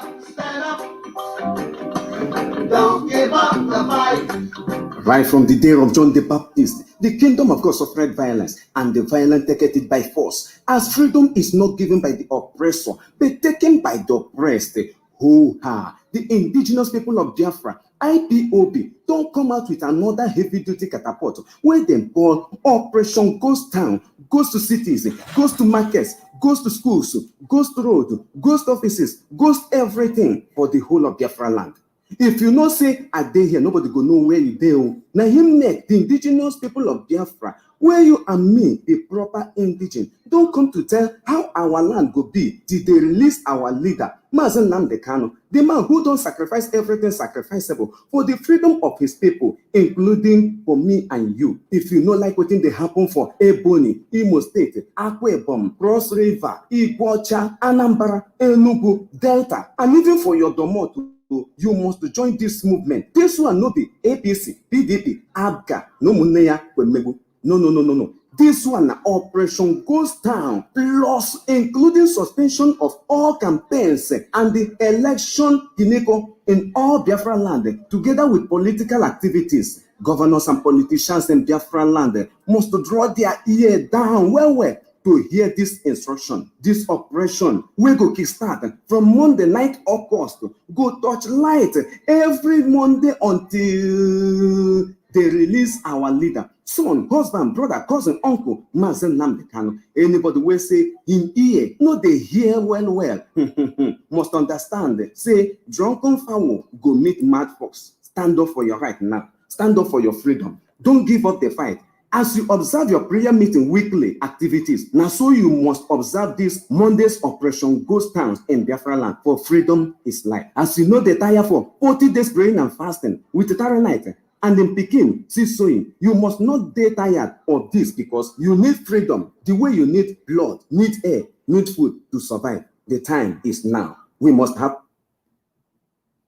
stand up. Don't give up the fight. Right from the day of John the Baptist, the kingdom of God suffered violence, and the violent taketh it by force. As freedom is not given by the oppressor, but taken by the oppressed. Hoo-ha! The indigenous people of Biafra, IPOB, don't come out with another heavy-duty catapult where they call Operation Ghost Town, goes to cities, goes to markets, goes to schools, goes to road, goes to offices, goes everything for the whole of Biafra land. If you know say I dey here, nobody go know where you dey. Now him make the indigenous people of Biafra, where you and me, the proper indigene, don't come to tell how our land go be till they release our leader, Mazi Nnamdi Kanu, the man who don't sacrifice everything sacrificable for the freedom of his people, including for me and you. If you know like what thing they happen for Ebonyi, Imo State, Akwa Ibom, Cross River, Iguacha, Anambra, Enugu, Delta, and even for your Domot, you must join this movement. This one no be APC, PDP, ABGA, no muneya kwemegu. No. This one na Operation Ghost Town, plus including suspension of all campaigns and the election in all Biafra land, together with political activities. Governors and politicians in Biafra land must draw their ear down well to hear this instruction. This operation we go kickstart from Monday night August, go touch light every Monday until they release our leader, son, husband, brother, cousin, uncle, Mazi Nnamdi Kanu. Anybody will say in ear, no they hear well. Must understand, say drunken fowl go meet mad fox. Stand up for your right now. Stand up for your freedom. Don't give up the fight. As you observe your prayer meeting weekly activities, now so you must observe this Monday's Operation Ghost Towns in Biafra land, for freedom is life. As you know the tire for 40 days praying and fasting with the Tara night and in Peking, see sowing, you must not get tired of this, because you need freedom the way you need blood, need air, need food to survive. The time is now. We must have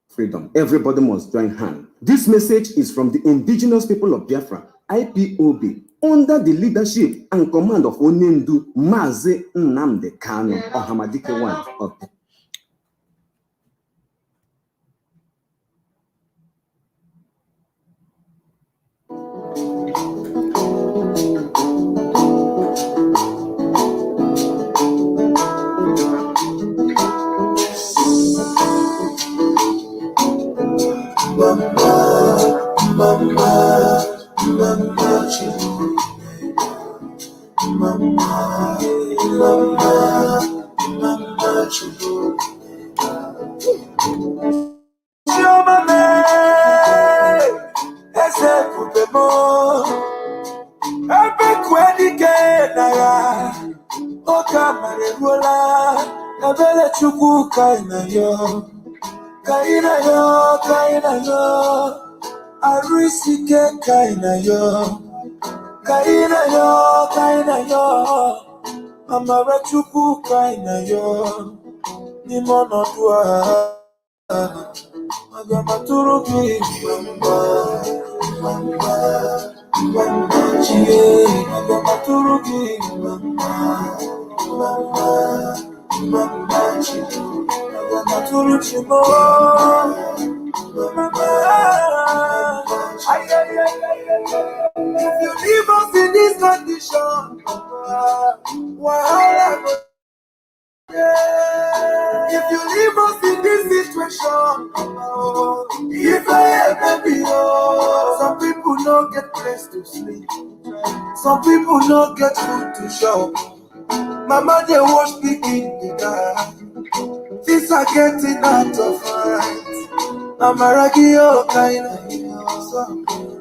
freedom. Everybody must join hands. This message is from the indigenous people of Biafra, IPOB, under the leadership and command of Onendu Mazi Nnamdi Kanu, Ohamadike one of the Arisike kaina yo Amara chuku kaina yo Nimono dua Agamaturu ki Mamba chie Agamaturu ki Mamba chie Agamaturu chimo if you leave us in this condition, if you leave us in this situation, if I ever be some people don't get place to sleep, some people don't get food to shop. Mama they wash picking the guy. Things are getting out of hand. Amaragio kind of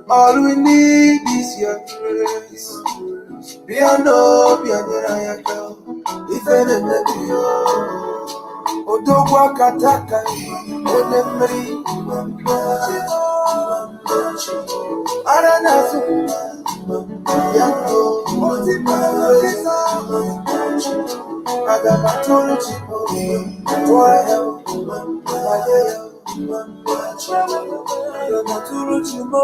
all we need is your grace. Be a no, be a girl. If any maybe Odogwa Kataka, Onemri, Aranazu, Yango, Motima, Agamaturu Chipo, Why Agamaturu Chipo,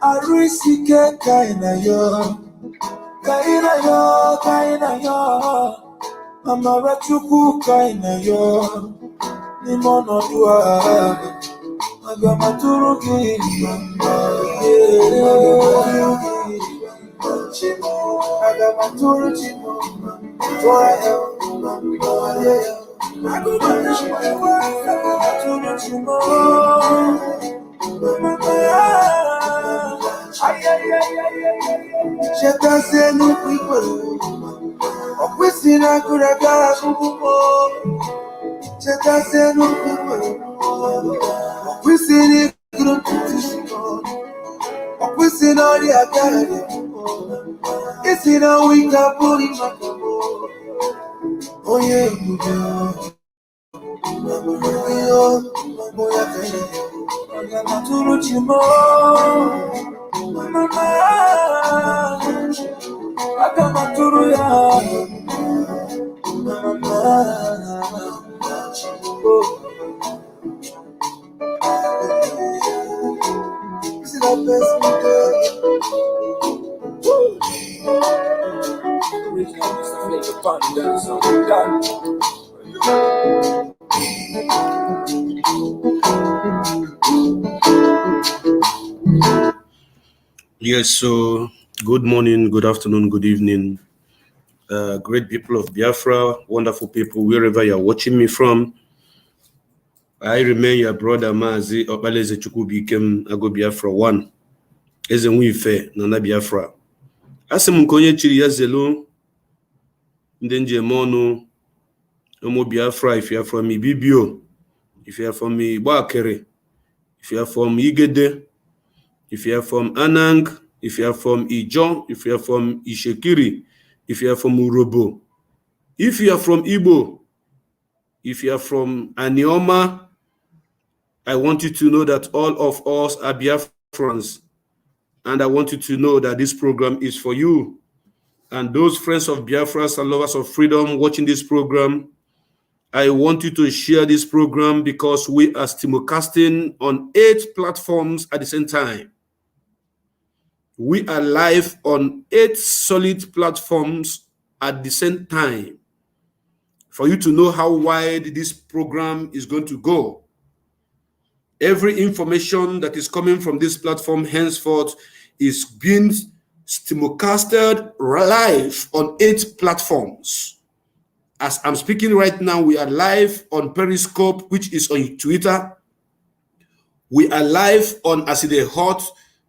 Arisike kaina yo, Amara chuku kaina yo, Nimono dua, Agamaturu ki, Agamaturu chimo, Chetasenu people, Okwesina kuraga kubumo. Chetasenu people, Okwesini kurutushimo. Okwesina riagari, Isina wika puri makamo. Oye mujo, Mamuyo, Mamoya kaya, Oyamaturu chimo. Mama, Agamaturu ya, Mama, this is the best day. Original Mr. Flavor Thunder, so done. Yes, so good morning, good afternoon, good evening, great people of Biafra, wonderful people, wherever you're watching me from. I remain your brother Mazi Nnamdi Ago Biafra 1. Eze Nwife Nana Biafra. Asị m nke onye chiri ya zelu ndị njem ọnụ ụmụ Biafra, if you are from Ibibio, if you are from Igbakere, if you are from Igede, if you are from Anang, if you are from Ijon, if you are from Ishekiri, if you are from Urobo, if you are from Igbo, if you are from Anioma, I want you to know that all of us are Biafrans. And I want you to know that this program is for you. And those friends of Biafra and lovers of freedom watching this program, I want you to share this program because we are simulcasting on 8 platforms at the same time. We are live on 8 solid platforms at the same time. For you to know how wide this program is going to go. Every information that is coming from this platform henceforth is being simulcasted live on 8 platforms. As I'm speaking right now, we are live on Periscope, which is on Twitter. We are live on Aside Hot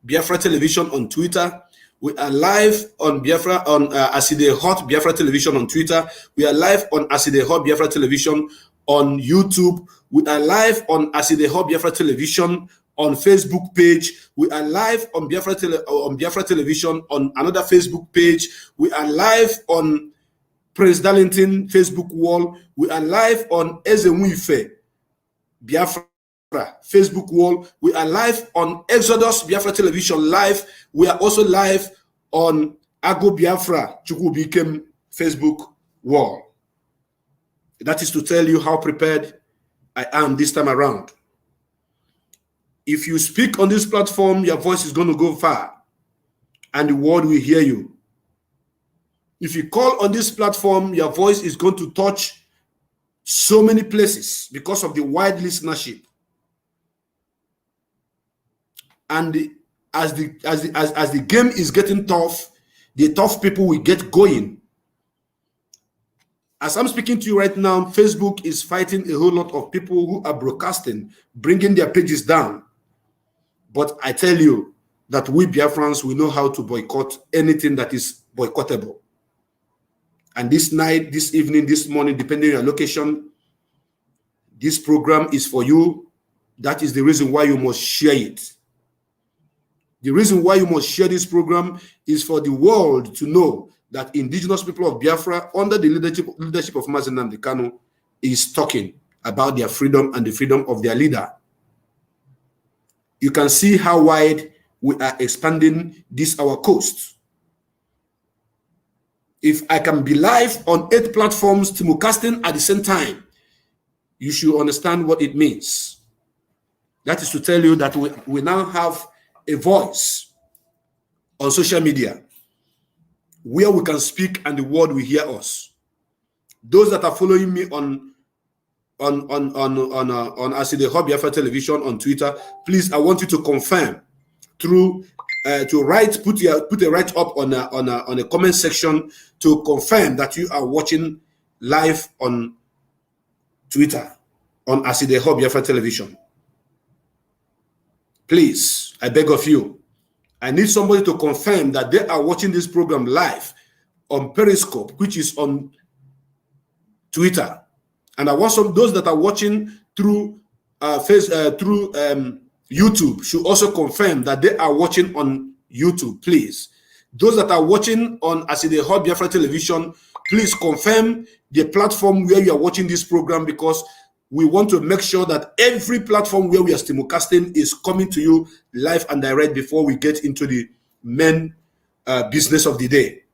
Biafra Television on Twitter. We are live on Biafra on Aside Hot Biafra Television on Twitter. We are live on Aside Hot Biafra Television on YouTube. We are live on Aside Hot Biafra Television on Facebook page. We are live on Biafra Television on another Facebook page. We are live on Prince Darlington Facebook wall. We are live on Eze Nwife Biafra Facebook wall. We are live on Exodus Biafra Television live. We are also live on Ago Biafra Chukwubikem Facebook wall. That is to tell you how prepared I am this time around. If you speak on this platform, your voice is going to go far and the world will hear you. If you call on this platform, your voice is going to touch so many places because of the wide listenership. And as the game is getting tough, the tough people will get going. As I'm speaking to you right now, Facebook is fighting a whole lot of people who are broadcasting, bringing their pages down. But I tell you that we Biafrans, we know how to boycott anything that is boycottable. And this night, this evening, this morning, depending on your location, this program is for you. That is the reason why you must share it. The reason why you must share this program is for the world to know that indigenous people of Biafra, under the leadership of Mazi Nnamdi Kanu, is talking about their freedom and the freedom of their leader. You can see how wide we are expanding this our coast. If I can be live on 8 platforms simulcasting at the same time, you should understand what it means. That is to tell you that we now have a voice on social media where we can speak and the world will hear us. Those that are following me on Aside Hub Biafra Television on Twitter, please, I want you to confirm through to write, put a write up on a comment section to confirm that you are watching live on Twitter on Aside Hub Biafra Television. Please, I beg of you, I need somebody to confirm that they are watching this program live on Periscope, which is on Twitter. And I want those that are watching through YouTube should also confirm that they are watching on YouTube, please. Those that are watching on Aside Hub Biafra Television, please confirm the platform where you are watching this program, because we want to make sure that every platform where we are simulcasting is coming to you live and direct before we get into the main business of the day.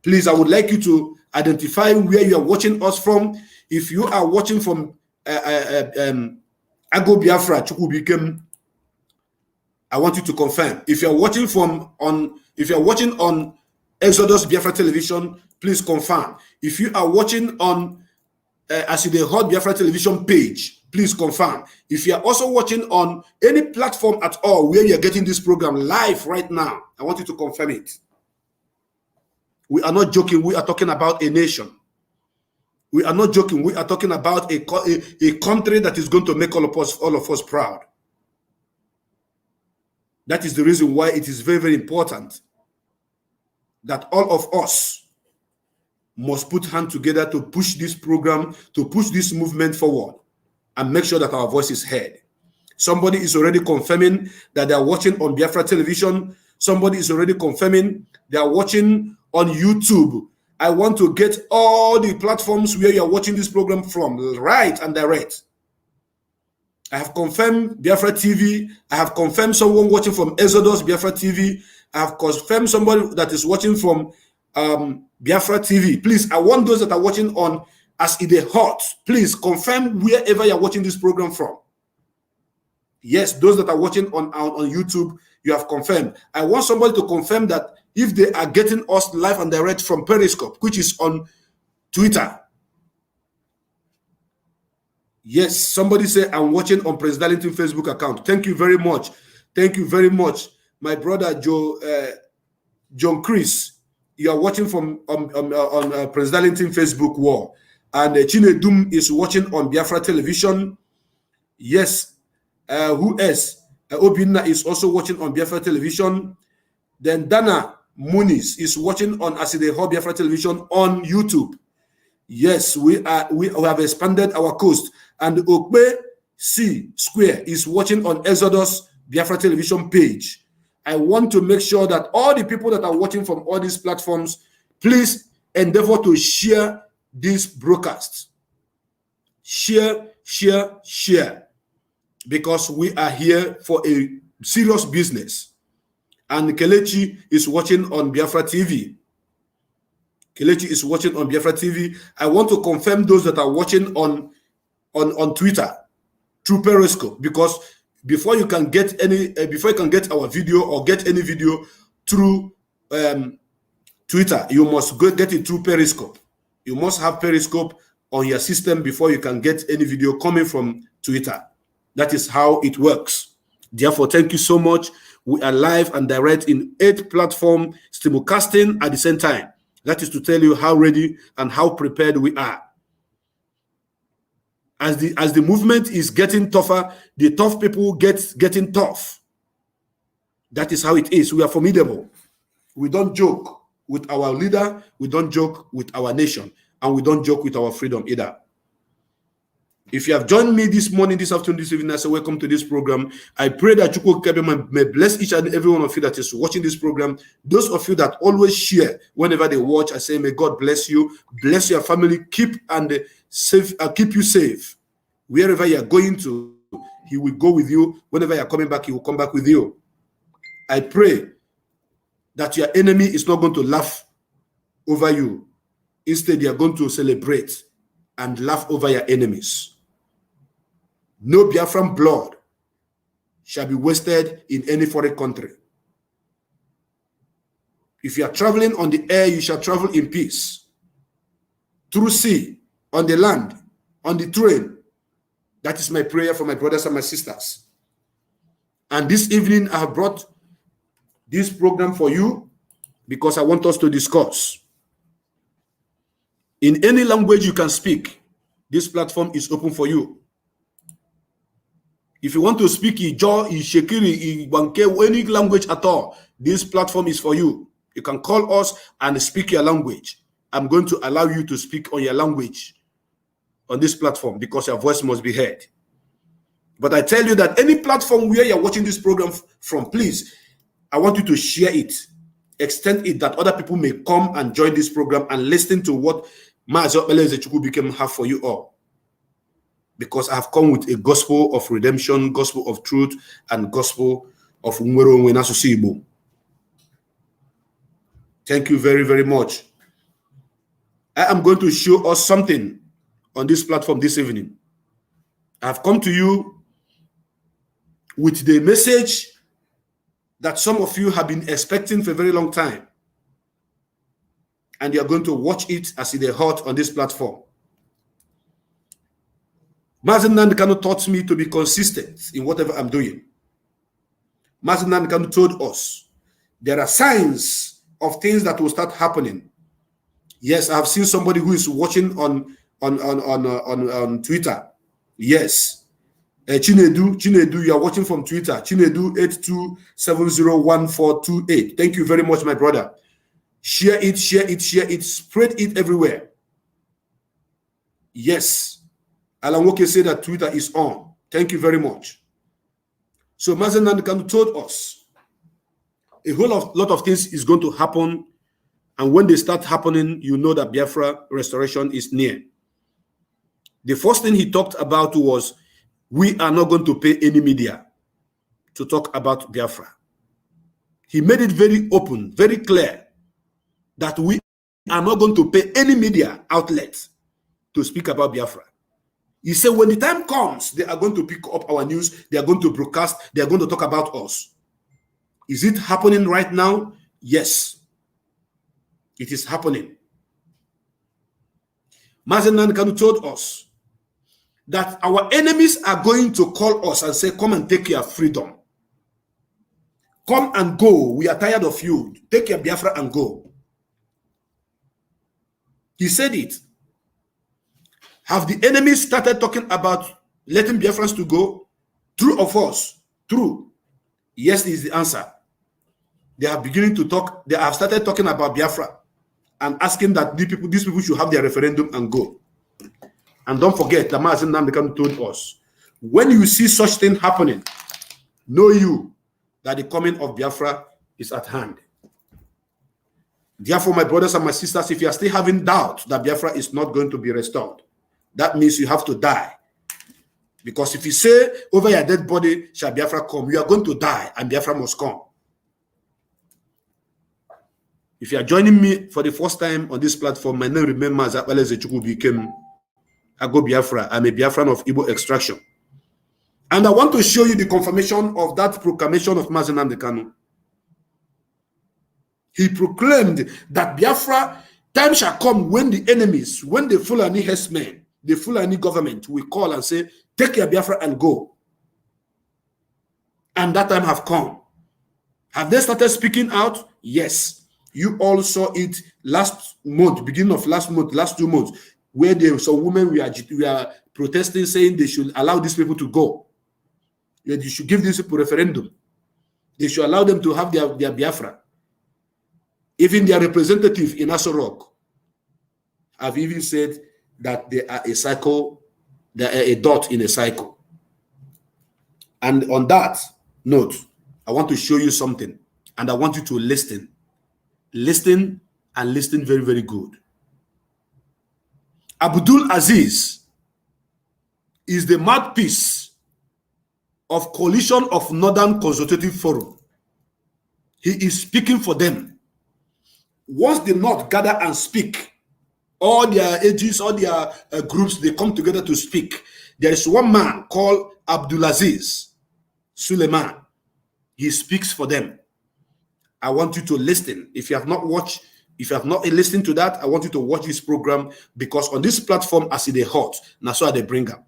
Please, I would like you to identify where you are watching us from. If you are watching from Agony Biafra Chukwubikem, I want you to confirm. If you are watching on Exodus Biafra Television, please confirm. If you are watching on Aside Hub Biafra Television page, please confirm. If you are also watching on any platform at all where you are getting this program live right now, I want you to confirm it. We are not joking. We are talking about a nation. We are not joking. We are talking about a country that is going to make all of us proud. That is the reason why it is very, very important that all of us must put hands together to push this program, to push this movement forward, and make sure that our voice is heard. Somebody is already confirming that they are watching on Biafra Television. Somebody is already confirming they are watching on YouTube. I want to get all the platforms where you are watching this program from, right and direct. I have confirmed Biafra TV. I have confirmed someone watching from Exodus Biafra TV. I have confirmed somebody that is watching from Biafra TV. Please, I want those that are watching on Aside Hot, please confirm wherever you're watching this program from. Yes, those that are watching on YouTube, you have confirmed. I want somebody to confirm that if they are getting us live and direct from Periscope, which is on Twitter. Yes, somebody say I'm watching on President Darlington Facebook account. Thank you very much. Thank you very much, my brother John Chris. You are watching from on President Darlington Facebook wall, and Chinedum is watching on Biafra Television. Yes, who else? Obinna is also watching on Biafra Television. Then Dana Muniz is watching on Aside Hub Biafra Television on YouTube. Yes, we have expanded our coast. And Okbe C Square is watching on Exodus Biafra Television page. I want to make sure that all the people that are watching from all these platforms, please endeavor to share this broadcast. Share, share, share. Because we are here for a serious business. And Kelechi is watching on Biafra TV. Kelechi is watching on Biafra TV. I want to confirm those that are watching on Twitter through Periscope, because before you can get our video or get any video through Twitter, you must go get it through Periscope. You must have Periscope on your system before you can get any video coming from Twitter. That is how it works. Therefore, thank you so much. We are live and direct in 8 platforms, simulcasting at the same time. That is to tell you how ready and how prepared we are. As the movement is getting tougher, the tough people getting tough. That is how it is. We are formidable. We don't joke with our leader. We don't joke with our nation. And we don't joke with our freedom either. If you have joined me this morning, this afternoon, this evening, I say welcome to this program. I pray that Chukwu may bless each and every one of you that is watching this program. Those of you that always share whenever they watch, I say may God bless you, bless your family, keep you safe. Wherever you are going to, He will go with you. Whenever you are coming back, He will come back with you. I pray that your enemy is not going to laugh over you. Instead, you are going to celebrate and laugh over your enemies. No Biafran blood shall be wasted in any foreign country. If you are traveling on the air, you shall travel in peace. Through sea, on the land, on the train. That is my prayer for my brothers and my sisters. And this evening, I have brought this program for you because I want us to discuss. In any language you can speak, this platform is open for you. If you want to speak Ijaw, Ishekiri, Ibanke, any language at all, this platform is for you. You can call us and speak your language. I'm going to allow you to speak on your language on this platform because your voice must be heard. But I tell you that any platform where you're watching this program from, please, I want you to share it. Extend it that other people may come and join this program and listen to what Mazi Nnamdi Kanu have for you all. Because I have come with a gospel of redemption, gospel of truth, and gospel of Nwero Onwe N'Asụsụ Igbo. Thank you very, very much. I am going to show us something on this platform this evening. I have come to you with the message that some of you have been expecting for a very long time. And you are going to watch it as it is hot on this platform. Mazi Nnamdi Kanu taught me to be consistent in whatever I'm doing. Mazi Nnamdi Kanu told us there are signs of things that will start happening. Yes, I have seen somebody who is watching on Twitter. Yes. Chinedu, you are watching from Twitter. Chinedu 82701428. Thank you very much, my brother. Share it, spread it everywhere. Yes. Alan Woke said that Twitter is on. Thank you very much. So Mazi Nnamdi Kanu told us a whole lot of things is going to happen, and when they start happening, you know that Biafra restoration is near. The first thing he talked about was we are not going to pay any media to talk about Biafra. He made it very open, very clear that we are not going to pay any media outlet to speak about Biafra. He said when the time comes, they are going to pick up our news, they are going to broadcast, they are going to talk about us. Is it happening right now? Yes. It is happening. Mazi Nnamdi Kanu told us that our enemies are going to call us and say, come and take your freedom. Come and go. We are tired of you. Take your Biafra and go. He said it. Have the enemies started talking about letting Biafrans to go? True or false? True. Yes is the answer. They are beginning to talk. They have started talking about Biafra and asking that these people should have their referendum and go. And don't forget, the Mazi Nnamdi Kanu told us, when you see such thing happening, know you that the coming of Biafra is at hand. Therefore, my brothers and my sisters, if you are still having doubt that Biafra is not going to be restored, that means you have to die. Because if you say, over your dead body shall Biafra come, you are going to die and Biafra must come. If you are joining me for the first time on this platform, my name remains Mazi Agony Biafra. I'm a Biafran of Igbo extraction. And I want to show you the confirmation of that proclamation of Mazi Nnamdi Kanu. He proclaimed that Biafra, time shall come when the enemies, when the Fulani herdsmen, the Fulani government will call and say, take your Biafra and go. And that time have come. Have they started speaking out? Yes. You all saw it last month, beginning of last month, last 2 months, where there were some women we are protesting, saying they should allow these people to go. They should give these people referendum. They should allow them to have their Biafra. Even their representative in Aso Rock have even said that they are a a dot in a cycle. And on that note, I want to show you something, and I want you to listen. Listen and listen very, very good. Abdul Aziz is the mouthpiece of Coalition of Northern Consultative Forum. He is speaking for them. Once the North gather and speak, all their ages, all their groups, they come together to speak. There is one man called Abdulaziz Suleiman. He speaks for them. I want you to listen. If you have not watched, if you have not listened to that, I want you to watch this program, because on this platform, as it is hot, now so they bring up.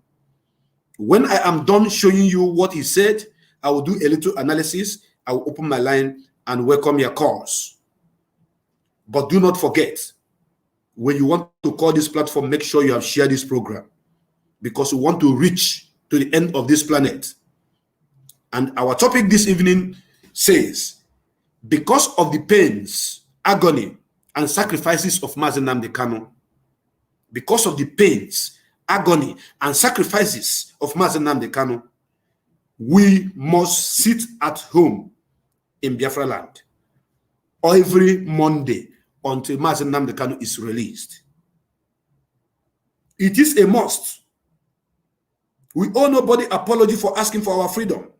When I am done showing you what he said, I will do a little analysis. I will open my line and welcome your calls. But do not forget, when you want to call this platform, make sure you have shared this program, because we want to reach to the end of this planet. And our topic this evening says, because of the pains, agony, and sacrifices of Mazi Nnamdi Kanu, because of the pains, agony, and sacrifices of Mazi Nnamdi Kanu, we must sit at home in Biafra land every Monday until Mazi Nnamdi Kanu is released. It is a must. We owe nobody apology for asking for our freedom.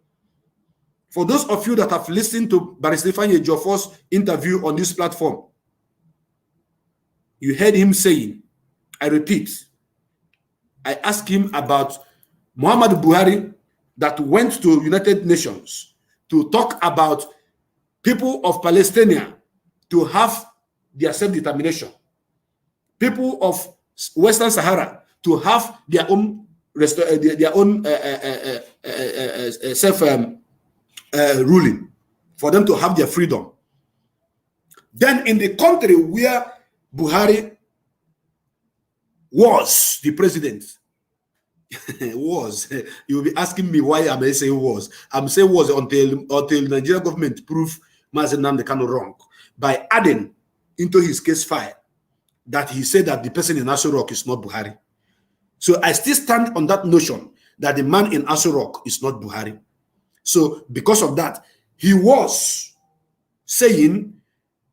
For those of you that have listened to Barrister Ifeanyi Ejiofor's interview on this platform, you heard him saying, I repeat, I asked him about Muhammad Buhari that went to United Nations to talk about people of Palestine to have their self-determination, people of Western Sahara to have their own ruling, for them to have their freedom. Then in the country where Buhari was the president, was, you will be asking me why I'm saying was. I'm saying was until Nigerian government prove Mazi Nnamdi Kanu wrong by adding into his case file that he said that the person in Aso Rock is not Buhari. So I still stand on that notion that the man in Aso Rock is not Buhari. So because of that, he was saying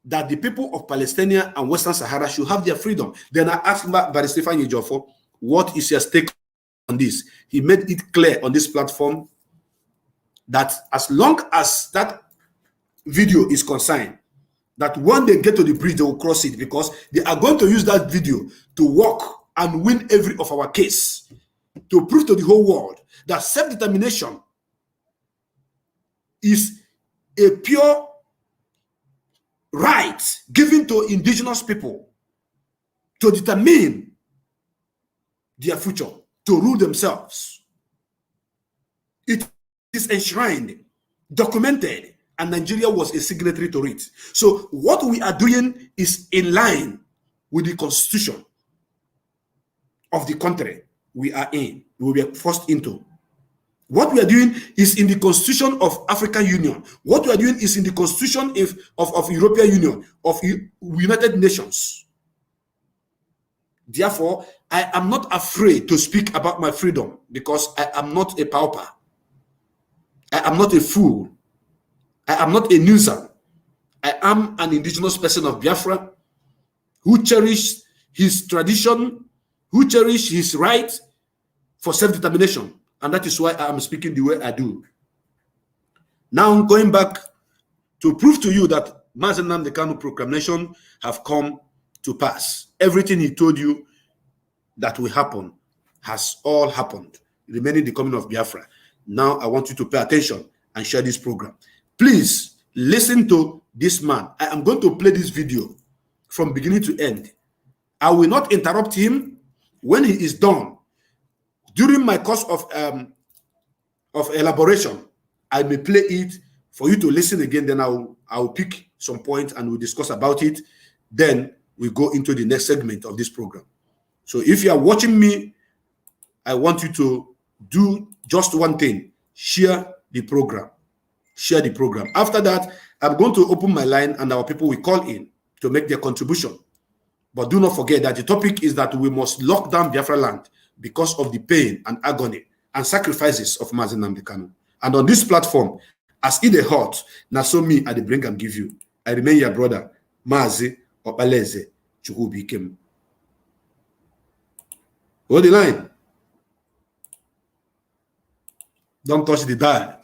that the people of Palestine and Western Sahara should have their freedom. Then I asked Barrister Ifeanyi Ejiofor, what is your stake on this? He made it clear on this platform that as long as that video is consigned, that when they get to the bridge, they will cross it, because they are going to use that video to walk and win every of our case, to prove to the whole world that self-determination is a pure right given to indigenous people to determine their future, to rule themselves. It is enshrined, documented, and Nigeria was a signatory to it. So what we are doing is in line with the constitution of the country we are in, we were forced into. What we are doing is in the constitution of African Union. What we are doing is in the constitution of European Union, of United Nations. Therefore, I am not afraid to speak about my freedom, because I am not a pauper. I am not a fool. I am not a nuisance. I am an indigenous person of Biafra who cherishes his tradition, who cherishes his right for self-determination. And that is why I am speaking the way I do. Now, going back to prove to you that Mazi Nnamdi Kanu proclamation have come to pass. Everything he told you that will happen has all happened, remaining the coming of Biafra. Now, I want you to pay attention and share this program. Please listen to this man. I am going to play this video from beginning to end. I will not interrupt him. When he is done, during my course of elaboration, I may play it for you to listen again. Then I'll pick some points and we'll discuss about it. Then we go into the next segment of this program. So if you are watching me, I want you to do just one thing: share the program. Share the program. After that, I'm going to open my line and our people will call in to make their contribution. But do not forget that the topic is that we must lock down Biafra land because of the pain and agony and sacrifices of Mazi Nnamdi Kanu. And on this platform, as it a hurt, now so me I bring and give you. I remain your brother, Mazi Opaleze Chukwubikem. Hold the line. Don't touch the dial.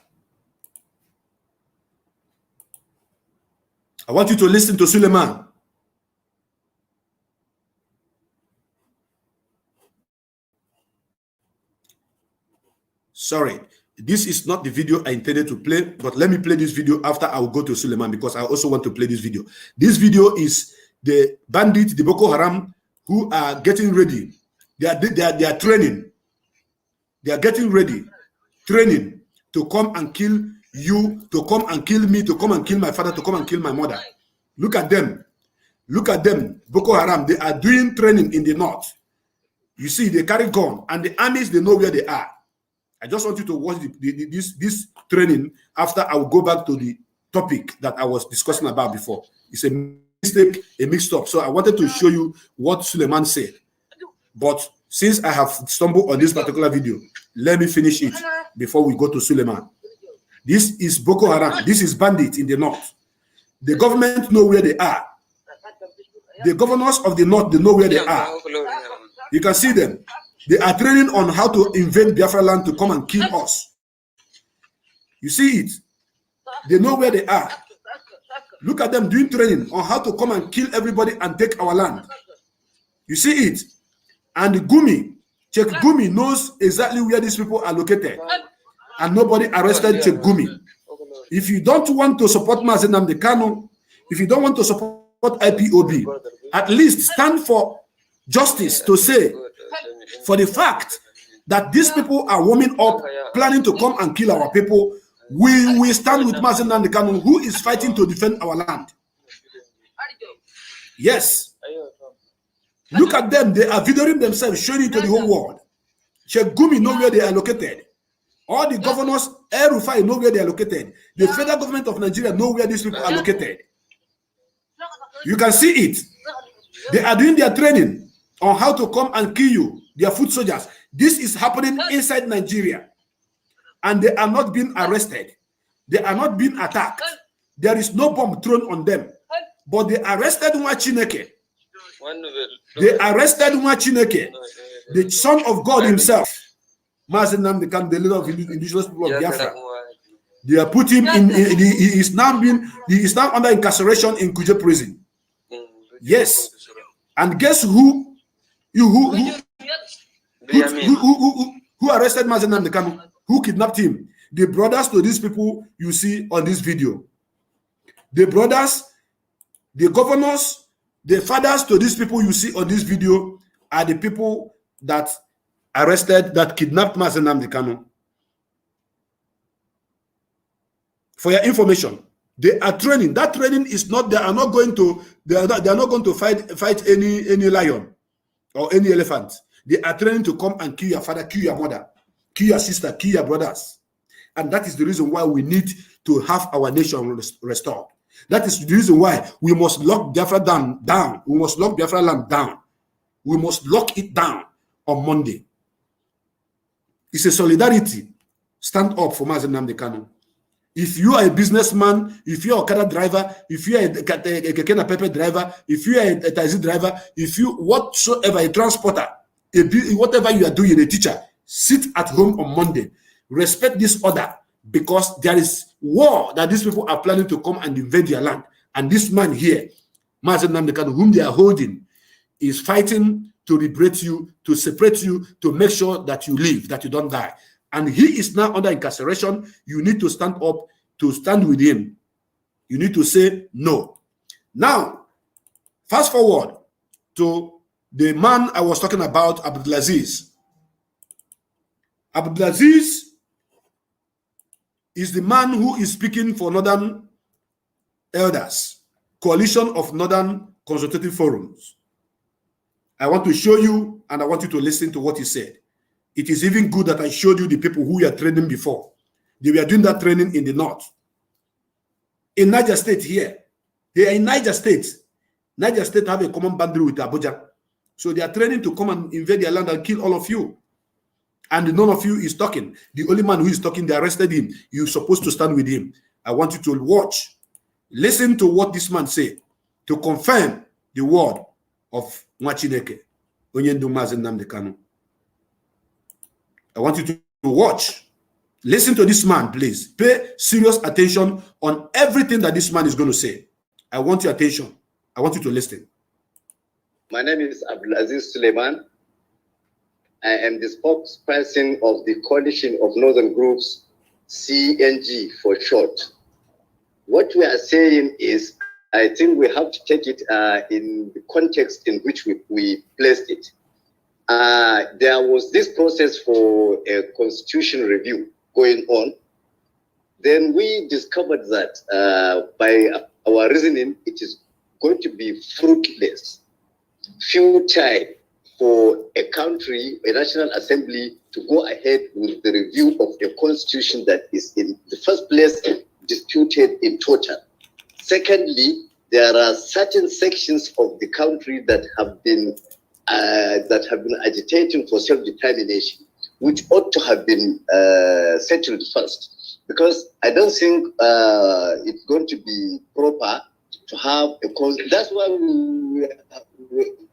I want you to listen to Suleiman. Sorry, this is not the video I intended to play, but let me play this video after I will go to Suleiman because I also want to play this video. This video is the bandits, the Boko Haram, who are getting ready. They are training. They are getting ready, training to come and kill you, to come and kill me, to come and kill my father, to come and kill my mother. Look at them. Look at them. Boko Haram, they are doing training in the north. You see, they carry gun, and the armies, they know where they are. I just want you to watch this training after I will go back to the topic that I was discussing about before. It's a mistake, a mixed up. So I wanted to show you what Suleiman said. But since I have stumbled on this particular video, let me finish it before we go to Suleiman. This is Boko Haram. This is bandits in the north. The government know where they are. The governors of the north, they know where they are. You can see them. They are training on how to invade Biafra land to come and kill us. You see it. They know where they are. Look at them doing training on how to come and kill everybody and take our land. You see it. And Gumi, Sheikh Gumi knows exactly where these people are located. And nobody arrested Sheikh Gumi. If you don't want to support Mazi Nnamdi Kanu, if you don't want to support IPOB, at least stand for justice to say, for the fact that these people are warming up, planning to come and kill our people, we stand with Mazi Nnamdi Kanu, who is fighting to defend our land. Yes. Look at them. They are videoing themselves, showing it to the whole world. Sheikh Gumi know where they are located. All the governors, El Rufai know where they are located. The federal government of Nigeria know where these people are located. You can see it. They are doing their training on how to come and kill you, their foot soldiers. This is happening inside Nigeria. And they are not being arrested. They are not being attacked. There is no bomb thrown on them. But they arrested Nwachineke. They arrested Nwachineke, the son of God himself. Mazi Nnamdi Kanu, the leader of indigenous people of Biafra. They are put him in, he is now under incarceration in Kuje prison. Yes. And guess who arrested Mazi Nnamdi Kanu? Who kidnapped him? The brothers to these people you see on this video. The brothers, the governors, the fathers to these people you see on this video are the people that arrested, that kidnapped Mazi Nnamdi Kanu. For your information, they are training. That training is not. They are not going to fight any lion or any elephant. They are training to come and kill your father, kill your mother, kill your sister, kill your brothers. And that is the reason why we need to have our nation restored. That is the reason why we must lock Biafra down. We must lock Biafra land down. We must lock it down on Monday. It's a solidarity. Stand up for Mazi Nnamdi Kanu. If you are a businessman, if you are a car driver, if you are a Kekena Pepe driver, if you are a taxi driver, if you whatsoever, a transporter, whatever you are doing, a teacher, sit at home on Monday. Respect this order, because there is war that these people are planning to come and invade their land. And this man here, Mazi Nnamdi Kanu, whom they are holding, is fighting to liberate you, to separate you, to make sure that you live, that you don't die. And he is now under incarceration. You need to stand up, to stand with him. You need to say no. Now, fast forward to the man I was talking about, Abdulaziz. Abdulaziz is the man who is speaking for Northern Elders, Coalition of Northern Consultative Forums. I want to show you, and I want you to listen to what he said. It is even good that I showed you the people who were training before. They were doing that training in the north. In Niger State here. They are in Niger State. Niger State have a common boundary with Abuja. So they are training to come and invade their land and kill all of you. and none of you is talking. The only man who is talking, they arrested him. You're supposed to stand with him. I want you to watch. Listen to what this man said to confirm the word of Machineke, Onyendu Mazi Nnamdi Kanu. I want you to watch. Listen to this man, please. Pay serious attention on everything that this man is going to say. I want your attention. I want you to listen. My name is Abdulaziz Suleiman. I am the spokesperson of the Coalition of Northern Groups, CNG for short. What we are saying is, I think we have to take it in the context in which we placed it. There was this process for a constitution review going on. Then we discovered that by our reasoning, it is going to be fruitless, futile for a country, a national assembly, to go ahead with the review of a constitution that is in the first place disputed in total. Secondly, there are certain sections of the country that have been agitating for self-determination, which ought to have been settled first. Because I don't think it's going to be proper to have a that's why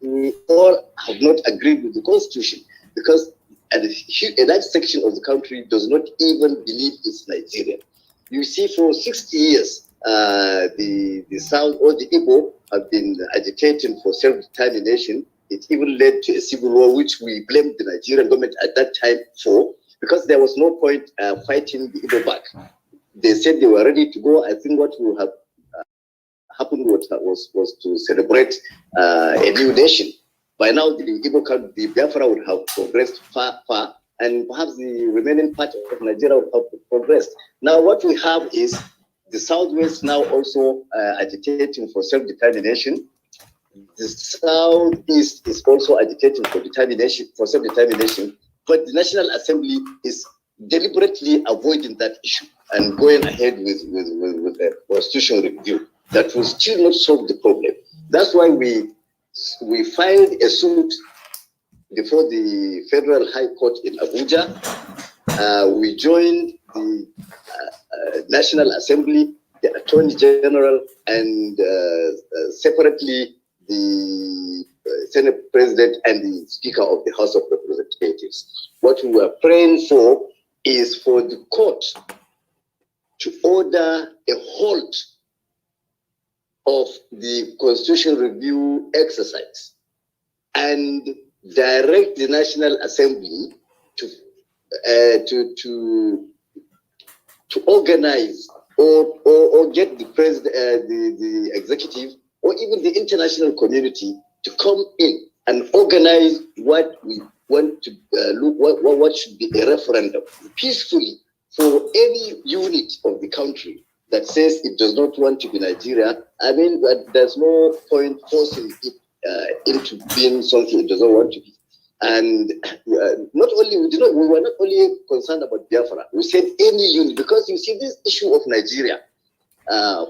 we all have not agreed with the constitution, because a large section of the country does not even believe it's Nigerian. You see, for 60 years, the South or the Igbo have been agitating for self-determination. It even led to a civil war, which we blamed the Nigerian government at that time for, because there was no point fighting the Igbo back. They said they were ready to go. I think what will have happened was to celebrate a new nation. By now, the Igbo country, the Biafra would have progressed far, and perhaps the remaining part of Nigeria would have progressed. Now, what we have is the Southwest now also agitating for self-determination. The Southeast is also agitating for self-determination, but the National Assembly is deliberately avoiding that issue and going ahead with a constitutional review that will still not solve the problem. That's why we filed a suit before the Federal High Court in Abuja. We joined the National Assembly, the Attorney General, and separately the Senate President and the Speaker of the House of Representatives. What we were praying for is for the court to order a halt of the constitutional review exercise and direct the National Assembly to organize or get the president, the executive, or even the international community to come in and organize what we want to what should be a referendum peacefully for any unit of the country that says it does not want to be Nigeria. I mean, there's no point forcing it into being something it does not want to be. And we were not only concerned about Biafra, we said any unit, because you see this issue of Nigeria,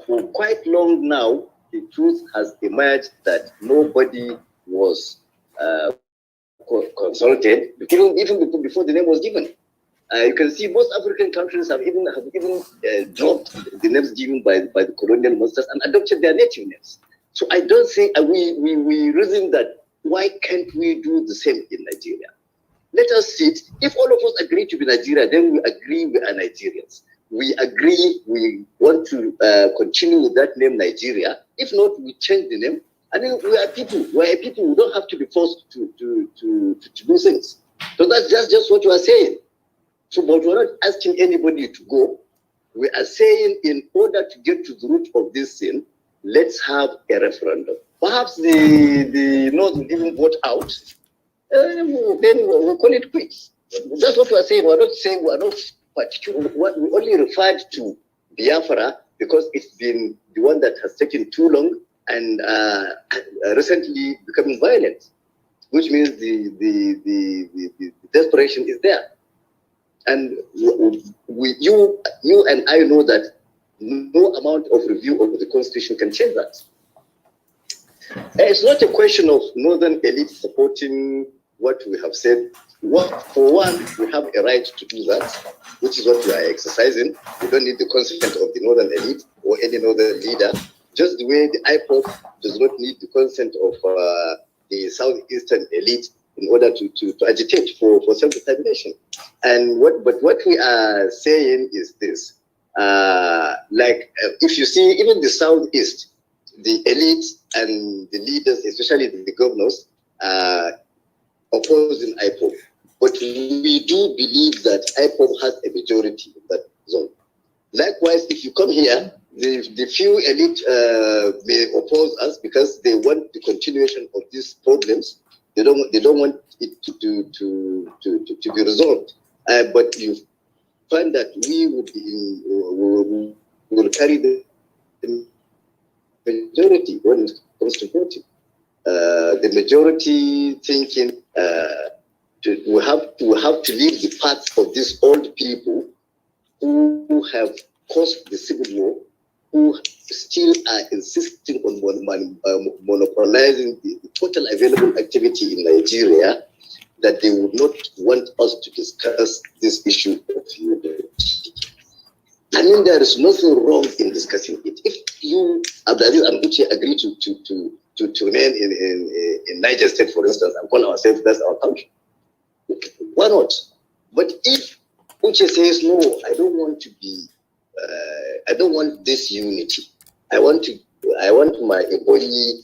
for quite long now, the truth has emerged that nobody was consulted, even before the name was given. You can see most African countries have even dropped the names given by the colonial masters and adopted their native names. So I don't think we reason that why can't we do the same in Nigeria? Let us sit. If all of us agree to be Nigeria, then we agree we are Nigerians. We agree we want to continue with that name Nigeria. If not, we change the name. I mean, we are people. We are people. We don't have to be forced to do things. So that's just what you are saying. So, but we're not asking anybody to go. We are saying, in order to get to the root of this thing, let's have a referendum. Perhaps the North will even vote out. Then we'll call it quits. That's what we are saying. We're not saying we are not particular. We only referred to Biafra because it's been the one that has taken too long and recently becoming violent, which means the desperation is there. And you and I know that no amount of review of the Constitution can change that. It's not a question of northern elite supporting what we have said. For one, we have a right to do that, which is what we are exercising. We don't need the consent of the northern elite or any northern leader, just the way the IPOP does not need the consent of the southeastern elite in order to agitate for self-determination. And what we are saying is this, if you see, even the southeast, the elite and the leaders, especially the governors, opposing IPOP. But we do believe that IPOP has a majority in that zone. Likewise, if you come here, the few elite may oppose us because they want the continuation of these problems. They don't want it to be resolved. But you find that we will carry the majority when it comes to voting. The majority thinking we have to leave the path of these old people who have caused the civil war, who still are insisting on monopolizing the total available activity in Nigeria, that they would not want us to discuss this issue of unity. I mean, there is nothing wrong in discussing it. If you, Abdulaziz and Uche, agree to remain in Niger State, for instance, and call ourselves that's our country, why not? But if Uche says, no, I don't want to be, I don't want this unity. I want my Agony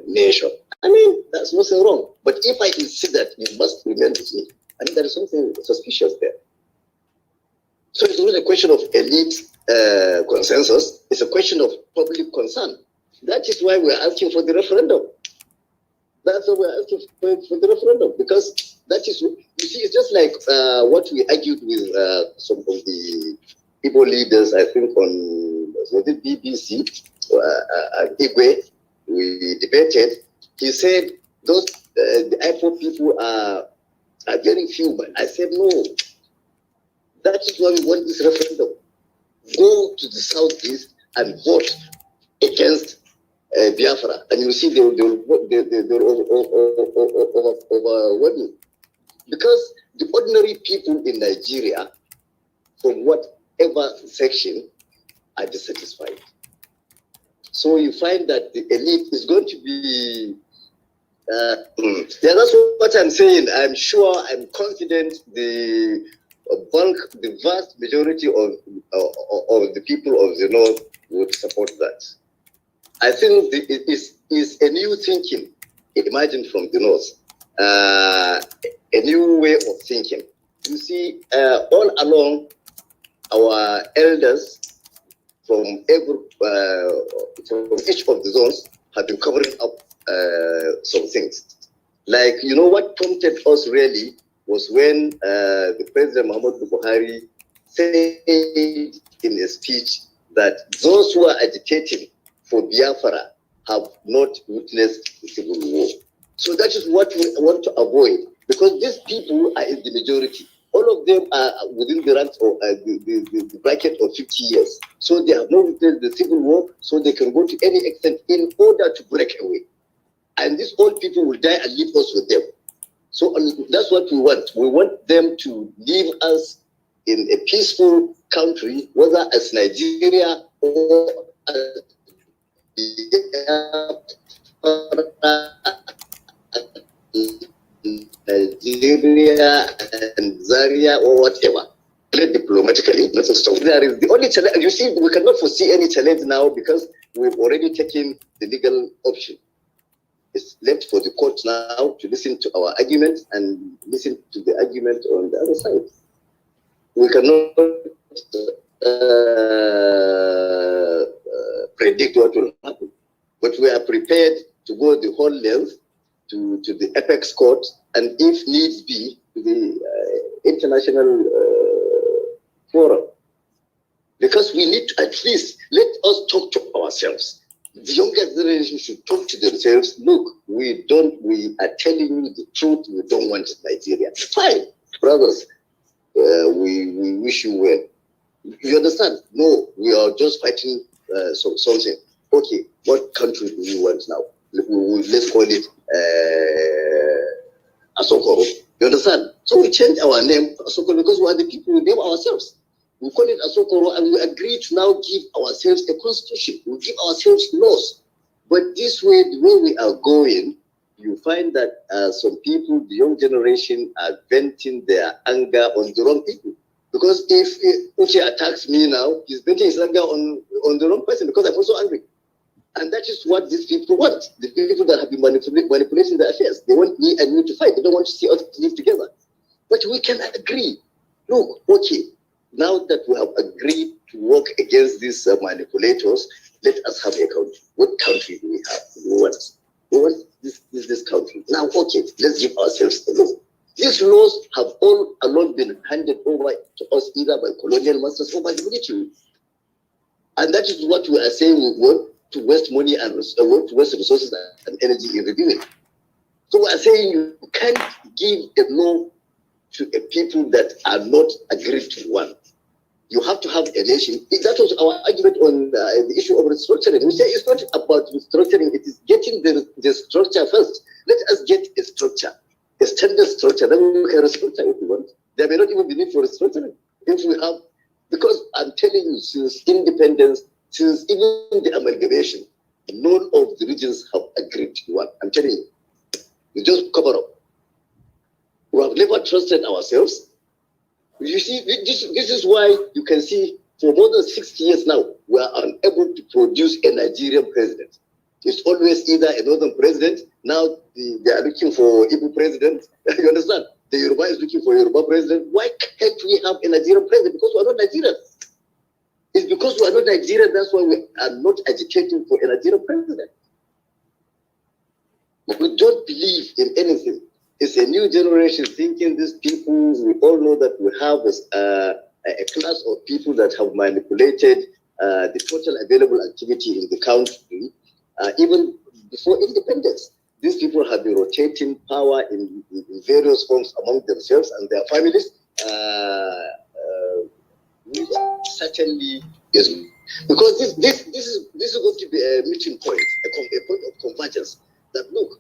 nation. I mean, that's nothing wrong. But if I insist that you must remain with me, I think there is something suspicious there. So it's not a question of elite consensus. It's a question of public concern. That is why we're asking for the referendum. That's why we're asking for the referendum, because that is, you see, it's just like what we argued with some of the Igbo leaders, I think on, was it BBC, Igwe, we debated. He said, those, the IPOP people are very few, but I said, no, that is why we want this referendum. Go to the southeast and vote against Biafra, and you see they will overwhelm. Because the ordinary people in Nigeria, from whatever section, are dissatisfied. So you find that the elite is going to be, yeah, that's what I'm saying. I'm sure, I'm confident the vast majority of the people of the North would support that. I think it is a new thinking imagined from the North, a new way of thinking. You see, all along, our elders from each of the zones have been covering up some things. Like, you know, what prompted us really was when the President Muhammadu Buhari said in a speech that those who are agitating for Biafra have not witnessed the civil war. So that is what we want to avoid, because these people are in the majority. All of them are within the ranks of the bracket of 50 years. So they have not witnessed the civil war, so they can go to any extent in order to break away. And these old people will die and leave us with them. So that's what we want. We want them to leave us in a peaceful country, whether as Nigeria or as Nigeria and Zaria or whatever. Diplomatically, so there is the only challenge. You see, we cannot foresee any challenge now because we've already taken the legal option. It's left for the court now to listen to our argument and listen to the argument on the other side. We cannot predict what will happen, but we are prepared to go the whole length to the apex court, and if needs be, to the international forum. Because we need to at least let us talk to ourselves. The younger generation should talk to themselves. Look, we are telling you the truth. We don't want Nigeria. Fine, brothers. We wish you well. You understand? No, we are just fighting something. Okay, what country do you want now? Let's call it Asokoro. You understand? So we changed our name to Asokoro because we are the people we name ourselves. We call it Asokoro, and we agree to now give ourselves a constitution. We give ourselves laws. But this way, the way we are going, you find that some people, the young generation, are venting their anger on the wrong people. Because if Uche attacks me now, he's venting his anger on the wrong person because I'm also angry. And that is what these people want. The people that have been manipulating the affairs. They want me and you to fight. They don't want to see us live together. But we can agree. Look, okay, now that we have agreed to work against these manipulators, let us have a country. What country do we have? We want this country. Now, okay, let's give ourselves a law. These laws have all along been handed over to us either by colonial masters or by the military. And that is what we are saying we want to waste money and want to waste resources and energy in reviewing. So we are saying you can't give a law to a people that are not agreed to one. You have to have a nation. That was our argument on the issue of restructuring. We say it's not about restructuring, it is getting the structure first. Let us get a structure, a standard structure, then we can restructure if we want. There may not even be need for restructuring. If we have, because I'm telling you, since independence, since even the amalgamation, none of the regions have agreed to one. I'm telling you. We just cover up. We have never trusted ourselves. You see, this is why you can see for more than 60 years now, we are unable to produce a Nigerian president. It's always either a northern president, now they are looking for Igbo president. You understand? The Yoruba is looking for a Yoruba president. Why can't we have a Nigerian president? Because we are not Nigerian. It's because we are not Nigerian, that's why we are not agitating for a Nigerian president. We don't believe in anything. It's a new generation thinking these people, we all know that we have a class of people that have manipulated the total available activity in the country. Even before independence, these people have been rotating power in various forms among themselves and their families. Certainly is because this is going to be a meeting point, a point of convergence. That look,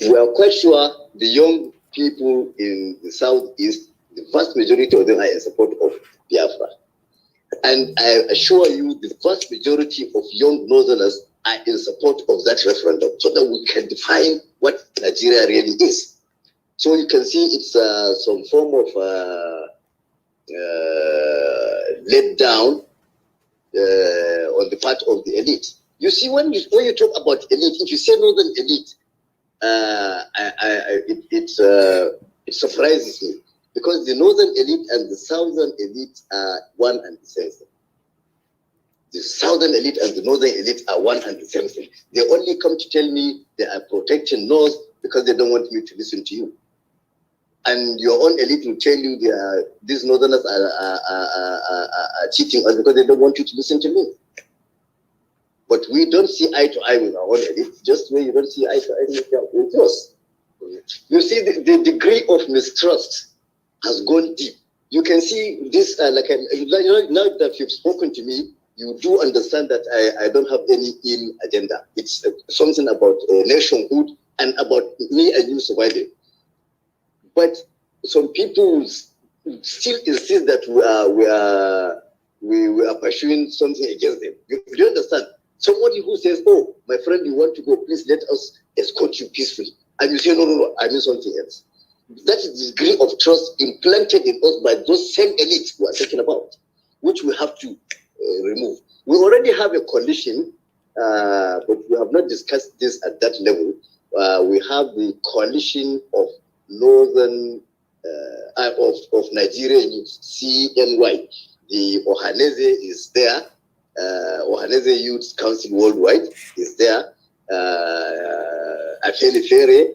we are quite sure the young people in the southeast, the vast majority of them are in support of Biafra, and I assure you, the vast majority of young northerners are in support of that referendum, so that we can define what Nigeria really is. So you can see it's some form of let down on the part of the elite. You see, when you talk about elite, if you say northern elite, it surprises me because the northern elite and the southern elite are one and the same thing. The southern elite and the northern elite are one and the same thing. They only come to tell me they are protecting north because they don't want me to listen to you. And your own elite will tell you these northerners are cheating us because they don't want you to listen to me. But we don't see eye to eye with our own elite, just the way you don't see eye to eye with yours. You see, the degree of mistrust has gone deep. You can see this, now that you've spoken to me, you do understand that I don't have any ill agenda. It's something about nationhood and about me and you surviving. But some people still insist that we are pursuing something against them. You understand? Somebody who says, "Oh, my friend, you want to go? Please let us escort you peacefully," and you say, "No, I mean something else." That is the degree of trust implanted in us by those same elites we are talking about, which we have to remove. We already have a coalition, but we have not discussed this at that level. We have the coalition of northern of Nigerian youth, CNY. The Ohaneze is there. Ohaneze Youth Council Worldwide is there. Afeni Fere,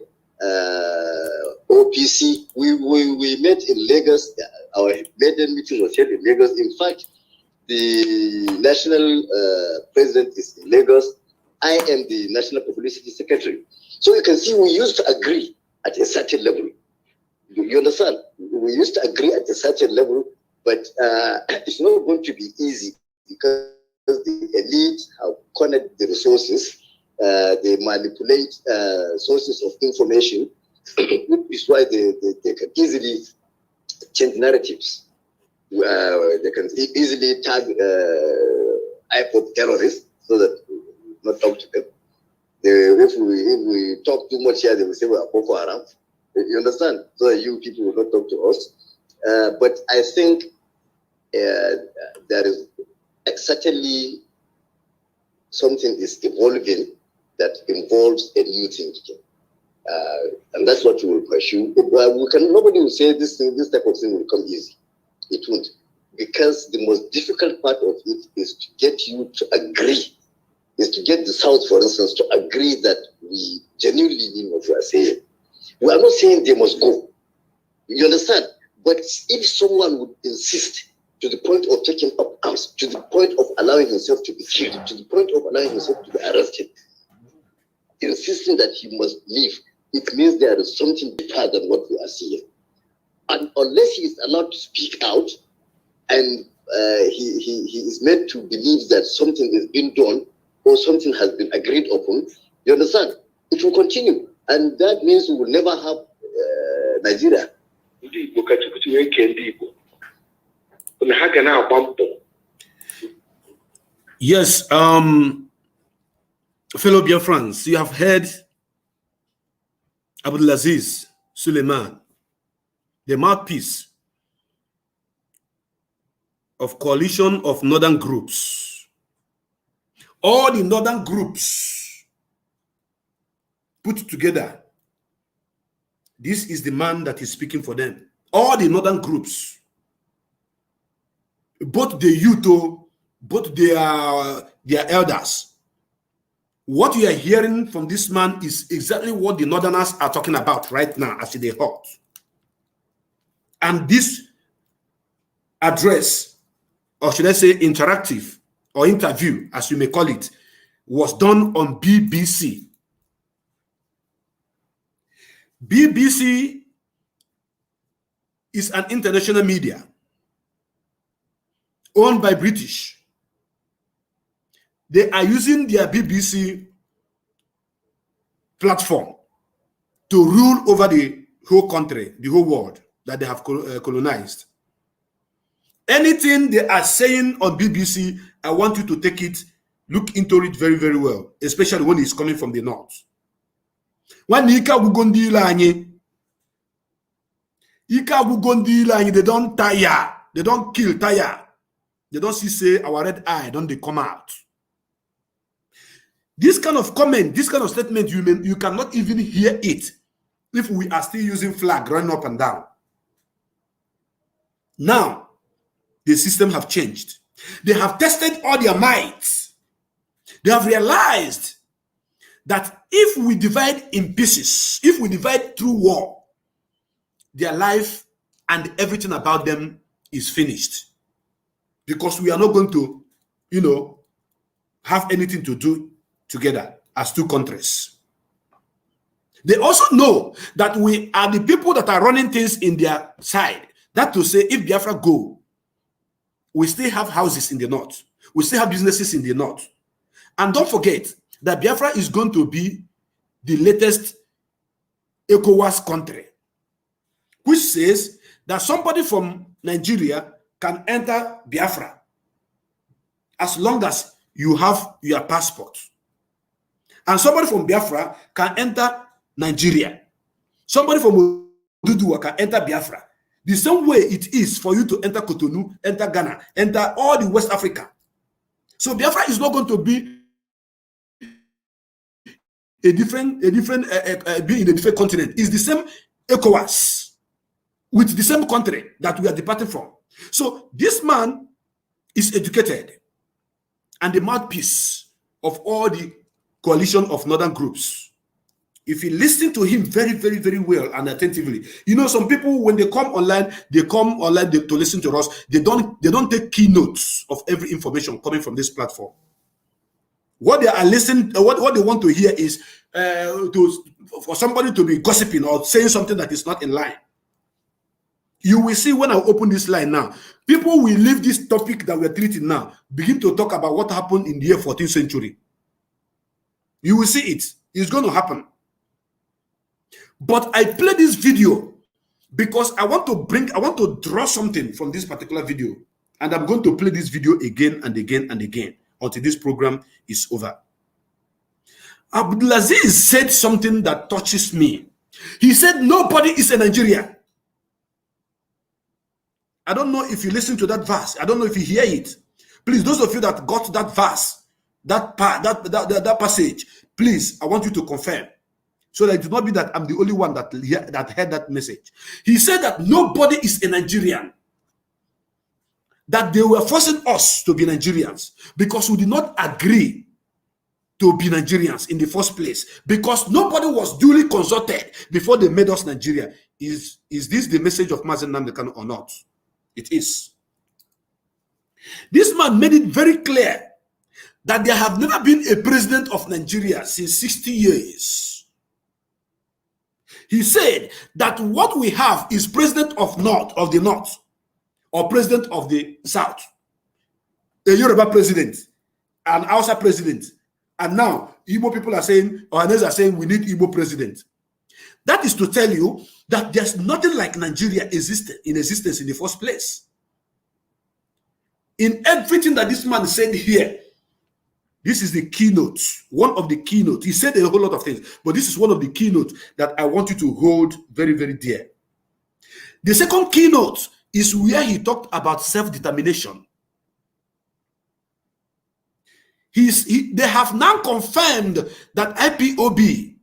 OPC. We met in Lagos. Our maiden meeting was held in Lagos. In fact, the national president is in Lagos. I am the national publicity secretary. So you can see we used to agree at a certain level. You understand? We used to agree at a certain level, but it's not going to be easy because the elite have cornered the resources. They manipulate sources of information, which is why they can easily change narratives. They can easily tag IPOP terrorists so that we will not talk to them. If we talk too much here, they will say we are Boko Haram. You understand? So that you people will not talk to us. But I think there is certainly something is evolving that involves a new thinking. And that's what we will pursue. Nobody will say this type of thing will come easy. It won't. Because the most difficult part of it is to get you to agree, is to get the South, for instance, to agree that we genuinely mean what we are saying. We are not saying they must go. You understand? But if someone would insist to the point of taking up arms, to the point of allowing himself to be killed, to the point of allowing himself to be arrested, insisting that he must leave, it means there is something deeper than what we are seeing. And unless he is allowed to speak out and he is made to believe that something is being done or something has been agreed upon, you understand? It will continue. And that means we will never have Nigeria. Yes, fellow Biafrans, you have heard Abdulaziz Suleiman, the mouthpiece of coalition of northern groups. All the northern groups put together, this is the man that is speaking for them. All the northern groups, both the youth, both their elders. What you are hearing from this man is exactly what the northerners are talking about right now as they hot. And this address, or should I say interactive or interview, as you may call it, was done on BBC. BBC is an international media owned by British. They are using their BBC platform to rule over the whole country, the whole world that they have colonized. Anything they are saying on BBC, I want you to take it, look into it very, very well, especially when it's coming from the north. When Ika Wugondi Lanyi, they don't tire, they don't kill tire. They don't say our red eye, don't they come out. This kind of comment, this kind of statement, you cannot even hear it if we are still using flag running up and down. Now, the system have changed. They have tested all their might. They have realized that if we divide in pieces, if we divide through war, their life and everything about them is finished. Because we are not going to, have anything to do together as two countries. They also know that we are the people that are running things in their side. That to say, if Biafra go, we still have houses in the north. We still have businesses in the north. And don't forget that Biafra is going to be the latest ECOWAS country, which says that somebody from Nigeria can enter Biafra as long as you have your passport. And somebody from Biafra can enter Nigeria. Somebody from Ududua can enter Biafra. The same way it is for you to enter Cotonou, enter Ghana, enter all the West Africa. So Biafra is not going to be being in a different continent. It's the same ECOWAS with the same country that we are departing from. So this man is educated and the mouthpiece of all the coalition of northern groups. If you listen to him very, very, very well and attentively, some people, when they come online to listen to us, they don't take keynotes of every information coming from this platform. What they are listening, what they want to hear is for somebody to be gossiping or saying something that is not in line. You will see when I open this line now, people will leave this topic that we're treating now, begin to talk about what happened in the year 14th century. You will see it. It's going to happen. But I play this video because I want to draw something from this particular video. And I'm going to play this video again and again and again until this program is over. Abdulaziz said something that touches me. He said, nobody is a Nigerian. I don't know if you listen to that verse. I don't know if you hear it. Please, those of you that got that verse, that passage, please, I want you to confirm. So that it will not be that I'm the only one that heard that message. He said that nobody is a Nigerian. That they were forcing us to be Nigerians because we did not agree to be Nigerians in the first place, because nobody was duly consulted before they made us Nigeria. Is this the message of Mazi Nnamdi Kanu or not? It is. This man made it very clear that there have never been a president of Nigeria since 60 years. He said that what we have is president of the north, or president of the south, a Yoruba president, an Hausa president. And now, Igbo people are saying, or others are saying, we need Igbo president. That is to tell you that there's nothing like Nigeria in existence in the first place. In everything that this man said here, this is the keynote, one of the keynotes. He said a whole lot of things, but this is one of the keynotes that I want you to hold very, very dear. The second keynote is where he talked about self-determination. They have now confirmed that IPOB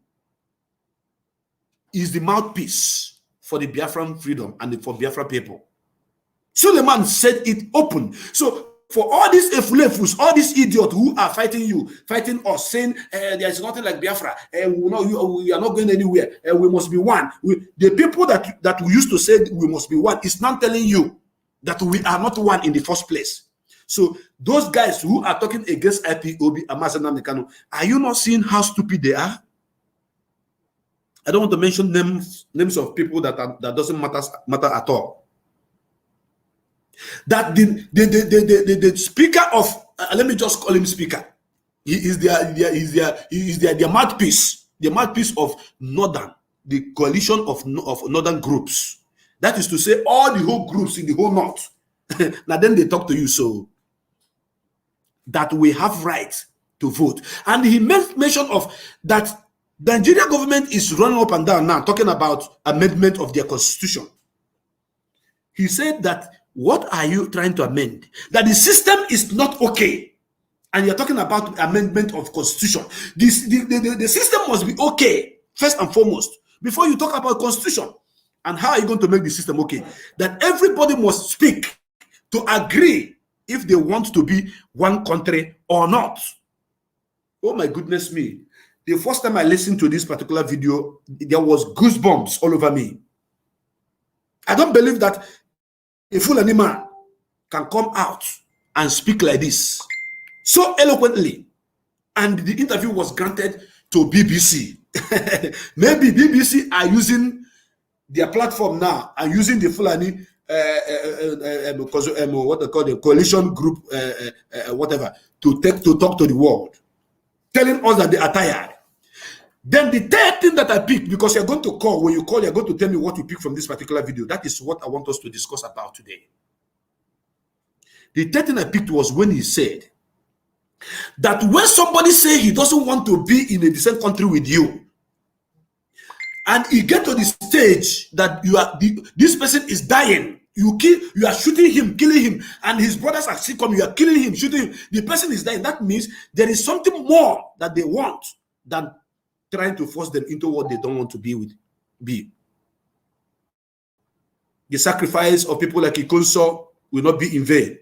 is the mouthpiece for the Biafran freedom and for Biafra people. Suleiman said it open. So for all these efulefus, all these idiots who are fighting us, saying there is nothing like Biafra, we are not going anywhere, we must be one. The people that we used to say we must be one is not telling you that we are not one in the first place. So those guys who are talking against IPOB and Mazi Nnamdi Kanu, are you not seeing how stupid they are? I don't want to mention names of people that doesn't matter at all. That the speaker of let me just call him speaker. He is their mouthpiece, the mouthpiece of the coalition of northern groups. That is to say, all the whole groups in the whole north. Now then they talk to you so that we have right to vote. And he made mention of that the Nigerian government is running up and down now talking about amendment of their constitution. He said that, what are you trying to amend? That the system is not okay. And you're talking about amendment of constitution. The system must be okay, first and foremost, before you talk about constitution. And how are you going to make the system okay? That everybody must speak to agree if they want to be one country or not. Oh my goodness me. The first time I listened to this particular video, there was goosebumps all over me. I don't believe that a Fulani man can come out and speak like this so eloquently. And the interview was granted to BBC. Maybe BBC are using their platform now and using the Fulani what they call the coalition group, whatever, to talk to the world, telling us that they are tired. Then the third thing that I picked, because you're going to call, when you call, you're going to tell me what you picked from this particular video. That is what I want us to discuss about today. The third thing I picked was when he said that when somebody say he doesn't want to be in a decent country with you, and you get to the stage that this person is dying, you are shooting him, killing him, and his brothers are sick, you are killing him, shooting him, the person is dying. That means there is something more that they want than trying to force them into what they don't want to be. The sacrifice of people like Ikonso will not be in vain.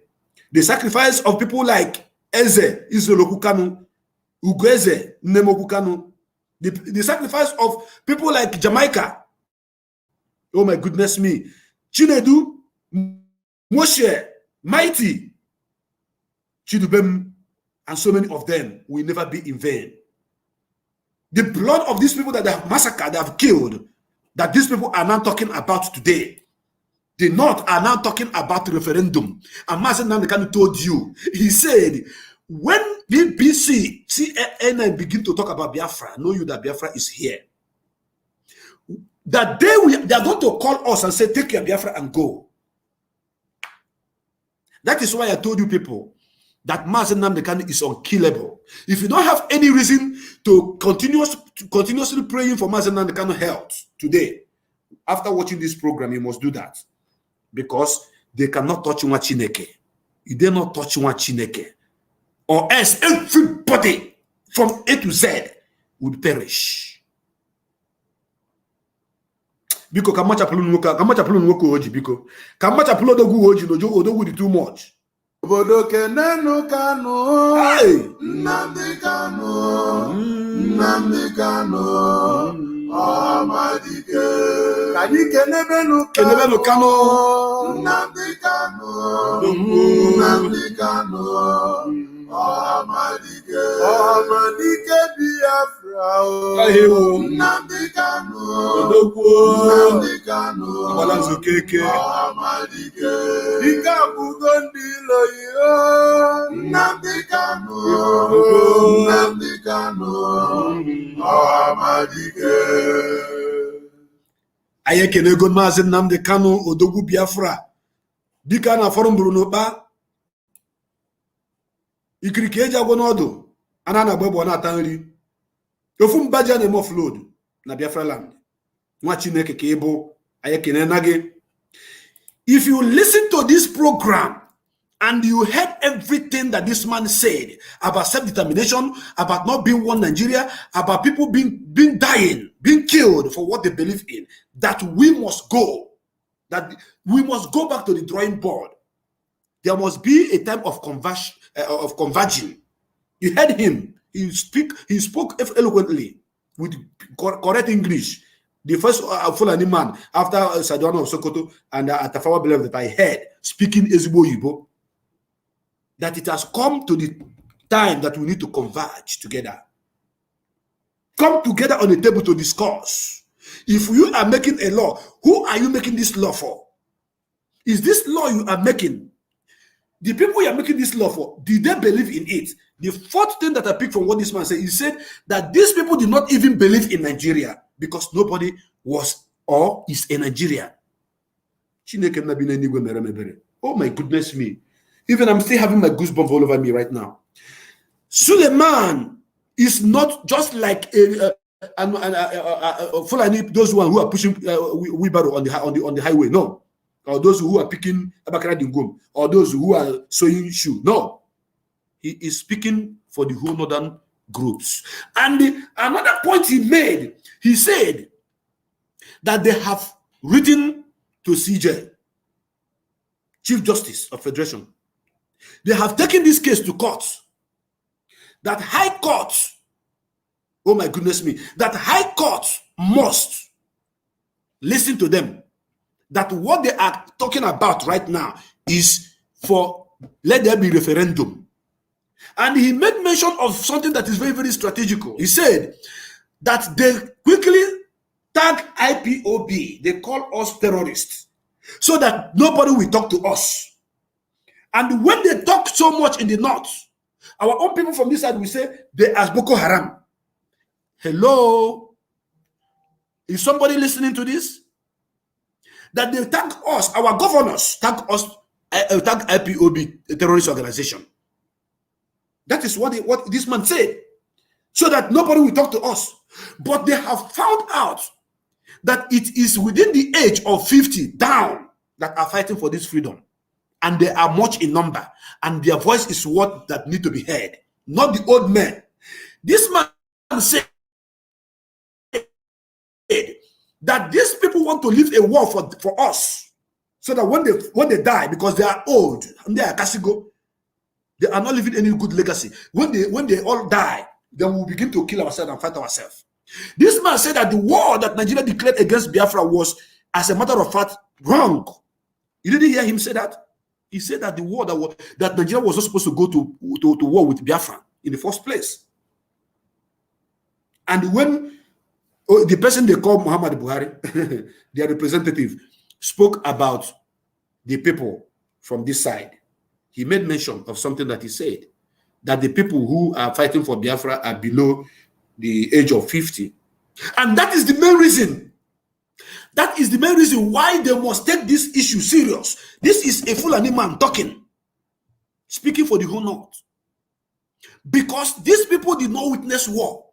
The sacrifice of people like Eze, Izoloku Kanu, Ugweze, Nemoku Kanu, the sacrifice of people like Jamaica. Oh my goodness me. Chinedu, Moshe, Mighty, Chidubem, and so many of them will never be in vain. The blood of these people that they have massacred, they have killed, that these people are now talking about today. The North are now talking about referendum. And Mazi Nnamdi Kanu told you, he said, when BBC, CNN begin to talk about Biafra, know you that Biafra is here. that they are going to call us and say, take your Biafra and go. That is why I told you people that Mazi Nnamdi Kanu is unkillable. If you don't have any reason to continuously praying for Mazi Nnamdi Kanu health today, after watching this program, you must do that. Because they cannot touch one Chineke. You dare not touch one Chineke. Or else everybody from A to Z would perish. Biko kamacha pulu nwoko oji biko. Kamacha pulu odogu oji no odogu di too much. Obodo kenenu Kanu. Hey! Nnamdi Kanu. Nnamdi Kanu. Amadike. Kani kenebenu Kanu. Nnamdi Kanu. Nnamdi Kanu. Amadike. Amadike Biafra. Nnamdi Kanu. Nnamdi Kanu. Balanzo keke. Amadike. Ika bugondi loyo. Nnamdi Kanu. Nnamdi Kanu. Amadike. Ayekene go Mazi Nnamdi Kanu odogwu Biafra. Dika na forum buru n'okpa. Ikirike eji agwo n'ọdụ. Ana na gbegbo na ata nri. Ofu mbaja na offload na Biafra land. Nwa Chineke ka ịbụ ayekene na gị. If you listen to this program and you heard everything that this man said about self-determination, about not being one Nigeria, about people being dying, being killed for what they believe in, that we must go back to the drawing board. There must be a time of conversion. You heard him. He spoke eloquently with correct English. The first Fulani man after Saduano of Sokoto and Atafawa Belev that I heard speaking Ezigbo Igbo, that it has come to the time that we need to converge together. Come together on a table to discuss. If you are making a law, who are you making this law for? Is this law you are making? The people you are making this law for, did they believe in it? The fourth thing that I picked from what this man said, he said that these people did not even believe in Nigeria because nobody was or is a Nigerian. Oh my goodness me. Even I'm still having my goosebumps all over me right now. Suleiman is not just like Fulani, those who are pushing wheelbarrow on the highway. No. Or those who are picking Abakara Dingum, or those who are sewing shoe. No. He is speaking for the whole northern groups. And another point he made, he said that they have written to CJ, Chief Justice of Federation. They have taken this case to court. That High Court, oh my goodness me, that High Court must listen to them. That what they are talking about right now is for let there be referendum. And he made mention of something that is very, very strategical. He said that they quickly tag IPOB. They call us terrorists so that nobody will talk to us. And when they talk so much in the north, our own people from this side will say they are Boko Haram. Hello? Is somebody listening to this? That they tag us, our governors tag us, tag IPOB, a terrorist organization. That is what this man said. So that nobody will talk to us. But they have found out that it is within the age of 50 down that are fighting for this freedom. And they are much in number. And their voice is what that need to be heard. Not the old men. This man said that these people want to live a war for us. So that when they die, because they are old, and they are Kasigo, they are not living any good legacy. When they all die, then we'll begin to kill ourselves and fight ourselves. This man said that the war that Nigeria declared against Biafra was, as a matter of fact, wrong. You didn't hear him say that? He said that the war that Nigeria was not supposed to go to war with Biafra in the first place. And when the person they call Muhammad Buhari, their representative, spoke about the people from this side, he made mention of something that he said, that the people who are fighting for Biafra are below the age of 50. And that is the main reason That is the main reason why they must take this issue serious. This is a Fulani man talking, speaking for the whole North. Because these people did not witness war.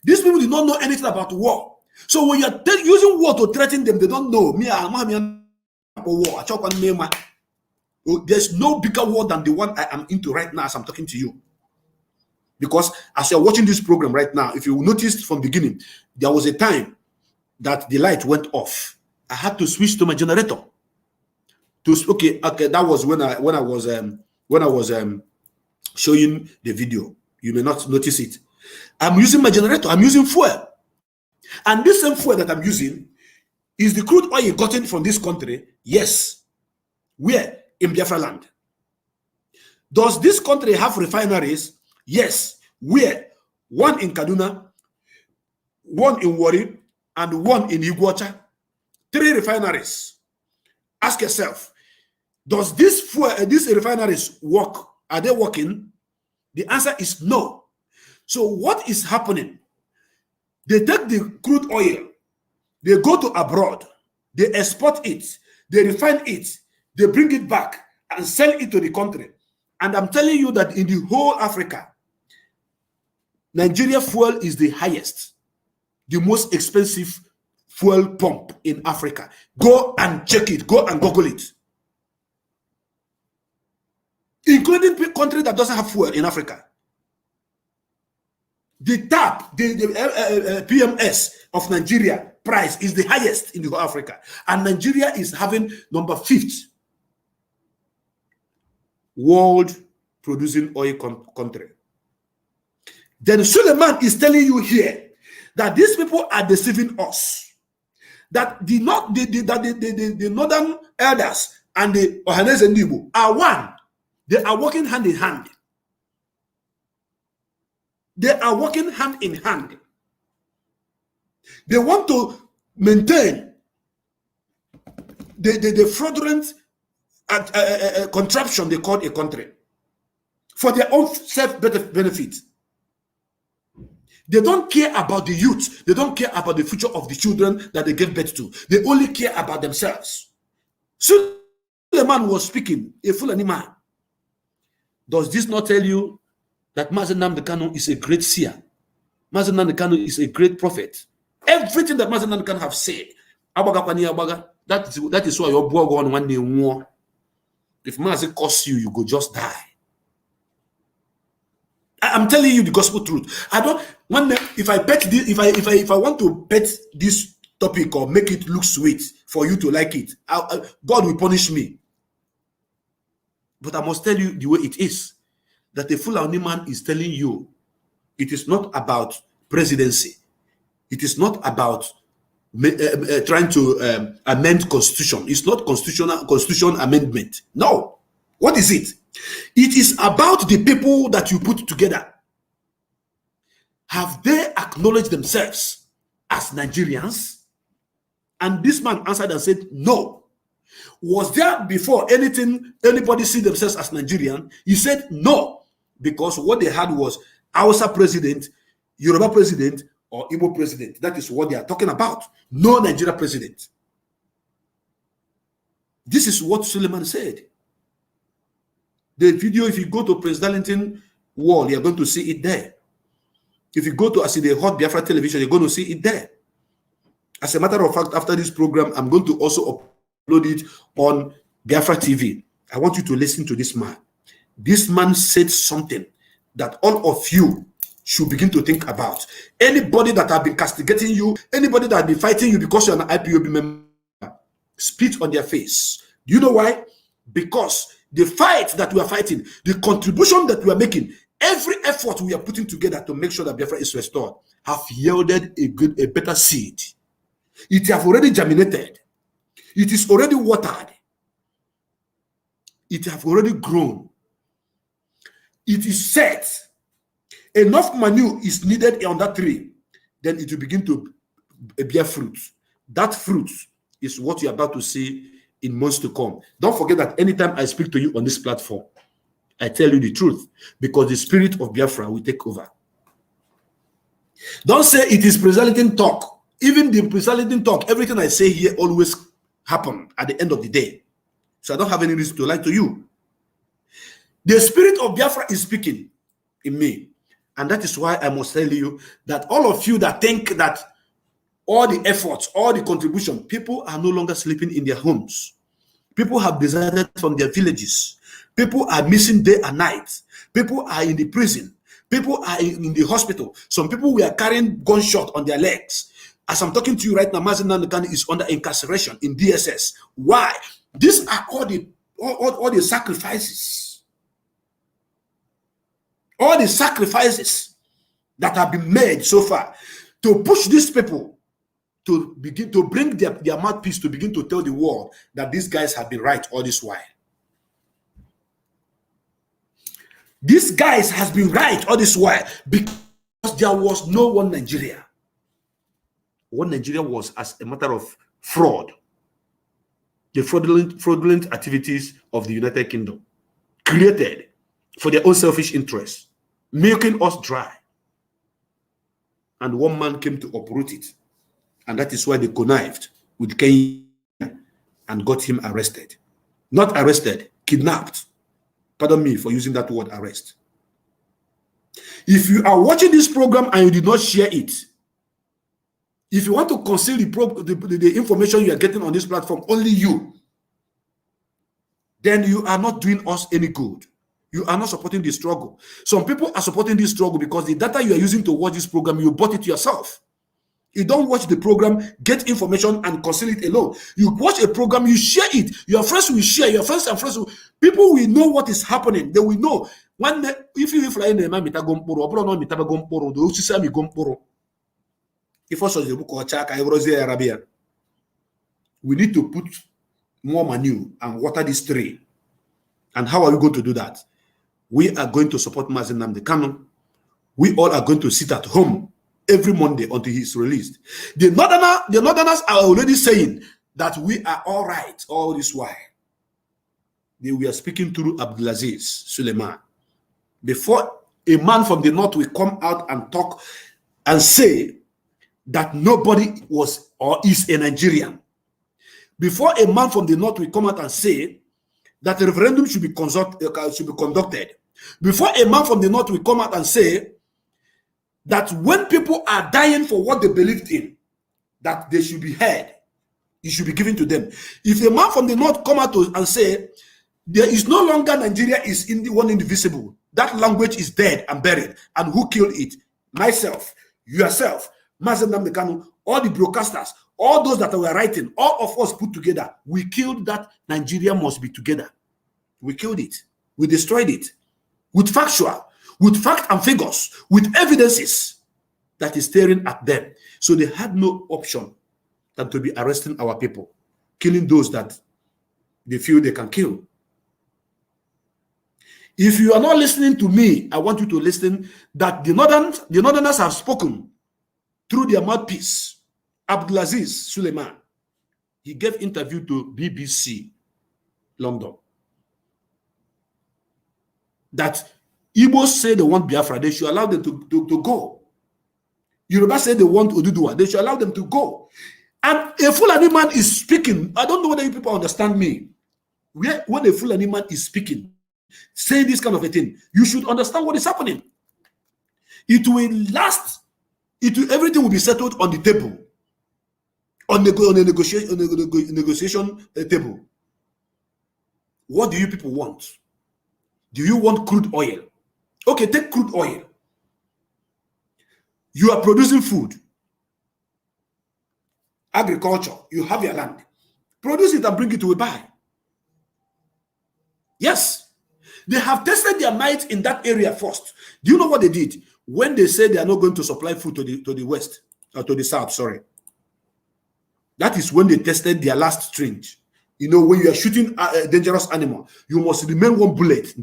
These people did not know anything about war. So when you're using war to threaten them, they don't know. There's no bigger war than the one I am into right now as I'm talking to you. Because as you're watching this program right now, if you noticed from the beginning, there was a time that the light went off. I had to switch to my generator. Okay, that was when I was showing the video. You may not notice it. I'm using my generator. I'm using fuel, and this same fuel that I'm using is the crude oil gotten from this country. Yes, where in Biafra land. Does this country have refineries? Yes, where? One in Kaduna, one in Warri, and one in Iguacha. 3 refineries. Ask yourself, does these refineries work? Are they working? The answer is no. So what is happening? They take the crude oil, they go to abroad, they export it, they refine it, they bring it back and sell it to the country. And I'm telling you that in the whole Africa, Nigeria fuel is the highest, the most expensive fuel pump in Africa. Go and check it. Go and Google it. Including country that doesn't have fuel in Africa. The TAP, the PMS of Nigeria price is the highest in the whole Africa. And Nigeria is having number 5th world producing oil country. Then Suleiman is telling you here that these people are deceiving us. That the northern elders and the Ohanes and Igbo are one. They are working hand in hand. They are working hand in hand. They want to maintain the fraudulent contraption they call a country for their own self-benefit. They don't care about the youth. They don't care about the future of the children that they give birth to. They only care about themselves. So the man was speaking, a Fulani man. Does this not tell you that Mazi Nnamdi Kanu is a great seer? Mazi Nnamdi Kanu is a great prophet. Everything that Mazi Nnamdi Kanu have said, that is why your boy go on one day war. If Mazi curse you, you go just die. I'm telling you the gospel truth. I don't want if I bet this, if I want to bet this topic or make it look sweet for you to like it, God will punish me. But I must tell you the way it is. That the Fulani man is telling you, it is not about presidency. It is not about trying to amend constitution. It's not constitution amendment. No. What is it? It is about the people that you put together. Have they acknowledged themselves as Nigerians? And this man answered and said, no. Was there before anybody see themselves as Nigerian? He said no, because what they had was Hausa president, Yoruba president, or Igbo president. That is what they are talking about. No Nigeria president. This is what Suleiman said. The video, if you go to Prince Darlington wall, you're going to see it there. If you go to the Hot Biafra television, you're going to see it there. As a matter of fact, after this program, I'm going to also upload it on Biafra TV. I want you to listen to this man. This man said something that all of you should begin to think about. Anybody that have been castigating you, anybody that have been fighting you because you're an IPOB member, spit on their face. Do you know why? Because the fight that we are fighting, the contribution that we are making, every effort we are putting together to make sure that Biafra is restored have yielded a better seed. It have already germinated. It is already watered. It have already grown. It is set. Enough manure is needed on that tree. Then it will begin to bear fruit. That fruit is what you're about to see in months to come. Don't forget that anytime I speak to you on this platform, I tell you the truth, because the spirit of Biafra will take over. Don't say it is presenting talk Even the presiding talk, everything I say here always happen at the end of the day. So I don't have any reason to lie to you. The spirit of Biafra is speaking in me. And that is why I must tell you that all of you that think that all the efforts, all the contribution, people are no longer sleeping in their homes. People have deserted from their villages. People are missing day and night. People are in the prison. People are in the hospital. Some people were carrying gunshot on their legs. As I'm talking to you right now, Mazi Nnamdi Kanu is under incarceration in DSS. Why? These are all the sacrifices. All the sacrifices that have been made so far to push these people to begin to bring their mouthpiece to begin to tell the world that these guys have been right all this while. These guys has been right all this while because there was no one Nigeria. One Nigeria was as a matter of fraud. The fraudulent activities of the United Kingdom created for their own selfish interests, milking us dry. And one man came to uproot it. And that is why they connived with Kenya and got him arrested. Not arrested, kidnapped. Pardon me for using that word, arrest. If you are watching this program and you did not share it, if you want to conceal the information you are getting on this platform, only you, then you are not doing us any good. You are not supporting the struggle. Some people are supporting this struggle because the data you are using to watch this program, you bought it yourself. You don't watch the program, get information, and conceal it alone. You watch a program, you share it. Your friends will share. Your friends and friends will. People will know what is happening. They will know. If you fly in the mita gomporo, or no mita gomporo, the usisami gomporo. If also the book or chaka, Arabia, we need to put more manure and water this tree. And how are we going to do that? We are going to support Mazi Nnamdi Kanu. We all are going to sit at home every Monday until he is released. The Northerners are already saying that we are all right all this while. They were speaking through Abdulaziz Suleiman. Before a man from the North will come out and talk and say that nobody was or is a Nigerian. Before a man from the North will come out and say that a referendum should be conducted. Before a man from the North will come out and say that when people are dying for what they believed in, that they should be heard, it should be given to them. If a man from the North come out and say there is no longer Nigeria is in the one indivisible, that language is dead and buried, and who killed it? Myself, yourself, Mazi Nnamdi Kanu, all the broadcasters, all those that were writing, all of us put together, we killed that Nigeria must be together. We killed it. We destroyed it with factual, with fact and figures, with evidences that is staring at them. So they had no option than to be arresting our people, killing those that they feel they can kill. If you are not listening to me, I want you to listen that the Northerners have spoken through their mouthpiece, Abdulaziz Suleiman. He gave interview to BBC London that Igbos say they want Biafra, they should allow them to go. Yoruba say they want Oduduwa, they should allow them to go. And a Fulani man is speaking. I don't know whether you people understand me. When a Fulani man is speaking, say this kind of a thing, you should understand what is happening. It will last. Everything will be settled on the table, on the negotiation table. What do you people want? Do you want crude oil? Okay, take crude oil. You are producing food, agriculture. You have your land. Produce it and bring it to a buy. Yes, they have tested their might in that area first. Do you know what they did? When they said they are not going to supply food to the west, or to the south, sorry. That is when they tested their last strings. You know, when you are shooting a dangerous animal, you must remain one bullet.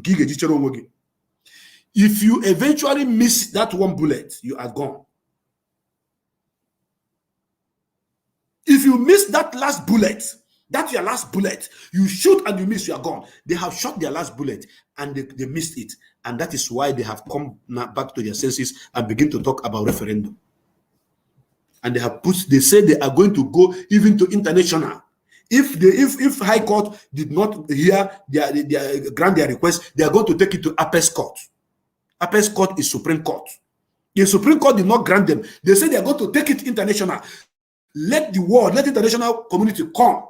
If you eventually miss that one bullet, you are gone. If you miss that last bullet, that's your last bullet. You shoot and you miss, you are gone. They have shot their last bullet and they missed it. And that is why they have come back to their senses and begin to talk about referendum. and they say they are going to go even to international. If High Court did not hear grant their request, they are going to take it to Apex Court. Apex Court is Supreme Court. The Supreme Court did not grant them. They say they are going to take it international. Let the world, let the international community come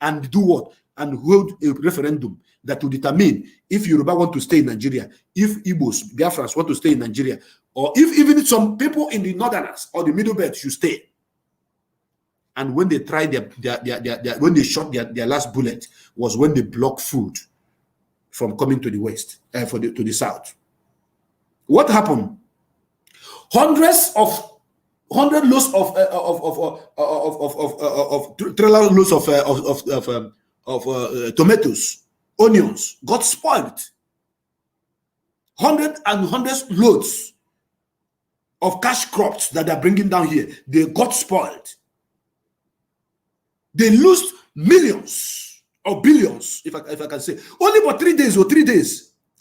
and do what? And hold a referendum that will determine if Yoruba want to stay in Nigeria, if Igbos, Biafrans want to stay in Nigeria, or if even some people in the Northerners or the Middle Belt should stay. And when they tried when they shot their last bullet was when they blocked food from coming to the west, to the south. What happened? Hundred loads trailer loads of tomatoes, onions got spoiled. Hundreds loads of cash crops that they're bringing down here, they got spoiled. They lose millions or billions, if I can say, only for 3 days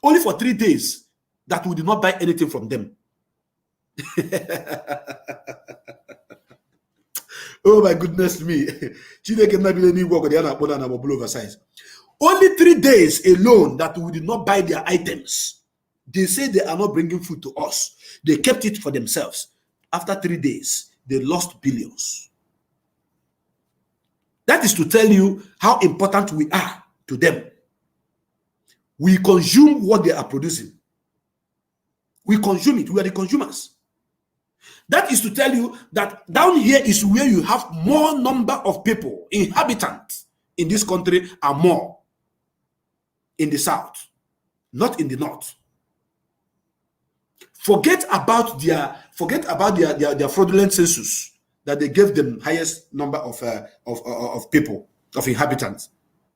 only for 3 days that we did not buy anything from them. Oh my goodness me. Only 3 days alone that we did not buy their items. They say they are not bringing food to us. They kept it for themselves. After 3 days, they lost billions. That is to tell you how important we are to them. We consume what they are producing. We consume it. We are the consumers. That is to tell you that down here is where you have more number of people, inhabitants in this country are more in the south, not in the north. Forget about their fraudulent census that they gave them highest number of people, of inhabitants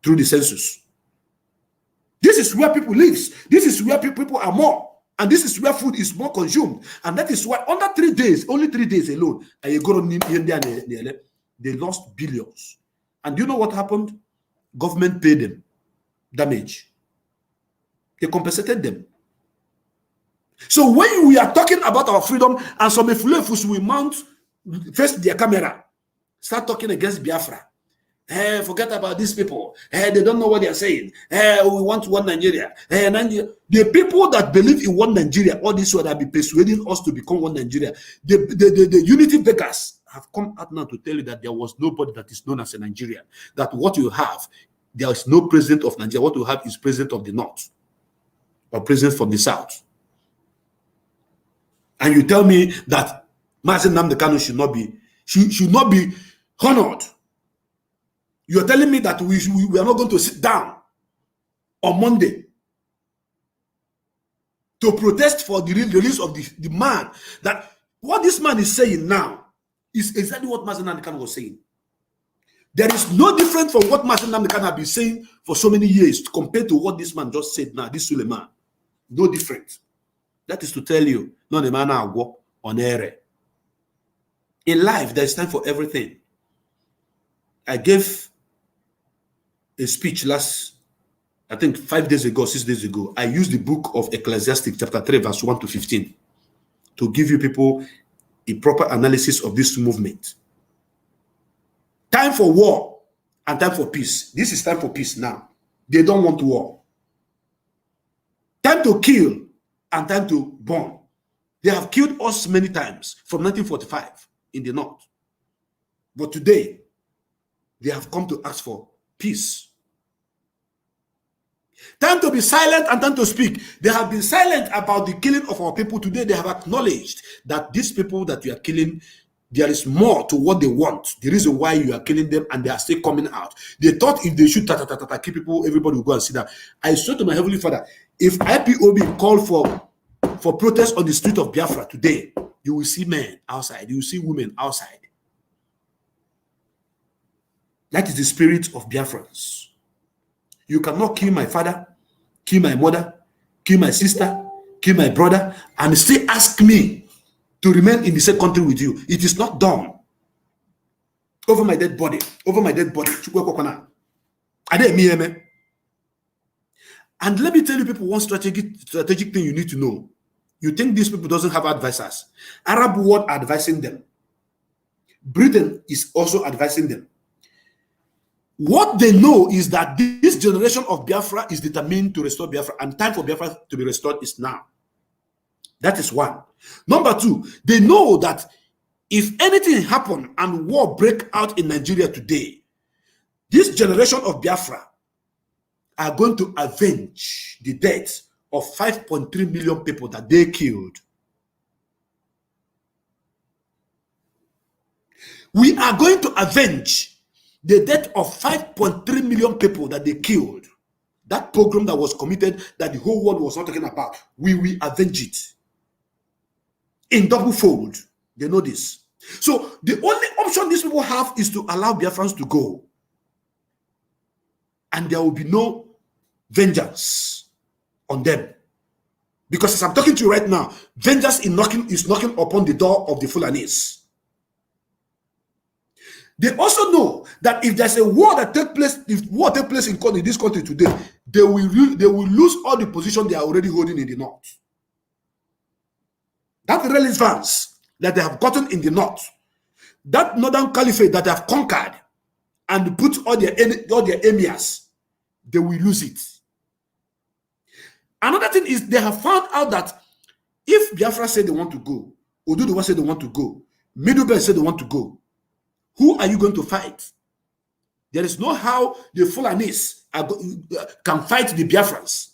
through the census. This is where people live. This is where people are more. And this is where food is more consumed. And that is why under 3 days, only 3 days alone, they lost billions. And do you know what happened? Government paid them damage. They compensated them. So when we are talking about our freedom and some influencers will mount, face their camera, start talking against Biafra. Hey, forget about these people. Hey, they don't know what they are saying. Hey, we want one Nigeria. Hey, Nigeria. The people that believe in one Nigeria, all this would have been persuading us to become one Nigeria. The unity beggars have come out now to tell you that there was nobody that is known as a Nigerian. That what you have, there is no president of Nigeria. What you have is president of the north or president from the south. And you tell me that Mazi Nnamdi Kanu should not be honored. You're telling me that we are not going to sit down on Monday to protest for the release of the man. That what this man is saying now is exactly what Mazi Nnamdi Kanu was saying. There is no difference from what Mazi Nnamdi Kanu has been saying for so many years compared to what this man just said now, this Suleiman. No difference. That is to tell you, no the man on air. In life, there is time for everything. I gave a speech I think 5 days ago, 6 days ago. I used the book of Ecclesiastes, chapter 3, verse 1 to 15, to give you people a proper analysis of this movement. Time for war and time for peace. This is time for peace now. They don't want war. Time to kill and time to burn. They have killed us many times from 1945 in the north. But today, they have come to ask for peace. Time to be silent and time to speak. They have been silent about the killing of our people. Today, they have acknowledged that these people that you are killing, there is more to what they want. The reason why you are killing them, and they are still coming out. They thought if they shoot kill people, everybody will go and see that. I swear to my Heavenly Father, if IPOB called for protest on the street of Biafra today, you will see men outside. You will see women outside. That is the spirit of Biafrans. You cannot kill my father, kill my mother, kill my sister, kill my brother, and still ask me to remain in the same country with you. It is not done. Over my dead body. Over my dead body. And let me tell you people one strategic thing you need to know. You think these people doesn't have advisors. Arab world are advising them. Britain is also advising them. What they know is that this generation of Biafra is determined to restore Biafra, and time for Biafra to be restored is now. That is one. Number two, they know that if anything happen and war break out in Nigeria today, this generation of Biafra are going to avenge the death of 5.3 million people that they killed. We are going to avenge the death of 5.3 million people that they killed. That program that was committed that the whole world was not talking about, we will avenge it in double fold. They know this. So the only option these people have is to allow Biafrans to go. And there will be no vengeance on them. Because as I'm talking to you right now, vengeance is knocking upon the door of the Fulanis. They also know that if there's a war that takes place, if war takes place in this country today, they will lose all the position they are already holding in the north. That relevance that they have gotten in the north, that northern caliphate that they have conquered and put all their emirs, they will lose it. Another thing is they have found out that if Biafra say they want to go, Oduduwa say they want to go, Middle Belt say they want to go, who are you going to fight? There is no how the Fulanis can fight the Biafrans,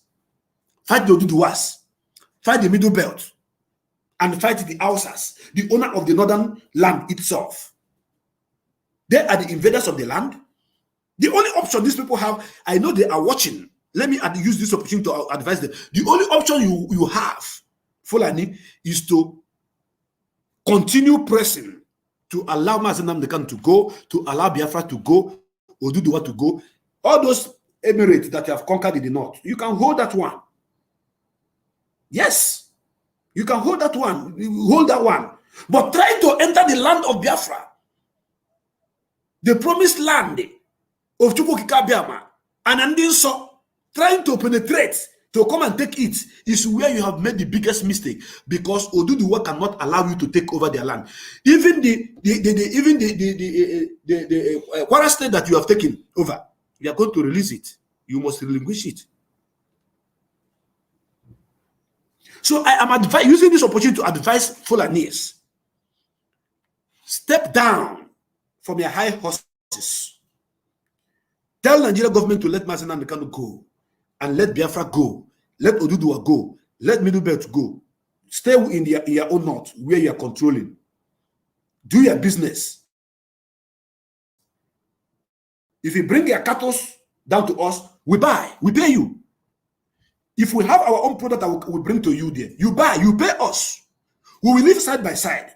fight the Oduduwas, fight the Middle Belt, and fight the Hausas, the owner of the northern land itself. They are the invaders of the land. The only option these people have, I know they are watching. Let me use this opportunity to advise them. The only option you have, Fulani, is to continue pressing to allow Mazi Nnamdi Kanu to go, to allow Biafra to go, Oduduwa to go. All those emirates that you have conquered in the north, you can hold that one. Yes, you can hold that one. Hold that one. But try to enter the land of Biafra, the promised land of Chukwukika Biama, and Andinso, trying to penetrate to come and take it is where you have made the biggest mistake, because Oduduwa cannot allow you to take over their land. Even the Kwara state that you have taken over, you are going to release it. You must relinquish it. So I am using this opportunity to advise Fulanis. Step down from your high horses. Tell Nigeria government to let Mazi Nnamdi Kanu go, and let Biafra go, let Oduduwa go, let Middle Belt go. Stay in your own north where you are controlling. Do your business. If you bring your cattle down to us, we buy, we pay you. If we have our own product that we bring to you there, you buy, you pay us. We will live side by side.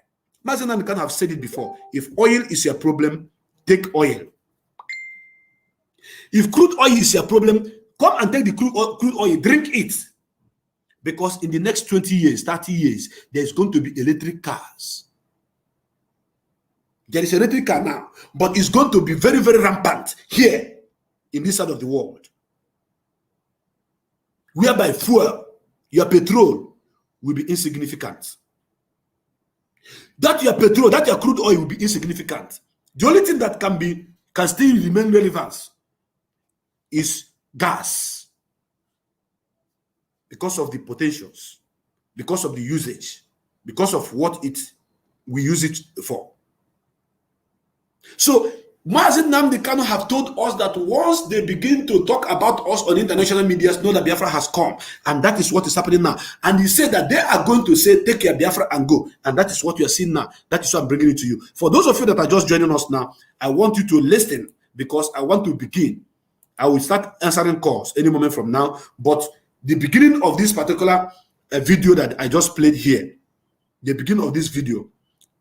Mazi Nnamdi Kanu have said it before. If oil is your problem, take oil. If crude oil is your problem, come and take the crude oil, drink it. Because in the next 20 years, 30 years, there's going to be electric cars. There is electric car now, but it's going to be very, very rampant here in this side of the world. Whereby fuel, your petrol, will be insignificant. That your petrol, that your crude oil will be insignificant. The only thing that can still remain relevant is gas, because of the potentials, because of the usage, because of what we use it for. So Mazi Nnamdi Kanu have told us that once they begin to talk about us on international media, know that Biafra has come, and that is what is happening now. And he said that they are going to say, take your Biafra and go, and that is what you are seeing now. That is what I'm bringing it to you. For those of you that are just joining us now, I want you to listen, because I want to begin. I will start answering calls any moment from now, but the beginning of this particular video that I just played here, the beginning of this video,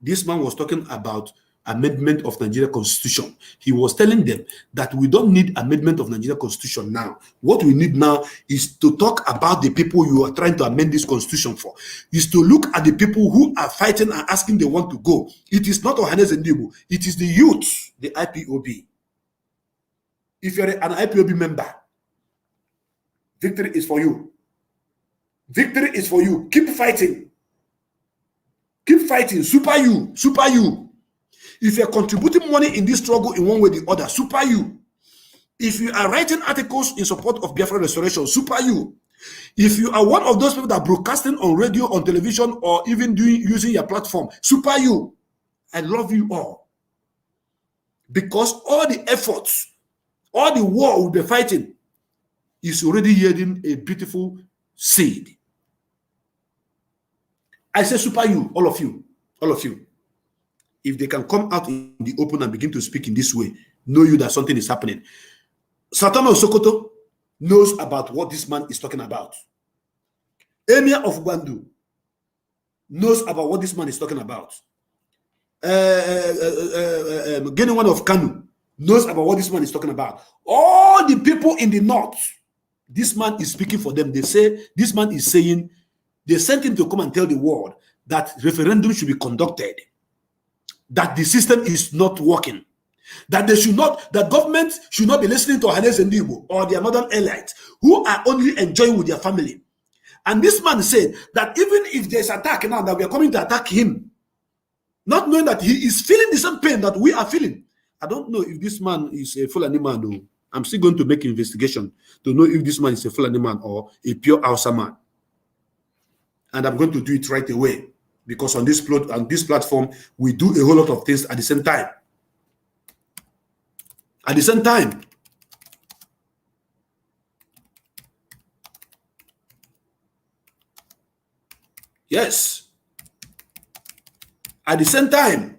this man was talking about amendment of Nigeria Constitution. He was telling them that we don't need amendment of Nigeria Constitution now. What we need now is to talk about the people you are trying to amend this Constitution for. Is to look at the people who are fighting and asking they want to go. It is not Ohanes and Dibu. It is the youth, the IPOB. If you're an IPOB member, victory is for you. Victory is for you. Keep fighting. Keep fighting. Super you. Super you. If you're contributing money in this struggle in one way or the other, super you. If you are writing articles in support of Biafra restoration, super you. If you are one of those people that are broadcasting on radio, on television, or even using your platform, super you. I love you all. Because all the efforts, all the war we'll be fighting is already yielding a beautiful seed. I say super you, all of you, all of you. If they can come out in the open and begin to speak in this way, know you that something is happening. Satana Sokoto knows about what this man is talking about. Emir of Gwandu knows about what this man is talking about. Anyone of Kanu knows about what this man is talking about. All the people in the north, this man is speaking for them. They say, this man is saying, they sent him to come and tell the world that referendum should be conducted, that the system is not working, that they should not, that government should not be listening to Hanes and Igbo or their northern elites who are only enjoying with their family. And this man said that even if there's attack now, that we are coming to attack him, not knowing that he is feeling the same pain that we are feeling. I don't know if this man is a Fulani man, though. I'm still going to make investigation to know if this man is a Fulani man or a pure Hausa man. And I'm going to do it right away, because on this platform, we do a whole lot of things at the same time. At the same time. Yes. At the same time,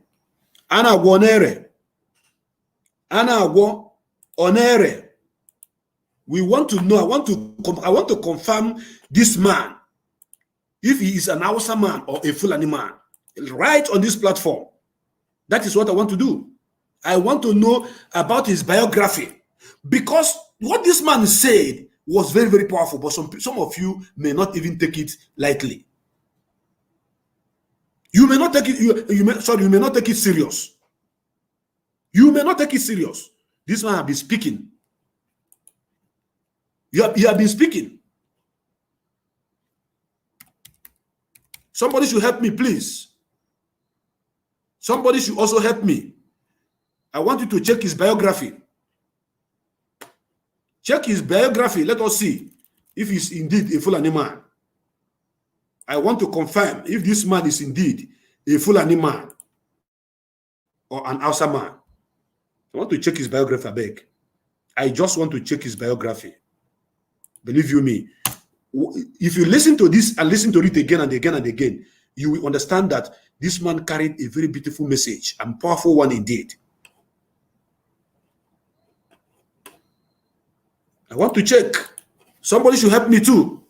Ana Wonere. We want to know, I want to confirm this man, if he is an Hausa man or a Fulani man, right on this platform. That is what I want to do. I want to know about his biography, because what this man said was very, very powerful, but some of you may not even take it lightly. You may not take it, you may not take it serious. You may not take it serious. This man has been speaking. He has been speaking. Somebody should help me, please. Somebody should also help me. I want you to check his biography. Check his biography. Let us see if he's indeed a Fulani man. I want to confirm if this man is indeed a Fulani man or an Hausa man. I want to check his biography, I beg. I just want to check his biography. Believe you me. If you listen to this and listen to it again and again and again, you will understand that this man carried a very beautiful message and powerful one indeed. I want to check. Somebody should help me too.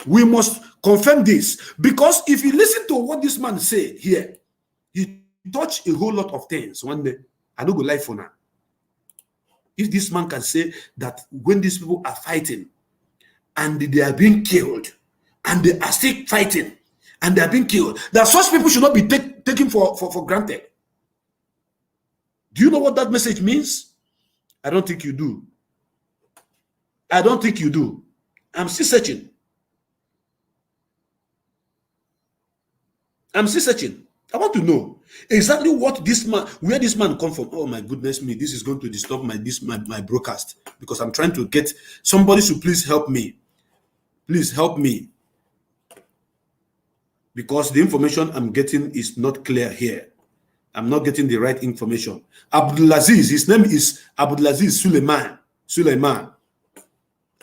We must confirm this, because if you listen to what this man said here, he touched a whole lot of things. One day, I don't go live for now. If this man can say that when these people are fighting and they are being killed and they are still fighting and they are being killed, that such people should not be taken for granted. Do you know what that message means? I don't think you do. I don't think you do. I'm still searching. I'm still searching. I want to know exactly what this man, where this man come from. Oh my goodness me, this is going to disturb my broadcast, because I'm trying to get somebody to please help me. Please help me. Because the information I'm getting is not clear here. I'm not getting the right information. Abdulaziz, his name is Abdulaziz Suleiman.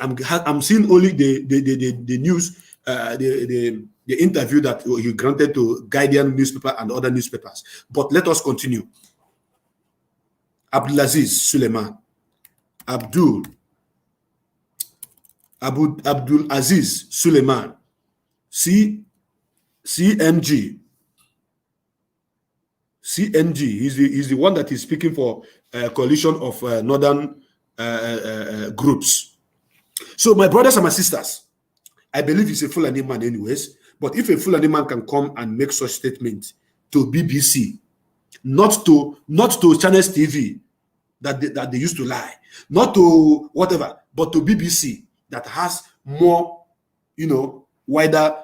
I'm seeing only the news, the interview that he granted to Guardian newspaper and other newspapers. But let us continue. Abdulaziz Suleiman. Abdul Aziz Suleiman. CNG. He's the one that is speaking for a coalition of northern groups. So my brothers and my sisters, I believe he's a Fulani man anyways, but if a Fulani man can come and make such statement to BBC, not to Channels TV that they used to lie, not to whatever, but to BBC that has more, wider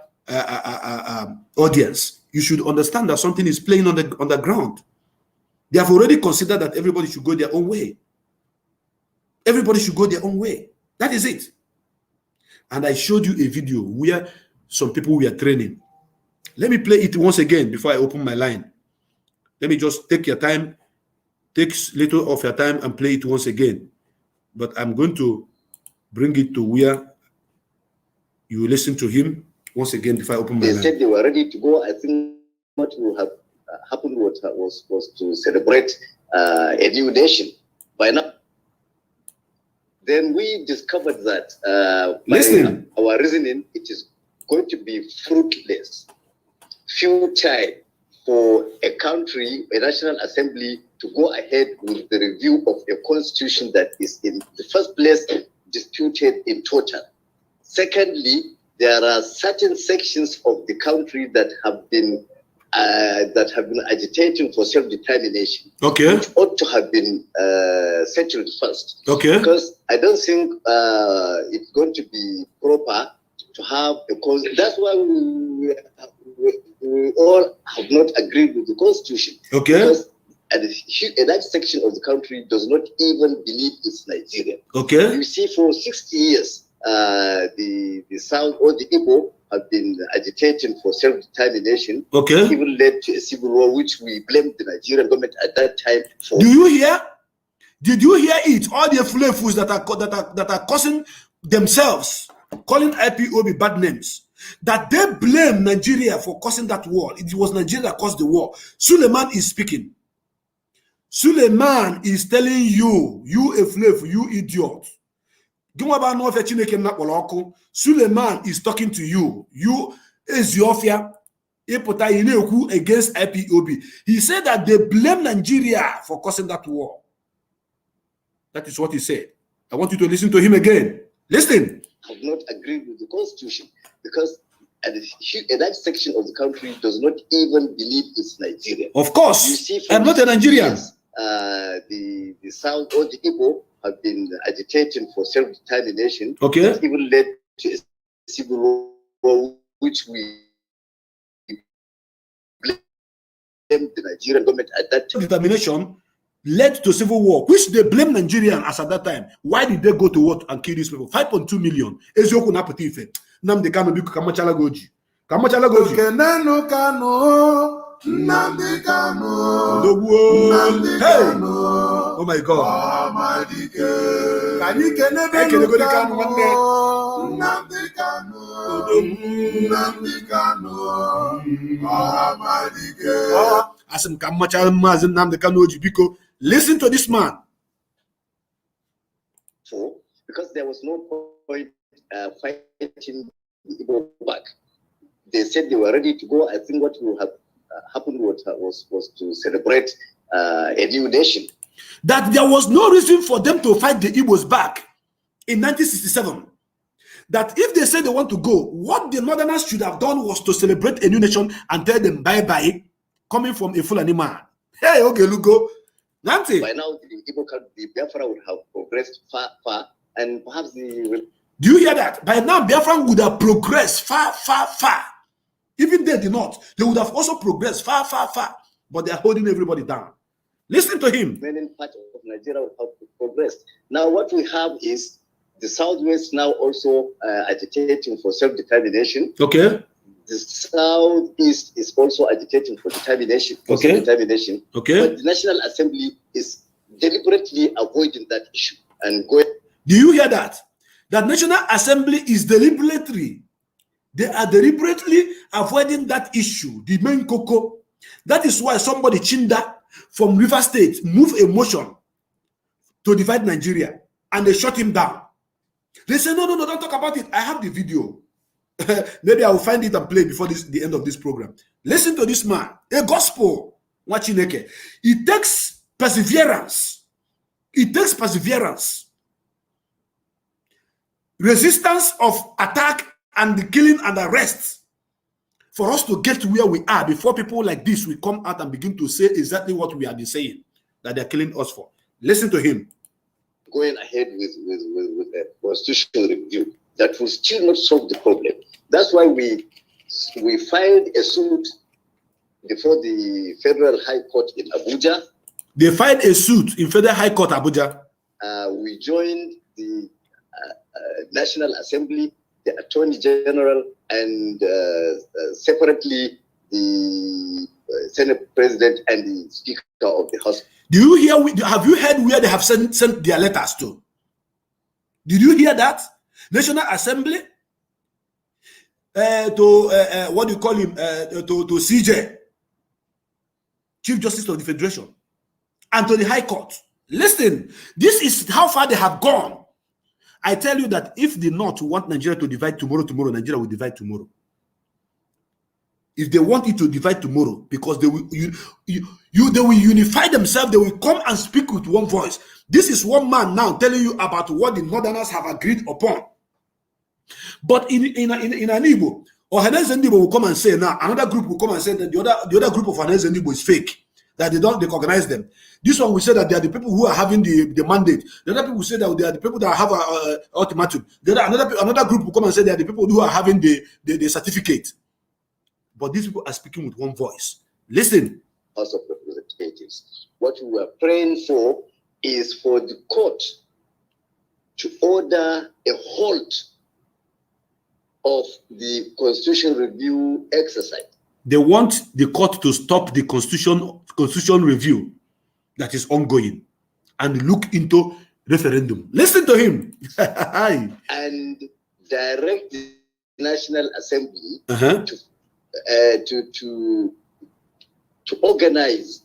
audience, you should understand that something is playing on the ground. They have already considered that everybody should go their own way. Everybody should go their own way. That is it. And I showed you a video where some people were training. Let me play it once again before I open my line. Let me just take your time, take little of your time and play it once again. But I'm going to bring it to where you listen to him once again before I open my line. They said they were ready to go. I think what will have happened was to celebrate a new nation. By now, then we discovered that by our reasoning, it is going to be fruitless, futile for a country, a national assembly, to go ahead with the review of a constitution that is in the first place disputed in total. Secondly, there are certain sections of the country that have been agitating for self-determination, okay, which ought to have been settled first. Okay. Because I don't think it's going to be proper to have a constitution. That's why we all have not agreed with the constitution. Okay. Because a large section of the country does not even believe it's Nigerian. Okay. You see, for 60 years, the South or the Igbo have been agitating for self-determination. Okay. Even led to a civil war, which we blamed the Nigerian government at that time for. Do you hear? Did you hear it? All the flavors that are causing themselves, calling IPOB bad names, that they blame Nigeria for causing that war. It was Nigeria that caused the war. Suleiman is speaking. Suleiman is telling you, you a flavor, you idiot. Suleiman is talking to you. You Ethiopia against IPOB. He said that they blame Nigeria for causing that war. That is what he said. I want you to listen to him again. Listen. Have not agreed with the constitution because a large section of the country does not even believe it's Nigerian. Of course. You see, I'm not a Nigerian. The South or the Igbo have been agitating for self-determination. Okay. That even led to a civil war, which we blamed the Nigerian government at that time. Determination led to civil war, which they blame Nigerian as at that time. Why did they go to war and kill these people? 5.2 million. Ezioku na Nnamdi Kanu biku kamachala goji. Kamachala goji. Nnamdi Kanu. Nnamdi Kanu. Hey! Oh my God. Nnamdi Kanu. Asim kamachala Mazi Nnamdi Kanu biko. Listen to this man. So, because there was no point fighting the Igbo back. They said they were ready to go. I think what will have happened was to celebrate a new nation. That there was no reason for them to fight the Igbos back in 1967. That if they said they want to go, what the Northerners should have done was to celebrate a new nation and tell them bye-bye, coming from a Fulani man. Hey, okay, Lugo. Nancy. By now, the Igbo country, the Biafra would have progressed far, and perhaps the... Do you hear that? By now, Biafra would have progressed far. Even they did not. They would have also progressed far. But they are holding everybody down. Listen to him. Many parts of Nigeria would have progressed. Now, what we have is the Southwest now also agitating for self-determination. Okay. The Southeast is also agitating for determination. Okay. Determination. Okay. But the National Assembly is deliberately avoiding that issue and going. Do you hear that? That National Assembly is deliberately. They are deliberately avoiding that issue, the main cocoa. That is why somebody, Chinda, from River State, moved a motion to divide Nigeria, and they shut him down. They say, no, don't talk about it. I have the video. Maybe I will find it and play before the end of this program. Listen to this man, a gospel. Wachineke. It takes perseverance. Resistance of attack and the killing and arrest for us to get to where we are before people like this will come out and begin to say exactly what we have been saying that they're killing us for. Listen to him. Going ahead with a constitutional review that will still not solve the problem. That's why we filed a suit before the Federal High Court in Abuja They filed a suit in Federal High Court, Abuja. We joined the National Assembly, the Attorney General, and separately the Senate President and the Speaker of the House. Do you hear? Have you heard where they have sent their letters to? Did you hear that? National Assembly to what do you call him? To CJ, Chief Justice of the Federation, and to the High Court. Listen, this is how far they have gone. I tell you that if the North want Nigeria to divide tomorrow, Nigeria will divide tomorrow. If they want it to divide tomorrow, because they will, they will unify themselves, they will come and speak with one voice. This is one man now telling you about what the Northerners have agreed upon. But in an Igbo, or Hanes and Igbo will come and say now, another group will come and say that the other group of Hanes and Igbo is fake, that they don't recognize them. This one will say that they are the people who are having the mandate. The other people will say that they are the people that have an ultimatum. Another group will come and say they are the people who are having the certificate. But these people are speaking with one voice. Listen. House of Representatives. What we are praying for is for the court to order a halt of the constitution review exercise. They want the court to stop the constitution review that is ongoing and look into referendum. Listen to him. And direct the National Assembly to organize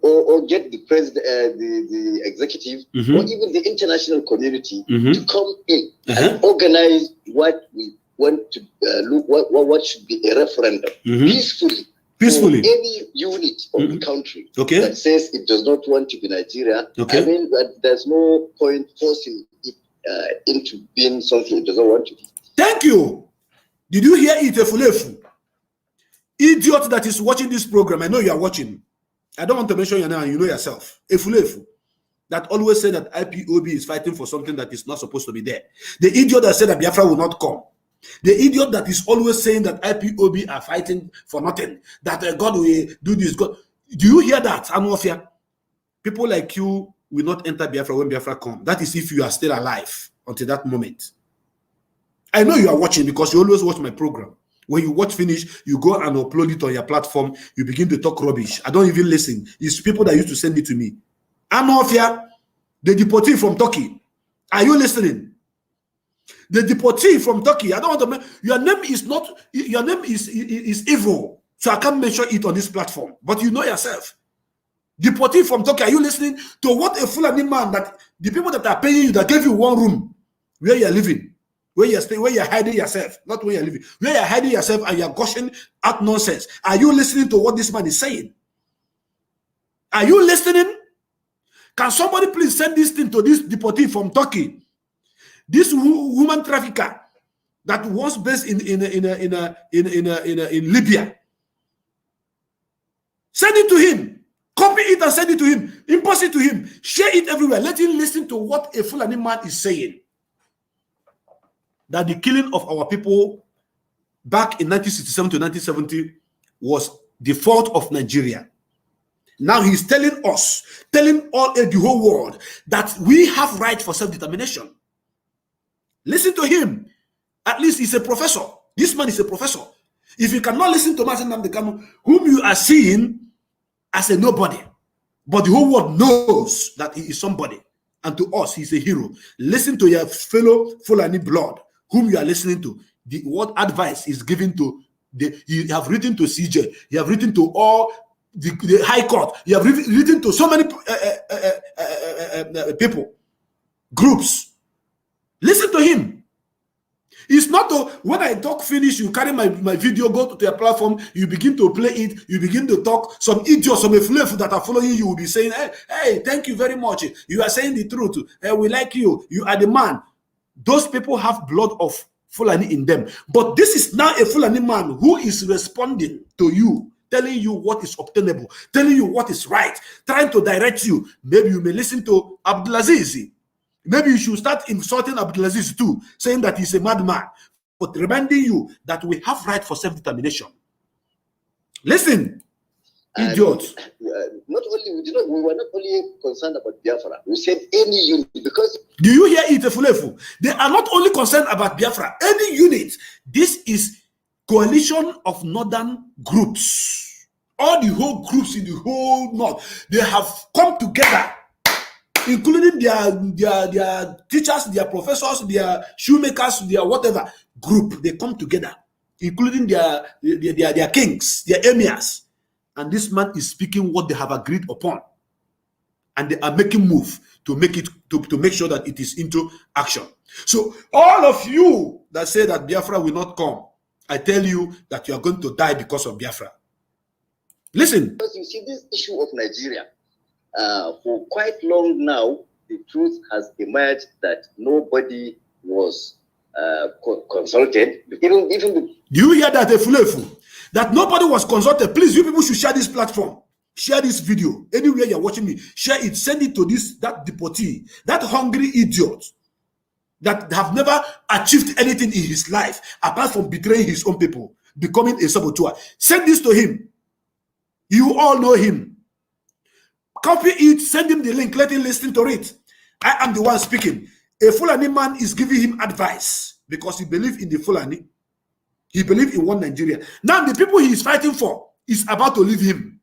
or get the president, the executive, or even the international community to come in and organize what we want to what should be a referendum peacefully. Any unit of the country that says it does not want to be Nigeria, I mean, that there's no point forcing it into being something it doesn't want to be. Thank you. Did you hear it, Efulefu? Idiot that is watching this program, I know you are watching. I don't want to mention your name, and you know yourself. Efulefu, that always say that IPOB is fighting for something that is not supposed to be there. The idiot that said that Biafra will not come. The idiot that is always saying that IPOB are fighting for nothing, that God will do this. God, do you hear that? Anofia? People like you will not enter Biafra when Biafra come. That is if you are still alive until that moment. I know you are watching because you always watch my program. When you watch finish, you go and upload it on your platform. You begin to talk rubbish. I don't even listen. It's people that used to send it to me. Anofia, the deportee from Turkey. Are you listening? The deportee from Turkey. I don't want to. Your name is not. Your name is evil. So I can't mention it on this platform. But you know yourself. Deportee from Turkey. Are you listening to what a Fulani man that the people that are paying you that gave you one room where you're living, where you're staying, where you're hiding yourself, not where you're living, where you're hiding yourself and you're gushing out nonsense. Are you listening to what this man is saying? Are you listening? Can somebody please send this thing to this deportee from Turkey? This woman trafficker that was based in Libya. Send it to him. Copy it and send it to him. Impose it to him. Share it everywhere. Let him listen to what a Fulani man is saying. That the killing of our people back in 1967 to 1970 was the fault of Nigeria. Now he's telling us, telling the whole world that we have right for self-determination. Listen to him. At least he's a professor. This man is a professor. If you cannot listen to Mazi Nnamdi Kanu, whom you are seeing as a nobody, but the whole world knows that he is somebody, and to us, he's a hero. Listen to your fellow Fulani blood, whom you are listening to. What advice is given to you have written to CJ, you have written to all the High Court, you have written to so many people, groups. Listen to him. It's not when I talk finish, you carry my video, go to your platform, you begin to play it, you begin to talk. Some idiots, some fluff that are following you will be saying, hey, thank you very much. You are saying the truth. We like you. You are the man. Those people have blood of Fulani in them. But this is now a Fulani man who is responding to you, telling you what is obtainable, telling you what is right, trying to direct you. Maybe you may listen to Abdulaziz. Maybe you should start insulting Abdulaziz too, saying that he's a madman, but reminding you that we have right for self-determination. Listen. Idiots. Not only we were not only concerned about Biafra. We said any unit, because do you hear it, Fulefu? They are not only concerned about Biafra. Any unit. This is coalition of northern groups. All the whole groups in the whole north, they have come together, including their teachers, their professors, their shoemakers, their whatever group. They come together, including their kings, their emirs. And this man is speaking what they have agreed upon. And they are making move to make it to make sure that it is into action. So all of you that say that Biafra will not come, I tell you that you are going to die because of Biafra. Listen. Because you see this issue of Nigeria, for quite long now, the truth has emerged that nobody was consulted. Even do you hear that, Efulefu? That nobody was consulted. Please, you people should share this platform. Share this video. Anywhere you're watching me, share it. Send it to that deportee, that hungry idiot that have never achieved anything in his life apart from betraying his own people, becoming a saboteur. Send this to him. You all know him. Copy it, send him the link, let him listen to it. I am the one speaking. A Fulani man is giving him advice because he believes in the Fulani. He believes in one Nigeria. Now the people he is fighting for is about to leave him.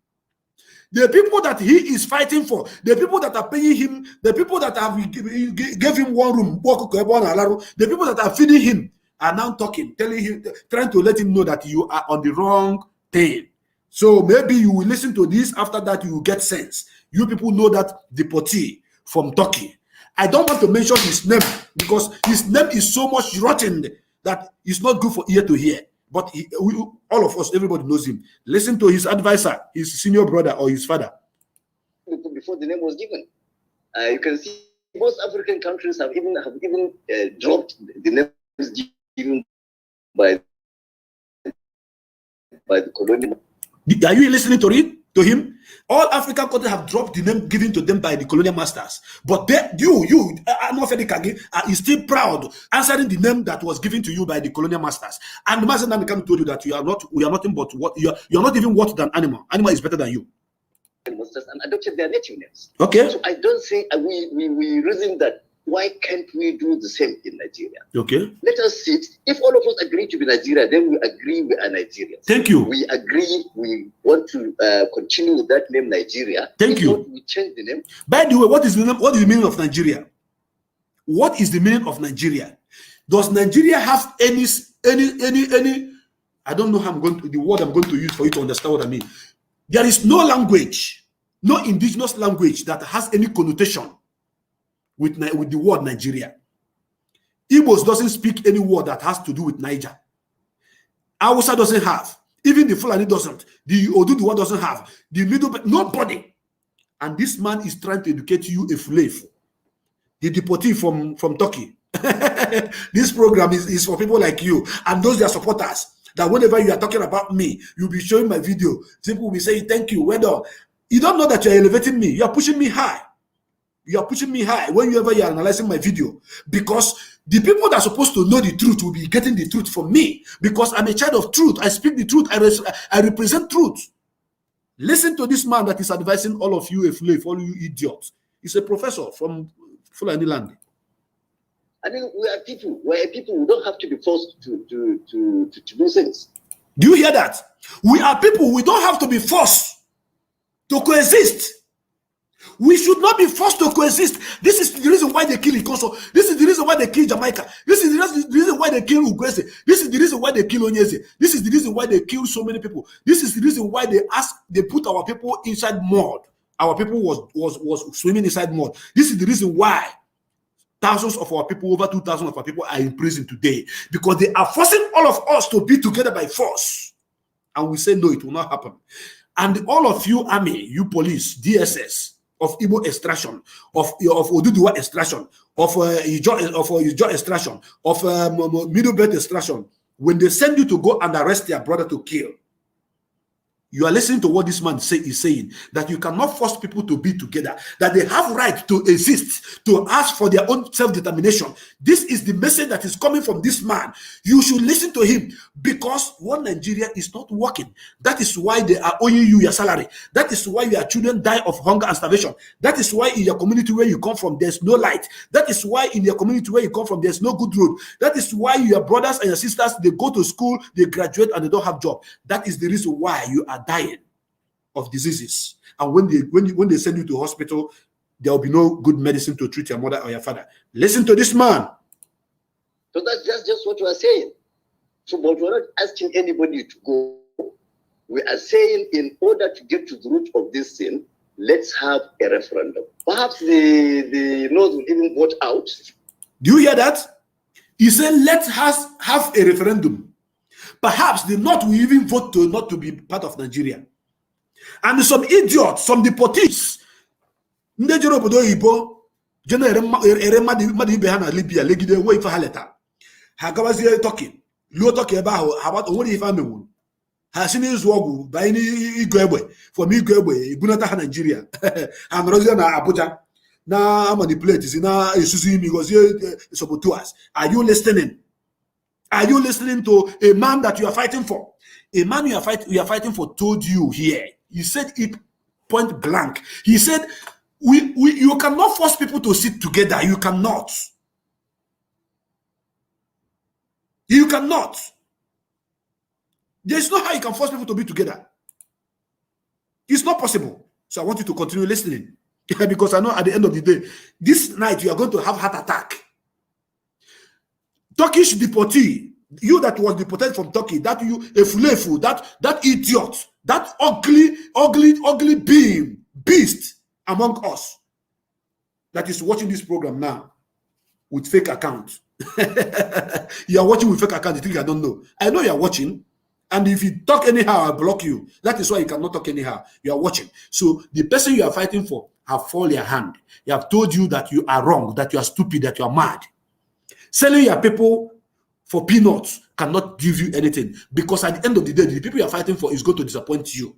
The people that he is fighting for, the people that are paying him, the people that have gave him one room, the people that are feeding him are now talking, telling him, trying to let him know that you are on the wrong thing. So maybe you will listen to this. After that, you will get sense. You people know that deportee from Turkey. I don't want to mention his name because his name is so much rotten that it's not good for ear to hear. But all of us, everybody knows him. Listen to his advisor, his senior brother or his father. Before the name was given, you can see most African countries have even dropped the names given by the colonial. Are you listening to him? All African countries have dropped the name given to them by the colonial masters. But you is still proud answering the name that was given to you by the colonial masters. And Mazi Nnamdi Kanu told you that we are nothing but what you are not even worse than animal. Animal is better than you. Masters and adopted their native names. Okay. So I don't say we reason that why can't we do the same in Nigeria? Okay. Let us sit. If all of us agree to be Nigeria, then we agree we are Nigerians. Thank you. We agree we want to continue with that name Nigeria. Thank you. Not, we change the name. By the way, what is the name? What is the meaning of Nigeria? What is the meaning of Nigeria? Does Nigeria have any? I don't know how the word I'm going to use for you to understand what I mean. There is no language, no indigenous language that has any connotation with the word Nigeria. Igbos doesn't speak any word that has to do with Niger. Hausa doesn't have. Even the Fulani doesn't. The Oduduwa doesn't have. The Middle, nobody. And this man is trying to educate you a slave. The deportee from Turkey. This program is for people like you and those their supporters. That whenever you are talking about me, you'll be showing my video. People will be saying, thank you, well done. You don't know that you're elevating me. You are pushing me high. You are pushing me high whenever you are analyzing my video, because the people that are supposed to know the truth will be getting the truth from me, because I'm a child of truth. I speak the truth. I represent truth. Listen to this man that is advising all of you, all you idiots. He's a professor from Fulani land. I mean, we are people. We're people. We don't have to be forced to do things. Do you hear that? We are people. We don't have to be forced to coexist. We should not be forced to coexist. This is the reason why they kill Ikoso. This is the reason why they kill Jamaica. This is the reason why they kill Ugwese. This is the reason why they kill Onyeze. This is the reason why they kill so many people. This is the reason why they put our people inside mud. Our people was swimming inside mud. This is the reason why thousands of our people, over 2,000 of our people are in prison today, because they are forcing all of us to be together by force. And we say, no, it will not happen. And all of you army, you police, DSS, of Igbo extraction, of Oduduwa extraction, of Ijo extraction, of Middle Belt extraction, when they send you to go and arrest their brother to kill, You are listening to what this man is saying, that you cannot force people to be together, that they have right to exist, to ask for their own self-determination. This is the message that is coming from this man. You should listen to him, because one Nigeria is not working. That is why they are owing you your salary. That is why your children die of hunger and starvation. That is why in your community where you come from, there's no light. That is why in your community where you come from, there's no good road. That is why your brothers and your sisters, they go to school, they graduate, and they don't have job. That is the reason why you are dying of diseases. And when they send you to hospital, there will be no good medicine to treat your mother or your father. Listen to this man. So that's just what we are saying. So, but we're not asking anybody to go. We are saying, in order to get to the root of this sin, let's have a referendum. Perhaps the North will even vote out. Do you hear that? He said, let's have a referendum. Perhaps the North will even vote to not to be part of Nigeria. And some idiots, some deportees, Libya, legide way for haleta. Hagawazi talking. Lo talking about only if I'm a Hasini is wogu by any Igwebwe for me Igwebwe, Gunata Nigeria, and Rosana Abuja. Now manipulate is now Susie because support to us. Are you listening? Are you listening to a man that you are fighting for? A man you are fighting for told you here. He said it point blank. He said, you cannot force people to sit together. You cannot. You cannot. There's no how you can force people to be together. It's not possible. So I want you to continue listening. Because I know at the end of the day, this night you are going to have heart attack. Turkish deportee, you that was deported from Turkey, that you a fulefu, that idiot, that ugly beast among us that is watching this program now with fake account. You are watching with fake account. You think I don't know? I know you are watching. And if you talk anyhow, I'll block you. That is why you cannot talk anyhow. You are watching. So the person you are fighting for have fall your hand. They have told you that you are wrong, that you are stupid, that you are mad. Selling your people for peanuts cannot give you anything, because at the end of the day, the people you are fighting for is going to disappoint you.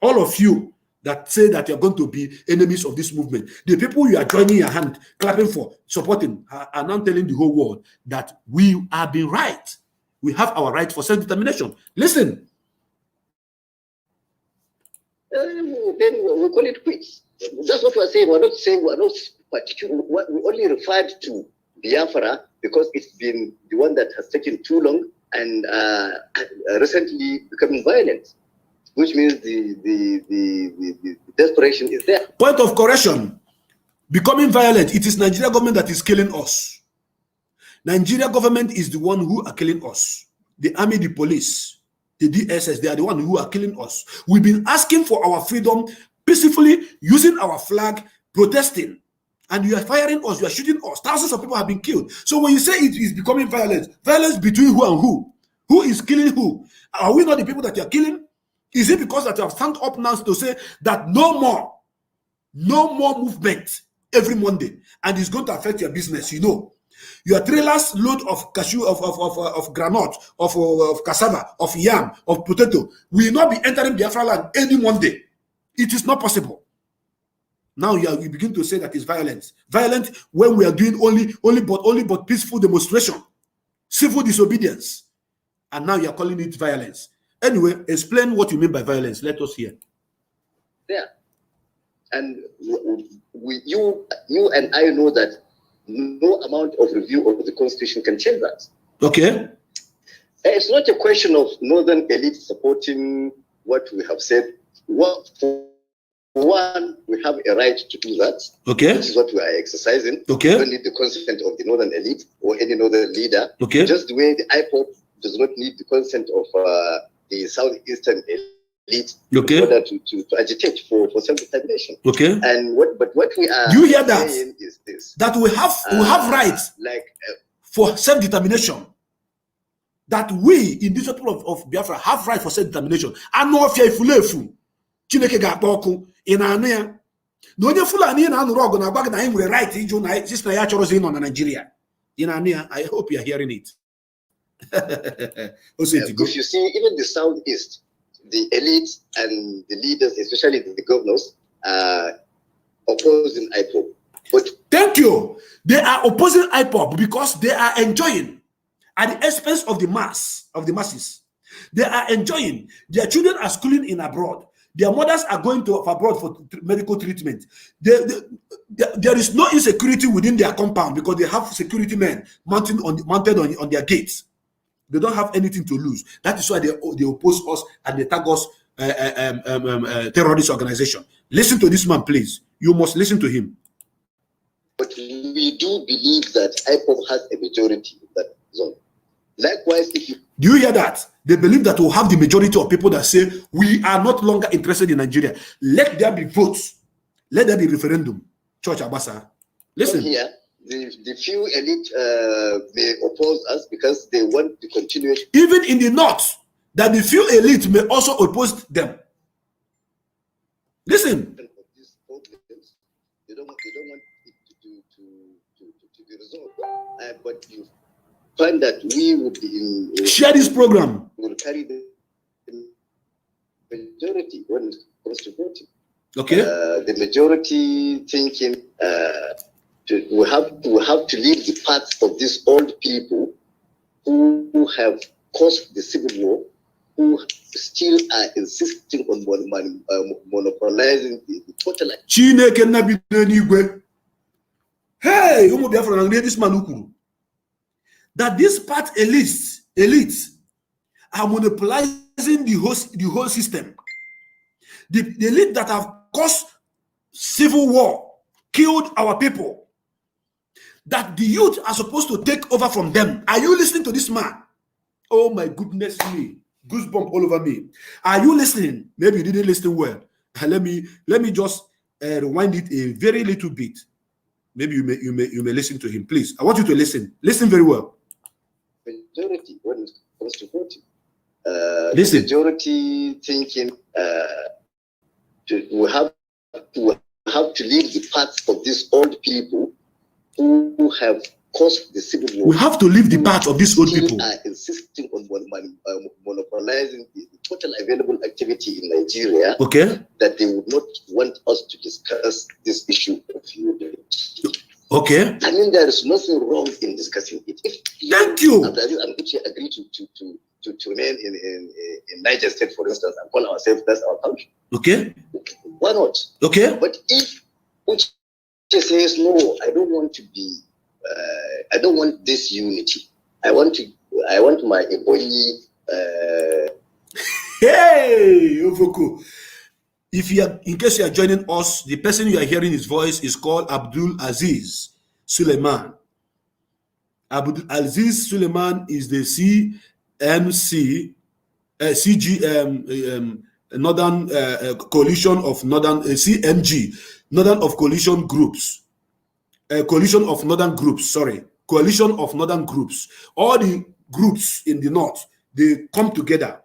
All of you that say that you're going to be enemies of this movement, the people you are joining your hand, clapping for, supporting, are now telling the whole world that we are being right. We have our right for self-determination. Listen. Then we call it quits. That's what we're saying. We're not particular. We only referred to Biafra because it's been the one that has taken too long and recently becoming violent, which means the desperation is there. Point of correction. Becoming violent. It is Nigeria government that is killing us. Nigeria government is the one who are killing us. The army, the police, the DSS, they are the one who are killing us. We've been asking for our freedom peacefully, using our flag, protesting. And you are firing us, you are shooting us. Thousands of people have been killed. So when you say it is becoming violence, violence between who and who? Who is killing who? Are we not the people that you are killing? Is it because that you have stand up now to say that no more movement every Monday, and it's going to affect your business? You know, your trailers load of cashew, of granite, of cassava, of yam, of potato will not be entering Biafra land any Monday. It is not possible. Now you begin to say that it's violence. Violent when we are doing only but peaceful demonstration, civil disobedience, and now you are calling it violence. Anyway, explain what you mean by violence. Let us hear. Yeah, and you and I know that no amount of review of the Constitution can change that. Okay. It's not a question of northern elite supporting what we have said. For one, we have a right to do that. Okay. Which is what we are exercising. Okay. We don't need the consent of the northern elite or any northern leader. Okay. Just the way the IPOP does not need the consent of the southeastern elite okay. in order to agitate for self-determination. Okay. And what we are you hear that? saying is this. That we have rights for self-determination. That we, in this people of Biafra, have right for self-determination. I know if you're Chineke ga-akpọ in anu no onye Fulani na anụrụ ọgụ na agba na anyị nwere right iju na just na ya chọrọzi ịnọ na Nigeria. In anu I hope you are hearing it. If you see, even the southeast, the elite and the leaders, especially the governors, are opposing IPOB. But thank you. They are opposing IPOB because they are enjoying at the expense of the masses. They are enjoying. Their children are schooling in abroad. Their mothers are going to abroad for medical treatment. There is no insecurity within their compound because they have security men mounted on their gates. They don't have anything to lose. That is why they oppose us and they tag us terrorist organization. Listen to this man, please. You must listen to him. But we do believe that IPOB has a majority in that zone. Likewise, if you do you hear that? They believe that we'll have the majority of people that say we are not longer interested in Nigeria. Let there be votes. Let there be referendum. Church Abasa. Listen. Here, the few elite may oppose us because they want to continue. Even in the north, that the few elite may also oppose them. Listen. They don't want it to be resolved. But you find that we would be in share this program. Will carry the majority when it comes to voting. Okay. The majority thinking we have to leave the path of these old people who have caused the civil war, who still are insisting on monopolizing the total. Hey, this man that this part elites are monopolizing the whole system. The elite that have caused civil war, killed our people, that the youth are supposed to take over from them. Are you listening to this man? Oh my goodness me. Goosebump all over me. Are you listening? Maybe you didn't listen well. Let me just rewind it a very little bit. Maybe you may listen to him. Please, I want you to listen. Listen very well. Majority when it comes to voting. Listen. Majority thinking we have to leave the path of these old people who have caused the civil war. We have to leave the path of these old people. Are insisting on monopolizing the total available activity in Nigeria. Okay. That they would not want us to discuss this issue of unity. Okay. I mean, there is nothing wrong in discussing it. Thank you. And Uche agree to remain in Niger State, for instance, and call ourselves that's our country. Okay. Why not? Okay. But if Uche says no, I don't want to be. I don't want this unity. I want my Agony. Hey, Ofoku. If you are, in case you are joining us, the person you are hearing his voice is called Abdul Aziz Suleiman. Abdul Aziz Suleiman is the Northern Coalition of Northern CMG, Northern of Coalition Groups. Coalition of Northern Groups, sorry. Coalition of Northern Groups. All the groups in the north, they come together.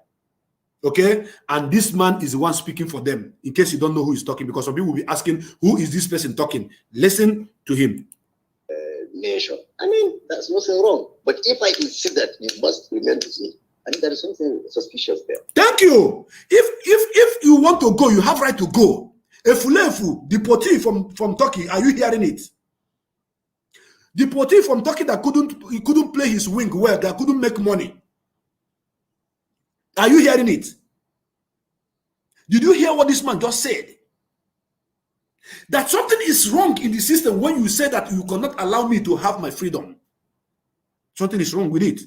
Okay, and this man is the one speaking for them. In case you don't know who is talking, because some people will be asking, who is this person talking? Listen to him. Nation. I mean, there's nothing wrong. But if I insist that you must remain with me, I mean, there is something suspicious there. Thank you. If you want to go, you have right to go. Efulefu, deportee from Turkey, are you hearing it? Deportee from Turkey that couldn't play his wing well, that couldn't make money. Are you hearing it? Did you hear what this man just said? That something is wrong in the system when you say that you cannot allow me to have my freedom. Something is wrong with it.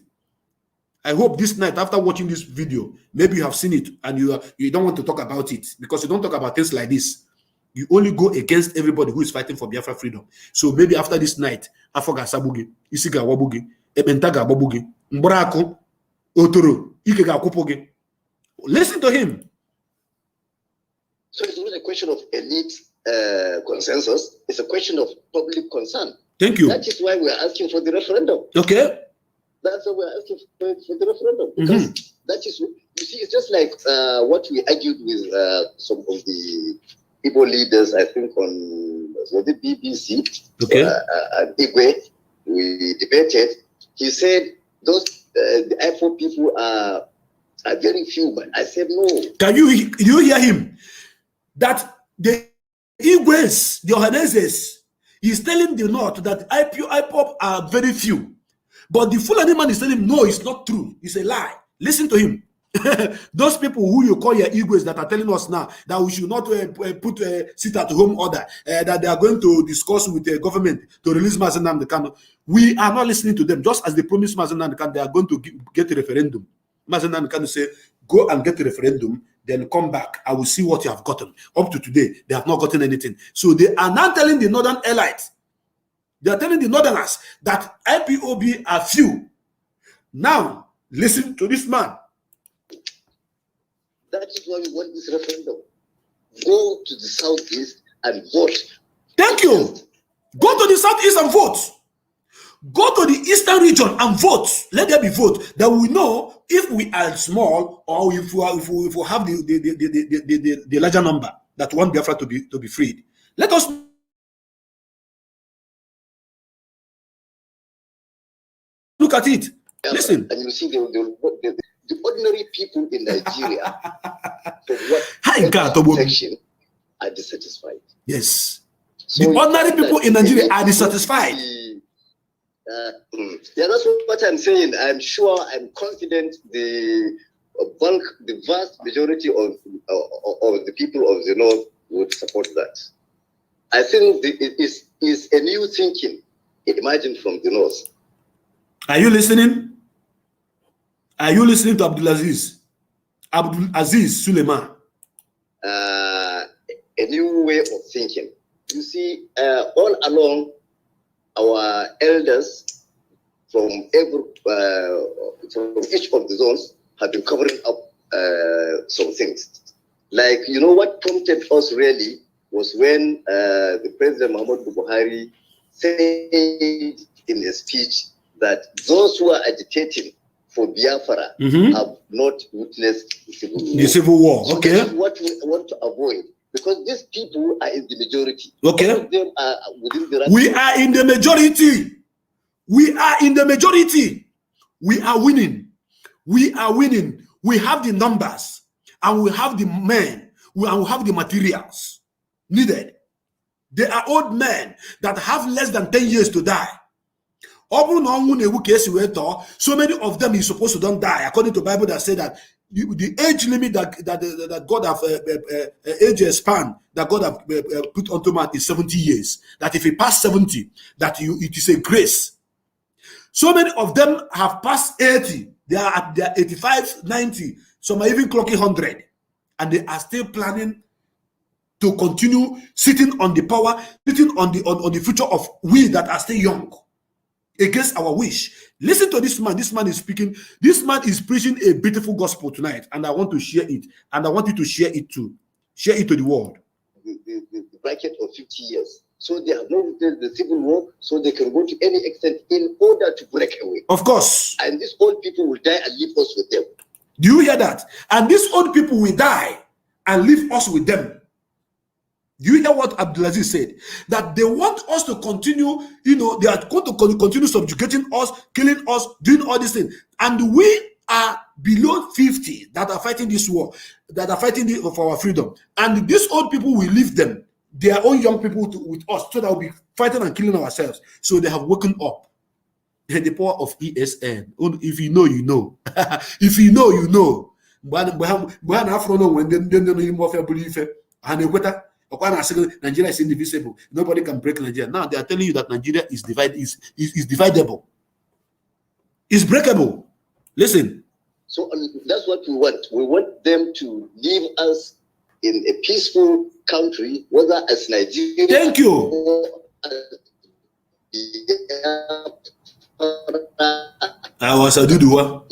I hope this night, after watching this video, maybe you have seen it and you don't want to talk about it, because you don't talk about things like this. You only go against everybody who is fighting for Biafra freedom. So maybe after this night, Afoga Sabugi, Isiga Wabugi, Epentaga Babugi, Mbrako, Otoro, Ikega Kupogi. Listen to him. So it's not a question of elite consensus, it's a question of public concern. Thank you. That is why we are asking for the referendum. Okay. That's why we are asking for the referendum. Because that is, you see, it's just like what we argued with some of the Igbo leaders, I think on the BBC, okay. And Igwe, we debated. He said those the IFO people are A very few, but I said no. Can you hear him? That the Igwes, the Ohaneses, is telling the North that IPOP are very few. But the Fulani man is telling him, no, it's not true. It's a lie. Listen to him. Those people who you call your Igwes that are telling us now that we should not put a sit-at-home order, that they are going to discuss with the government to release Mazi Nnamdi Kanu. We are not listening to them. Just as they promised Mazi Nnamdi Kanu, they are going to get a referendum. Mazi Nnamdi Kanu say, go and get a referendum, then come back. I will see what you have gotten. Up to today, they have not gotten anything. So they are now telling the northern elites, they are telling the northerners that IPOB are few. Now, listen to this man. That is why we want this referendum. Go to the southeast and vote. Thank you. Go to the southeast and vote. Go to the eastern region and vote. Let there be vote. That we know if we are small or if we have the larger number that want Biafra to be freed. Let us look at it. Listen. And you see the ordinary people in Nigeria for what section are dissatisfied. Yes. So the ordinary people in Nigeria are dissatisfied. Yeah, that's what I'm saying. I'm sure, I'm confident the vast majority of the people of the North would support that. I think it is a new thinking emerging from the North. Are you listening? Are you listening to Abdulaziz Suleiman? A new way of thinking. You see, all along, our elders from each of the zones have been covering up some things. Like, you know, what prompted us really was when the President Muhammadu Buhari said in a speech that those who are agitating for Biafra have not witnessed the civil war. The civil war, so okay. This is what we want to avoid, because these people are in the majority. Okay. All of them are within the we are in the majority. We are in the majority. We are winning. We are winning. We have the numbers and we have the men. We have the materials needed. They are old men that have less than 10 years to die. So many of them is supposed to don't die, according to the Bible that said that the age limit that God have age span that God have put onto man is 70 years. That if he pass 70, that it is a grace. So many of them have passed 80. They are at their 85, 90. Some are even clocking 100, and they are still planning to continue sitting on the power, sitting on the future of we that are still young, against our wish. Listen to this man. This man is speaking. This man is preaching a beautiful gospel tonight, and I want to share it. And I want you to share it too. Share it to the world. The bracket of 50 years. So they have not witnessed the civil war, so they can go to any extent in order to break away. Of course. And these old people will die and leave us with them. Do you hear that? And these old people will die and leave us with them. Do you hear what Abdulaziz said? That they want us to continue, you know, they are going to continue subjugating us, killing us, doing all these things. And we are below 50 that are fighting this war, that are fighting for our freedom. And these old people will leave them, their own young people with us, so that we'll be fighting and killing ourselves. So they have woken up. The power of ESN. If you know, you know. If you know, you know. Nigeria is indivisible. Nobody can break Nigeria. Now they are telling you that Nigeria is dividable. It's breakable. Listen. So that's what we want. We want them to leave us in a peaceful country, whether as Nigeria. Thank you. I was a Dudua.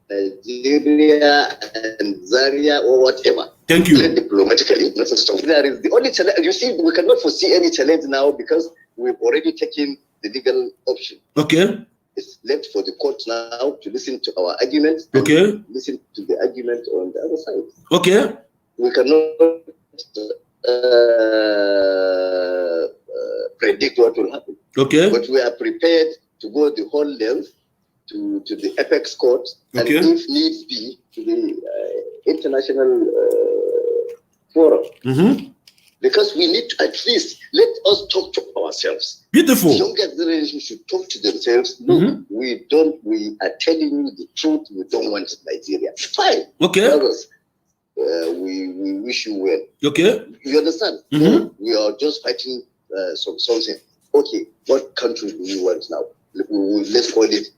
Nigeria and Zaria or whatever. Thank you. Diplomatically, there is the only challenge. You see, we cannot foresee any challenge now because we've already taken the legal option. Okay. It's left for the court now to listen to our arguments. Okay. Listen to the argument on the other side. Okay. We cannot predict what will happen. Okay. But we are prepared to go the whole length to the apex court, Okay. and if needs be, to the international forum. Mm-hmm. Because we need to at least let us talk to ourselves. Beautiful. The younger generation should talk to themselves. Look, we are telling you the truth. We don't want Nigeria. Fine. Okay. Brothers, we wish you well. Okay. You understand? No, we are just fighting something. Okay, what country do we want now? Let's call it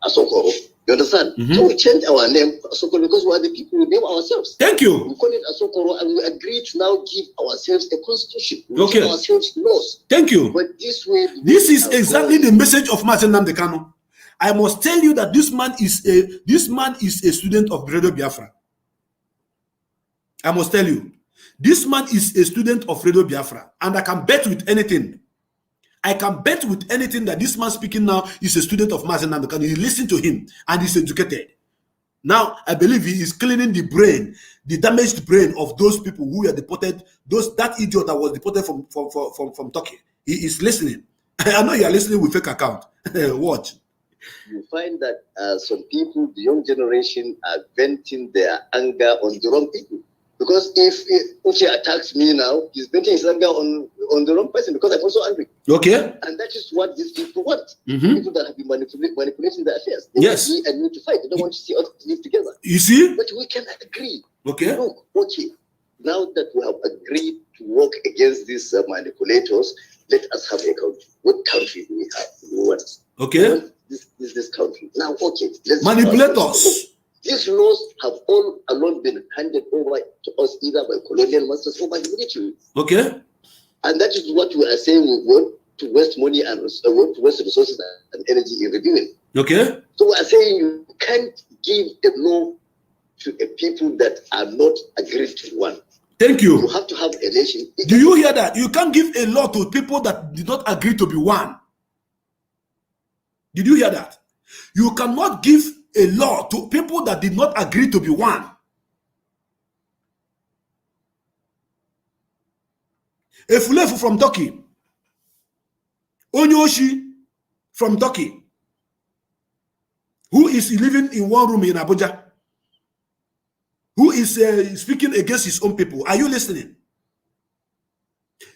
Asokoro. You understand? So we changed our name Asokoro because we are the people who name ourselves. Thank you. We call it Asokoro, and we agreed to now give ourselves a constitution. We Okay. give ourselves laws. Thank you. But this way, This is exactly the message of Mazi Nnamdi Kanu. I must tell you that this man is a student of Radio Biafra. I must tell you, this man is a student of Radio Biafra, and I can bet with anything. I can bet with anything that this man speaking now is a student of Mazi Nnamdi Kanu. You listen to him, and he's educated. Now, I believe he is cleaning the brain, the damaged brain of those people who were deported, that idiot that was deported from Turkey. He is listening. I know you are listening with fake account. Watch. You find that some people, the young generation, are venting their anger on the wrong people. Because if he attacks me now, he's venting his anger on the wrong person because I'm also angry. Okay. And that is what these people want. Mm-hmm. People that have been manipulating their affairs. They Yes. want me and you to fight. They don't want to see us live together. You see? But we can agree. Okay. Look, okay, now that we have agreed to work against these manipulators, let us have a country. What country do we have? We want. Okay. This country. Now, okay, let's Manipulators. These laws have all along been handed over to us either by colonial masters or by the military. Okay. And that is what we are saying we want to waste money and want to waste resources and energy in reviewing. Okay. So we are saying you can't give a law to a people that are not agreed to one. Thank You you. have to have a nation. Do you hear that? You can't give a law to people that did not agree to be one. Did you hear that? You cannot give a law to people that did not agree to be one. A Fulefu from Turkey, Onyoshi from Turkey, who is living in one room in Abuja, who is speaking against his own people. Are you listening?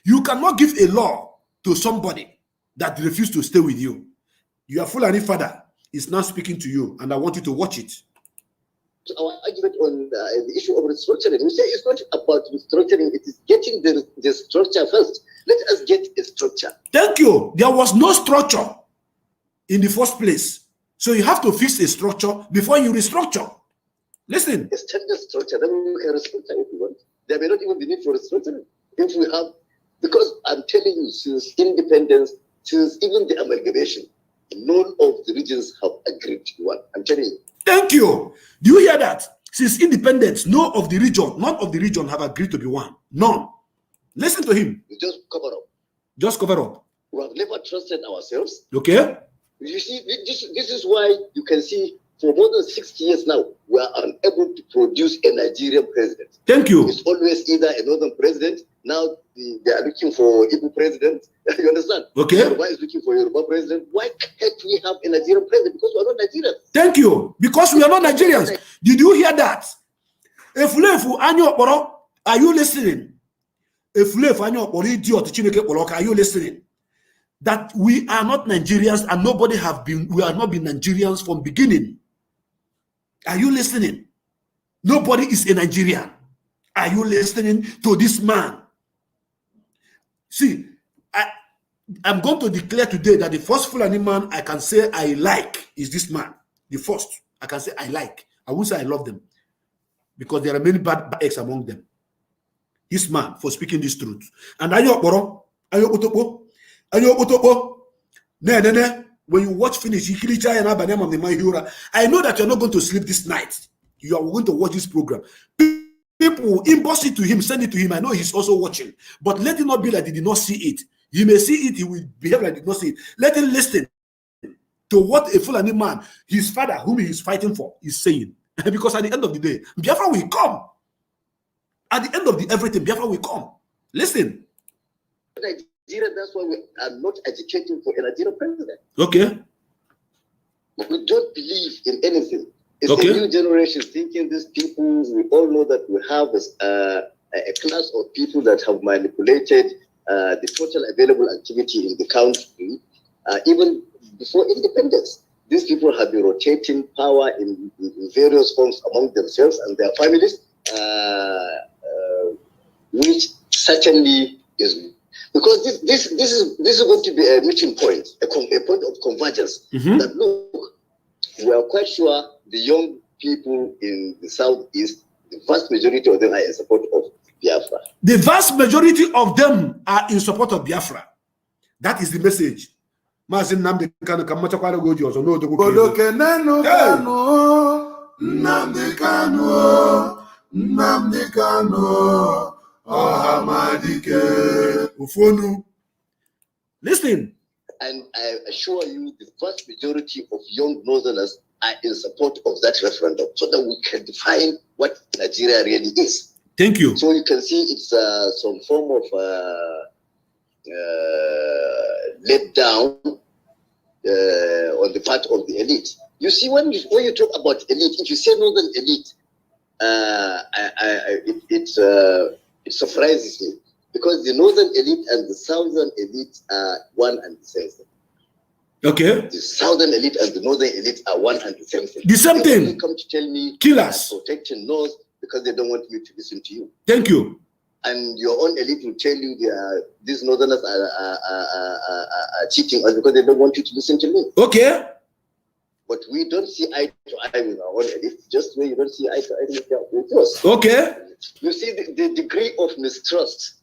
You cannot give a law to somebody that refused to stay with you. Your Fulani father is now speaking to you, and I want you to watch it. Our argument on the issue of restructuring, we say it's not about restructuring, it is getting the structure first. Let us get a structure. Thank you. There was no structure in the first place. So you have to fix a structure before you restructure. Listen. A standard structure, then we can restructure if we want. There may not even be need for restructuring if we have, because I'm telling you, since independence, since even the amalgamation, none of the regions have agreed to one. I'm telling you. Thank you. Do you hear that? Since independence, none of the region have agreed to be one. None. Listen to him. We just cover up. Just cover up. We have never trusted ourselves. Okay? You see, this is why you can see for more than 60 years now, we are unable to produce a Nigerian president. Thank you. It's always either a northern president. Now they are looking for Igbo president. You understand? Okay. Yoruba is looking for Yoruba president. Why can't we have a Nigerian president? Because we are not Nigerians. Thank you. Because we are not Nigerians. Did you hear that? Efulefu anyo okporo, are you listening? Efulefu anyo okporo idiot Chineke kporo, are you listening? That we are not Nigerians and we have not been Nigerians from beginning. Are you listening? Nobody is a Nigerian. Are you listening to this man? See, I'm going to declare today that the first Fulani man I can say I like is this man. The first I can say I like. I won't say I love them because there are many bad eggs among them. This man for speaking this truth. And ayo otopo, when you watch finish, I know that you're not going to sleep this night. You are going to watch this program. People inbox it to him, send it to him. I know he's also watching, but let it not be like he did not see it. He may see it, he will behave like he did not see it. Let him listen to what a Fulani man, his father, whom he is fighting for, is saying. Because at the end of the day, Biafra will come. At the end of everything, Biafra will come. Listen. Nigeria, that's why we are not agitating for a Nigerian president. Okay. We don't believe in anything. It's Okay. a new generation thinking these people. We all know that we have a class of people that have manipulated the total available activity in the country. Even before independence, these people have been rotating power in various forms among themselves and their families, which certainly is because this is going to be a meeting point, a point of convergence. Mm-hmm. That look, we are quite sure the young people in the southeast, the vast majority of them are in support of Biafra. The vast majority of them are in support of Biafra. That is the message. Mazi Nnamdi Kanu kamachakwara goji ozo no dogo. Bodoke nenu Kanu, Nnamdi Kanu, Nnamdi Kanu, Ohamadike. Ufonu. Listen. And I assure you, the vast majority of young Northerners are in support of that referendum, so that we can define what Nigeria really is. Thank you. So you can see it's some form of let down on the part of the elite. You see, when you talk about elite, if you say Northern elite, it surprises me, because the Northern elite and the Southern elite are one and the same thing. Okay. The Southern elite and the Northern elite are one and the same thing. The same They thing. only come to tell me Kill us. protecting North because they don't want me to listen to you. Thank you. And your own elite will tell you these Northerners are cheating us because they don't want you to listen to me. Okay. But we don't see eye to eye with our own elite, just where you don't see eye to eye with yours. Okay. You see, the degree of mistrust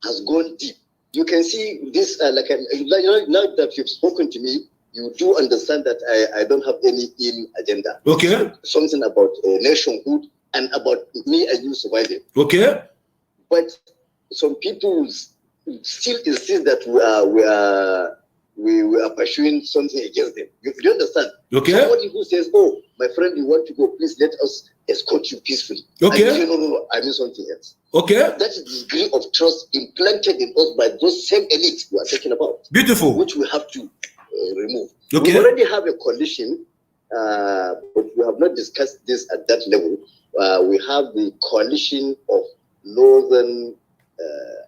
has gone deep. You can see this, now that you've spoken to me, you do understand that I don't have any ill agenda. Okay. Something about nationhood and about me and you surviving. Okay. But some people still insist that we are pursuing something against them. You understand? Okay. Somebody who says, "Oh, my friend, you want to go? Please let us escort you peacefully." Okay. And you say, no, I mean something else. Okay. That is the degree of trust implanted in us by those same elites we are talking about, Beautiful. which we have to remove. Okay. We already have a coalition, but we have not discussed this at that level. We have the coalition of Northern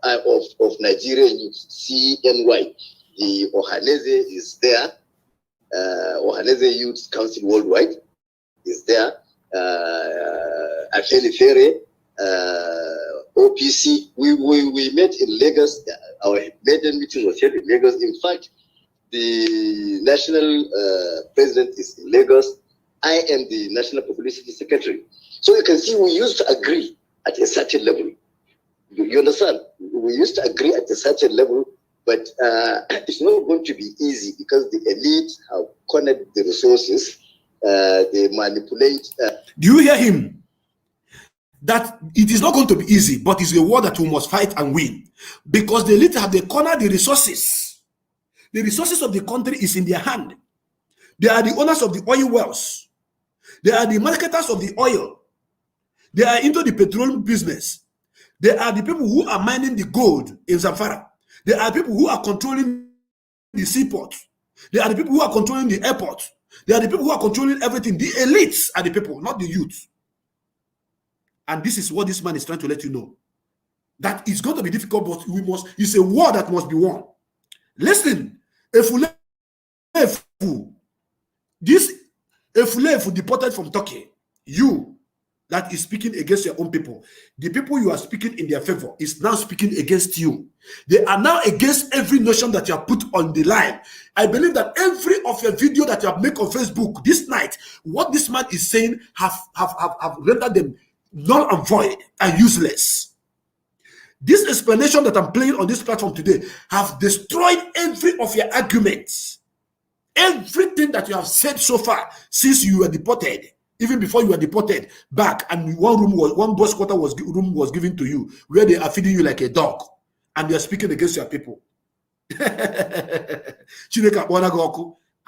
of Nigeria youth, CNY. The Ohaneze is there. Ohaneze Youth Council Worldwide is there. Afeni Fere, OPC. We met in Lagos. Our maiden meeting was held in Lagos. In fact, the national president is in Lagos. I am the national publicity secretary. So you can see we used to agree at a certain level. You understand? We used to agree at a certain level, but it's not going to be easy because the elite have cornered the resources. They manipulate. Do you hear him? That it is not going to be easy, but it's a war that we must fight and win. Because the elite have cornered the resources. The resources of the country is in their hand. They are the owners of the oil wells. They are the marketers of the oil. They are into the petroleum business. They are the people who are mining the gold in Zamfara. They are people who are controlling the seaport. They are the people who are controlling the airport. They are the people who are controlling everything. The elites are the people, not the youth. And this is what this man is trying to let you know. That it's going to be difficult, but it's a war that must be won. Listen, Efulefu deported from Turkey, you that is speaking against your own people, the people you are speaking in their favor is now speaking against you. They are now against every notion that you have put on the line. I believe that every of your video that you have made on Facebook this night, what this man is saying have rendered them null and void and useless. This explanation that I'm playing on this platform today have destroyed every of your arguments. Everything that you have said so far since you were deported, even before you were deported back, and one boss quarter room was given to you, where they are feeding you like a dog, and they are speaking against your people. I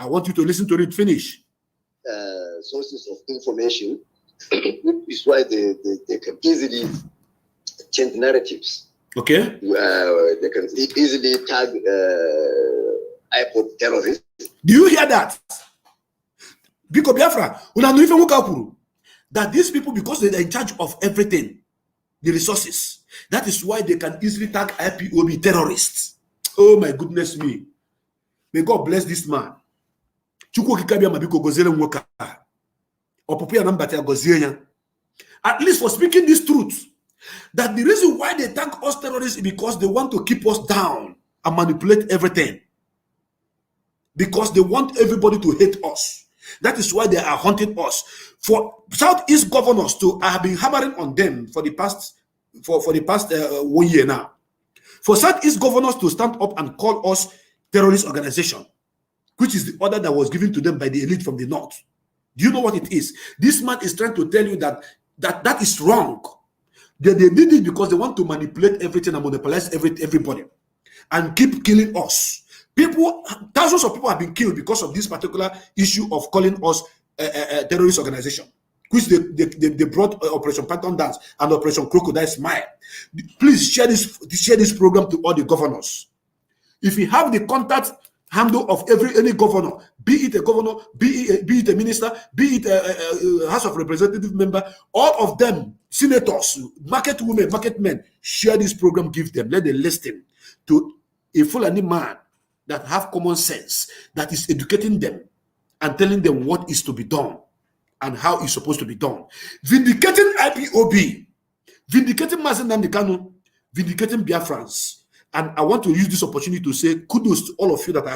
want you to listen to it. Finish. Sources of information, which is why they can easily change narratives. Okay. They can easily tag iPod terrorists. Do you hear that? Biko Biafra, that these people, because they're in charge of everything, the resources, that is why they can easily tag IPOB terrorists. Oh my goodness me. May God bless this man. At least for speaking this truth, that the reason why they tag us terrorists is because they want to keep us down and manipulate everything. Because they want everybody to hate us. That is why they are hunting us. For Southeast governors to have been hammering on them for the past 1 year now. For Southeast governors to stand up and call us terrorist organization, which is the order that was given to them by the elite from the north. Do you know what it is? This man is trying to tell you that is wrong. They did it because they want to manipulate everything and monopolize everybody and keep killing us. Thousands of people have been killed because of this particular issue of calling us a terrorist organization, which they brought Operation Python Dance and Operation Crocodile Smile. Please share this program to all the governors. If you have the contact handle of any governor, be it a governor, be it a minister, be it a House of Representative member, all of them, senators, market women, market men, share this program, give them, let them listen to a Fulani man that have common sense, that is educating them and telling them what is to be done and how it's supposed to be done. Vindicating IPOB, vindicating Mazi Nnamdi Kanu, vindicating Biafrans. And I want to use this opportunity to say kudos to all of you that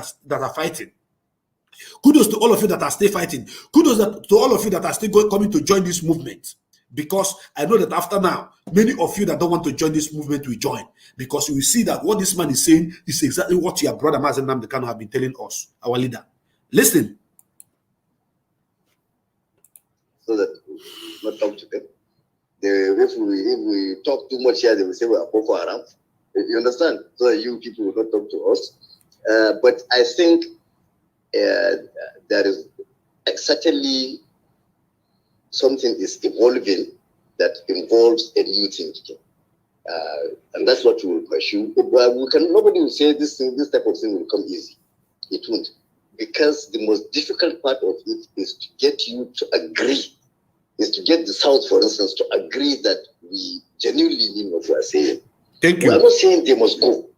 are fighting. Kudos to all of you that are still fighting. Kudos to all of you that are still coming to join this movement. Because I know that after now, many of you that don't want to join this movement will join. Because you will see that what this man is saying is exactly what your brother Mazi Nnamdi Kanu have been telling us, our leader. Listen. So that we not talk to them. If we talk too much here, they will say we are Boko Haram. You understand? So that you people will not talk to us. But I think there is certainly something is evolving that involves a new thinking. And that's what we will pursue. Nobody will say this type of thing will come easy. It won't. Because the most difficult part of it is to get you to agree, is to get the South, for instance, to agree that we genuinely mean what we are saying. Thank you. We are not saying they must go.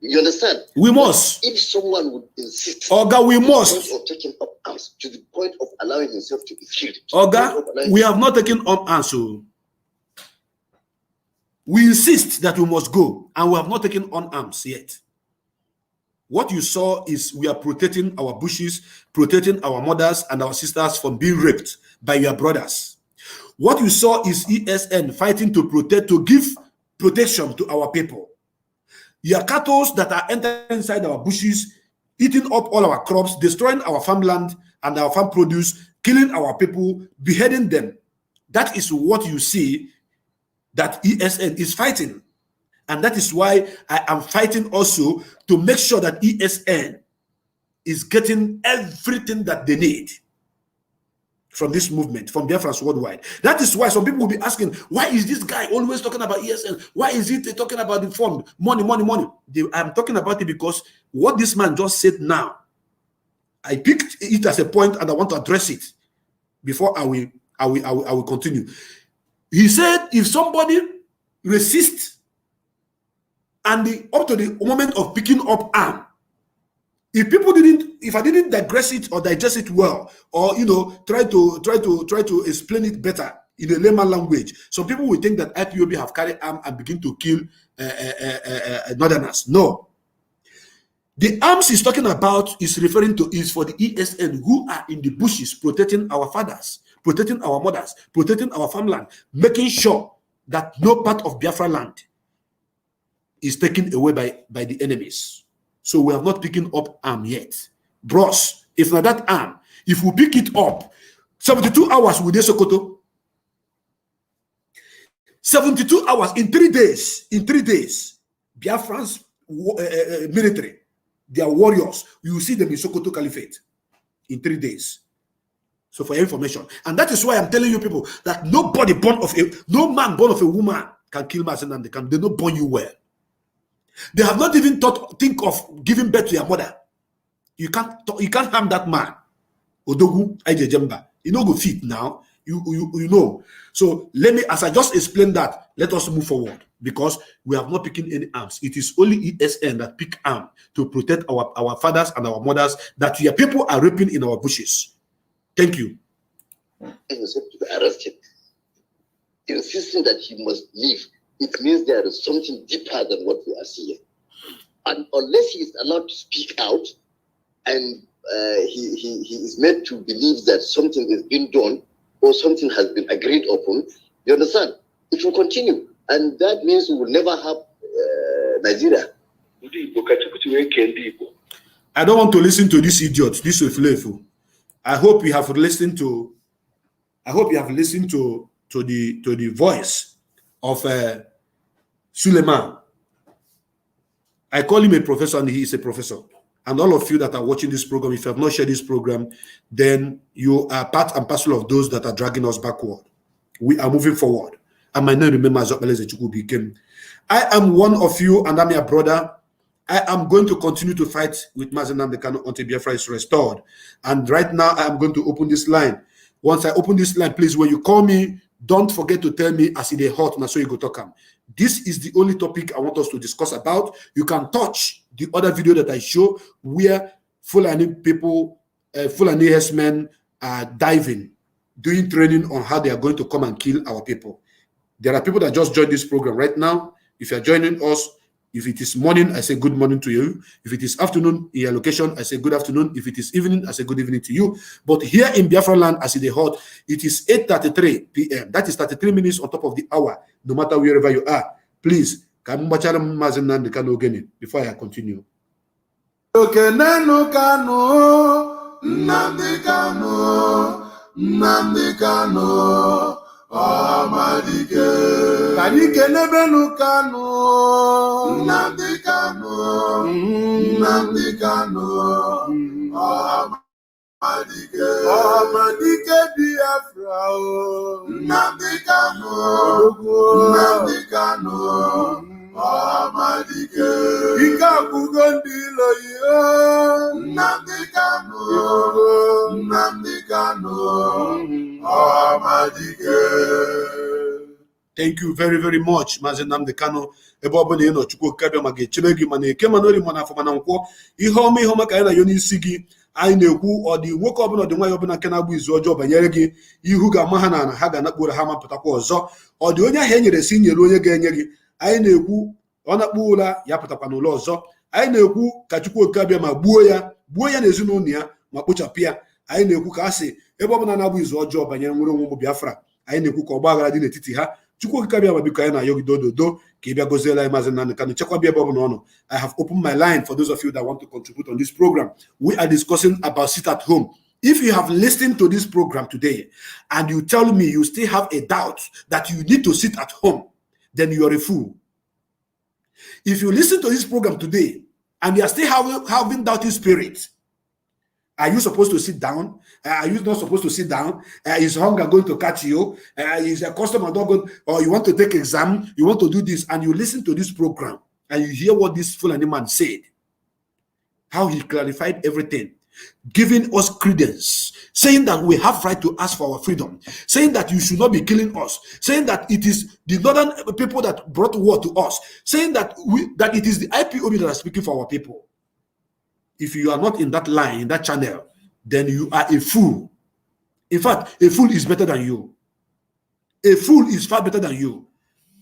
You understand? We must. If someone would insist, Oga, we must. Of taking up arms to the point of allowing himself to be killed. Oga, we have not taken up arms. So we insist that we must go, and we have not taken on arms yet. What you saw is we are protecting our bushes, protecting our mothers and our sisters from being raped by your brothers. What you saw is ESN fighting to protect, to give protection to our people. Your cattle that are entering inside our bushes, eating up all our crops, destroying our farmland and our farm produce, killing our people, beheading them. That is what you see that ESN is fighting. And that is why I am fighting also to make sure that ESN is getting everything that they need from this movement, from Biafrans worldwide. That is why some people will be asking, why is this guy always talking about ESN? Why is he talking about the fund? Money. I'm talking about it because what this man just said now, I picked it as a point and I want to address it before I will continue. He said, if somebody resists and up to the moment of picking up arm, if I didn't digress it or digest it well, or try to explain it better in a layman language, some people will think that IPOB have carried arm and begin to kill northerners. No. The arms he's talking about is referring to is for the ESN who are in the bushes protecting our fathers, protecting our mothers, protecting our farmland, making sure that no part of Biafra land is taken away by the enemies. So we have not taken up arm yet. Bros, if not that arm, if we pick it up, 72 hours with Sokoto. 72 hours in 3 days. In 3 days, Biafrans military, their warriors, you will see them in Sokoto Caliphate in 3 days. So for your information, and that is why I'm telling you people that no man born of a woman can kill Mazi Nnamdi Kanu. They don't born you well. They have not even think of giving birth to your mother. You can't harm that man. Odogu Jemba. You know go fit now. You know. So let me, as I just explained that, let us move forward because we have not picking any arms. It is only ESN that pick arm to protect our fathers and our mothers that your people are raping in our bushes. Thank you. He was to be arrested. Insisting that he must leave, it means there is something deeper than what we are seeing. And unless he is allowed to speak out and he is made to believe that something is being done or something has been agreed upon, you understand? It will continue. And that means we will never have Nigeria. I don't want to listen to this idiot, this Ofilefu. I hope you have listened to the voice of Suleiman. I call him a professor and he is a professor. And all of you that are watching this program, if you have not shared this program, then you are part and parcel of those that are dragging us backward. We are moving forward. And my name remembers Became. I am one of you and I'm your brother. I am going to continue to fight with Mazi Nnamdi Kanu until Biafra is restored. And right now I am going to open this line. Once I open this line, please, when you call me, don't forget to tell me as it is hot, so you go talk. This is the only topic I want us to discuss about. You can touch the other video that I show where Fulani people, Fulani herdsmen are diving, doing training on how they are going to come and kill our people. There are people that just joined this program right now. If you are joining us, if it is morning, I say good morning to you. If it is afternoon in your location, I say good afternoon. If it is evening, I say good evening to you. But here in Biafra land, as it is hot, it is 8:33 p.m. That is 33 minutes on top of the hour, no matter wherever you are. Please, before I continue. Nnamdi Kanu, Amadike. Kadike nebenu Kanu, Nnamdi Kanu, Amadike. Amadike Biafra, Nnamdi Kanu, Amadike. Ika kugondilo yo, Nnamdi Kanu, Amadike. Thank you very, very much, Mazi Nnamdi Kanu. Ebobone no chukwu kabia mage chimegi mane kemanori mona fomana nkwo ihe ọma ka na yoni sigi anyị na-ekwu ọ dị nwoke ọbụla dị nwanyị ọbụla nke na-agba izu ọjọọ banyere gị ihu ga-ama ha na ha ga-anakpụrụ ha mapụtakwa ọzọ ọ dị onye ahụ enyere si nyere onye ga-enye gị anyị na-ekwu ọ na-akpụ ụla ya pụtakwa n'ụlọ ọzọ anyị na-ekwu ka chukwu kabia ma gbuo ya na ezinụlọ ya ma kpochapụ ya anyị na-ekwu ka asị ebe ọbụla na-agba izu ọjọọ banyere nwere onwe ụmụ Biafra anyị na-ekwu ka ọgba aghara dị n'etiti ha chukwu kabia ma biko anyị na-ayọ gị dododo ka ị bịa goziela Mazi Nnamdi Kanu chekwa bịa ebe ọbụla ọnụ. I have opened my line for those of you that want to contribute on this program. We are discussing about sit at home. If you have listened to this program today and you tell me you still have a doubt that you need to sit at home, then you are a fool. If you listen to this program today and you are still having doubting spirit, are you supposed to sit down? Are you not supposed to sit down? Is hunger going to catch you? Is a customer not going? Or you want to take exam? You want to do this, and you listen to this program and you hear what this Fulani man said, how he clarified everything, giving us credence, saying that we have right to ask for our freedom, saying that you should not be killing us, saying that it is the northern people that brought war to us, saying that it is the IPOB that are speaking for our people. If you are not in that line, in that channel, then you are a fool. In fact, a fool is better than you. A fool is far better than you.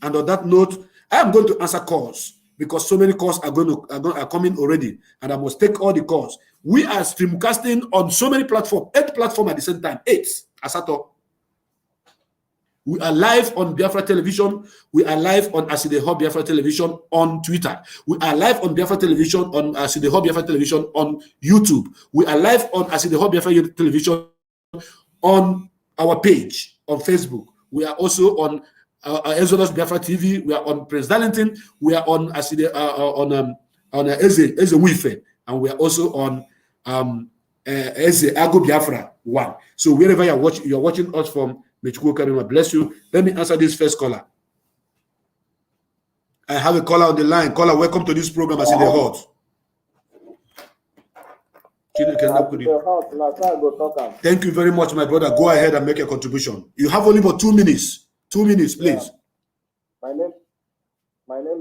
And on that note, I am going to answer calls because so many calls are coming already, and I must take all the calls. We are streamcasting on so many platforms, 8 platforms at the same time. 8. Asato. We are live on Biafra Television. We are live on Asideho Biafra Television on Twitter. We are live on Biafra Television on Asideho Biafra Television on YouTube. We are live on Asideho Biafra Television on our page on Facebook. We are also on Exodus Biafra TV. We are on Prince Darlington. We are on Eze Wife, and we are also on Eze Ago Biafra 1. So wherever you're watching us from, may Chukwu Kabima bless you. Let me answer this first caller. I have a caller on the line. Caller, welcome to this program. I see the hot. Thank you very much, my brother. Go ahead and make a contribution. You have only about 2 minutes. 2 minutes, please. My name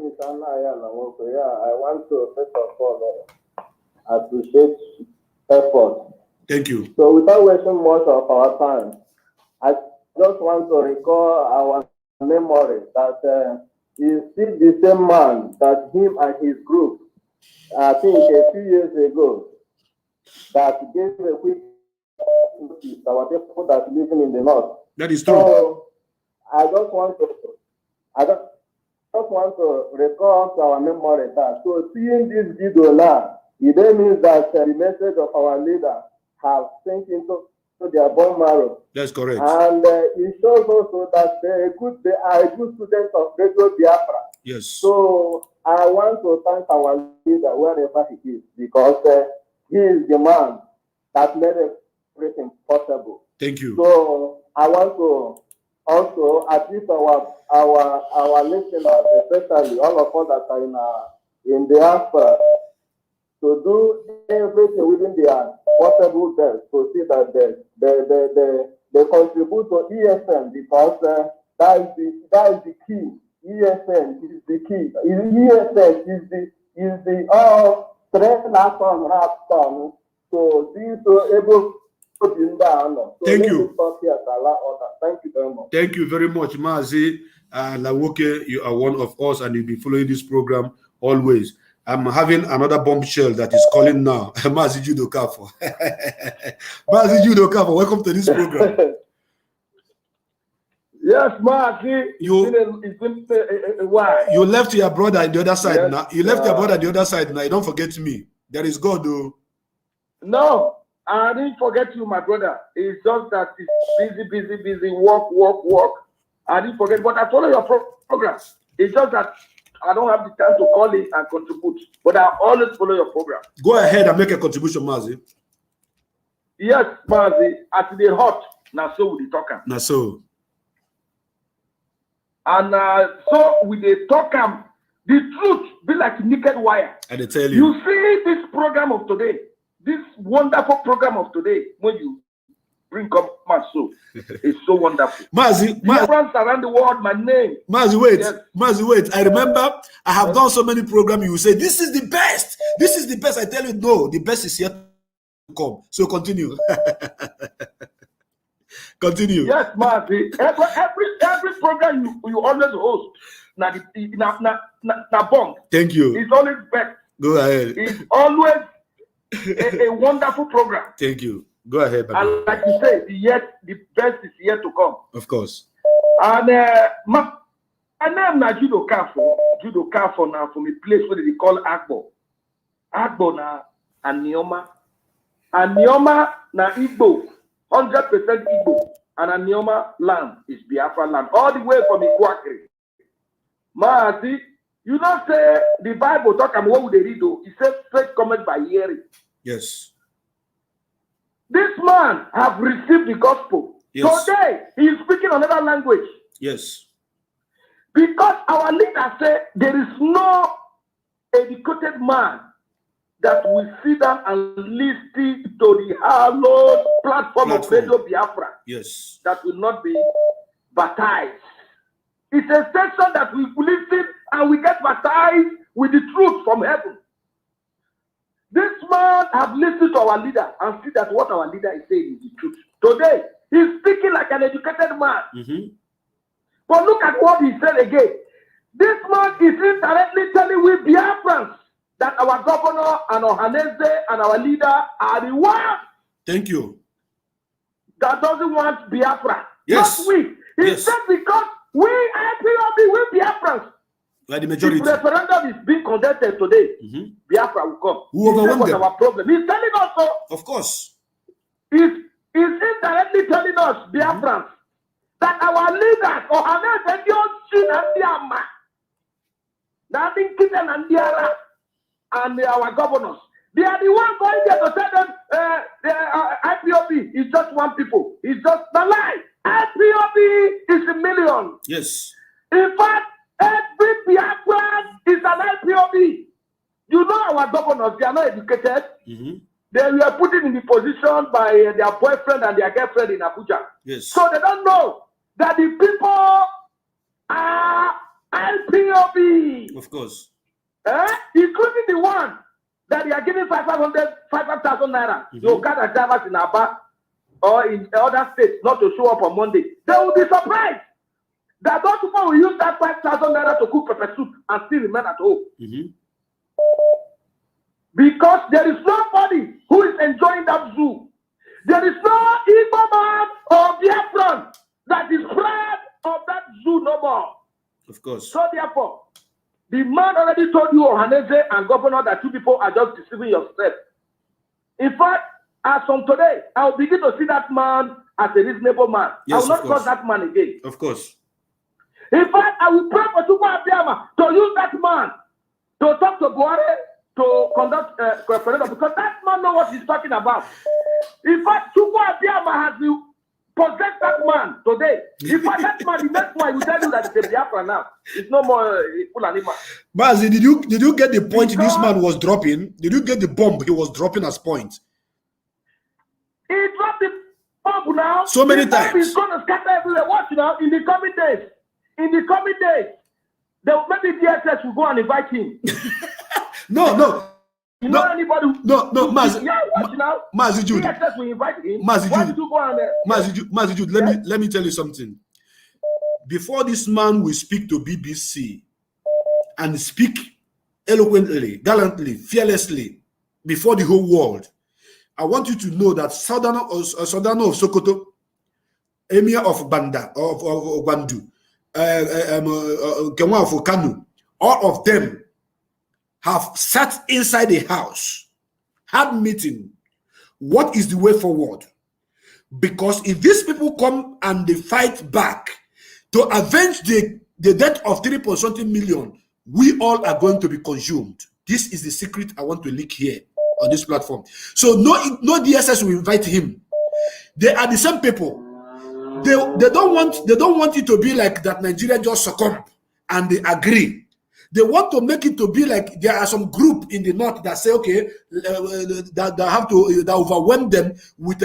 is Anna Ayala. I want to first of all appreciate effort. Thank you. So without wasting much of our time, I just want to recall our memory that you see the same man that him and his group, I think a few years ago, that gave a quick notice our people that living in the north. That is true. So I just want to recall to our memory that so seeing this video now, it then means that the message of our leader have sunk into their bone marrow. That's correct. And it shows also that they are good students of Radio Biafra. Yes. So I want to thank our leader wherever he is, because he is the man that made everything possible. Thank you. So I want to also assist our listeners, especially all of us that are in the diaspora, to do everything within their possible best to see that they contribute to ESN, because that is the key. ESN is the key. ESN is the strength platform platform. So these are able to be down. So thank you. Thank you very much. Thank you very much, Mazi Lawoke. You are one of us, and you'll be following this program always. I'm having another bombshell that is calling now. Mazi Judo Kafo. Mazi Judo Kafo, welcome to this program. Yes, Mazi. You left your brother on the other side now. You left your brother on the other side now. You don't forget me. There is God, though. No, I didn't forget you, my brother. It's just that it's busy. Work. I didn't forget, but I follow your program. It's just that I don't have the time to call in and contribute, but I always follow your program. Go ahead and make a contribution, Mazi. Yes, Mazi. At the hot, now so with the talker. Now so. And so with the talker, the truth be like naked wire. And I tell you. You see this program of today, this wonderful program of today, when you bring up so it's so wonderful. Mazi, friends around the world, my name. Mazi, wait. Yes. Mazi, wait. I remember I have done so many programs. You say this is the best. This is the best. I tell you, no, the best is yet to come. So continue. Continue. Yes, Mazi. Every program you always host. Na bomb. Thank you. It's always best. Go ahead. It's always a wonderful program. Thank you. Go ahead. And like you say, the best is yet to come. Of course. And my name na Judo Kafo now from a place where they call Agbo na Anioma na Igbo, 100% Igbo, and Anioma land is Biafra land, all the way from Ikwakiri. Mazi, you don't say the Bible talk about what would they read though? It says faith cometh by hearing. Yes. This man have received the gospel. Yes. Today, he is speaking another language. Yes. Because our leader said there is no educated man that will sit down and listen to the hallowed platform of Radio Biafra. Yes. That will not be baptized. It's a section that we listen and we get baptized with the truth from heaven. This man have listened to our leader and see that what our leader is saying is the truth. Today, he's speaking like an educated man. Mm-hmm. But look at what he said again. This man is indirectly telling we Biafrans that our governor and Ohaneze and our leader are the ones. Thank you. That doesn't want Biafra. Yes. Not we. He said because we IPOB, we Biafrans. Like the majority. If referendum is being conducted today, Biafra will come. Who overwhelmed them? Our problem. He's telling us so. Of course. He's indirectly telling us, Biafrans, that our leaders, Ohaneze and Diama, and our governors, they are the ones going there to tell them IPOB is just one people. It's just the lie. IPOB is a million. Yes. In fact, every Biafran is an IPOB. You know our governors, they are not educated. They were put in the position by their boyfriend and their girlfriend in Abuja. Yes. So they don't know that the people are IPOB. Of course. Including the one that they are giving 5,000 naira. You got drivers in Aba or in other states not to show up on Monday. They will be surprised that those people will use that 5,000 naira to cook pepper soup and still remain at home. Because there is nobody who is enjoying that zoo. There is no Igbo man or Biafran that is proud of that zoo no more. Of course. So therefore, the man already told you, Ohaneze and governor, that two people are just deceiving yourself. In fact, as from today, I will begin to see that man as a reasonable man. Yes, I will not of course. trust that man again. Of course. In fact, I will pray for Chukwu Abiyama to use that man to talk to Buhari to conduct a referendum, because that man knows what he's talking about. In fact, Chukwu Abiyama has possessed that man today. In fact, that man, the next one, will tell you that it's a Biafra now. It's no more Fulani man. Mazi, did you get the point this man was dropping? Did you get the bomb he was dropping as point? He dropped the bomb now. So many the bomb times. is going to scatter everywhere. Watch now. In the coming days, maybe DSS will go and invite him. No. You know anybody? No, Mazi. Yeah, watch now. Mazi Jude. DSS will invite him. Mazi Why Jude. did you go on there? Mazi Jude, let me tell you something. Before this man will speak to BBC and speak eloquently, gallantly, fearlessly before the whole world, I want you to know that Southerner of Sokoto, Emir of Banda, of Gwandu, Kenwa of Kanu, all of them have sat inside the house, had meeting. What is the way forward? Because if these people come and they fight back to avenge the death of 3.something million, we all are going to be consumed. This is the secret I want to leak here on this platform. So no DSS will invite him. They are the same people. They don't want it to be like that Nigeria just succumb and they agree. They want to make it to be like there are some group in the north that say, okay, that overwhelm them with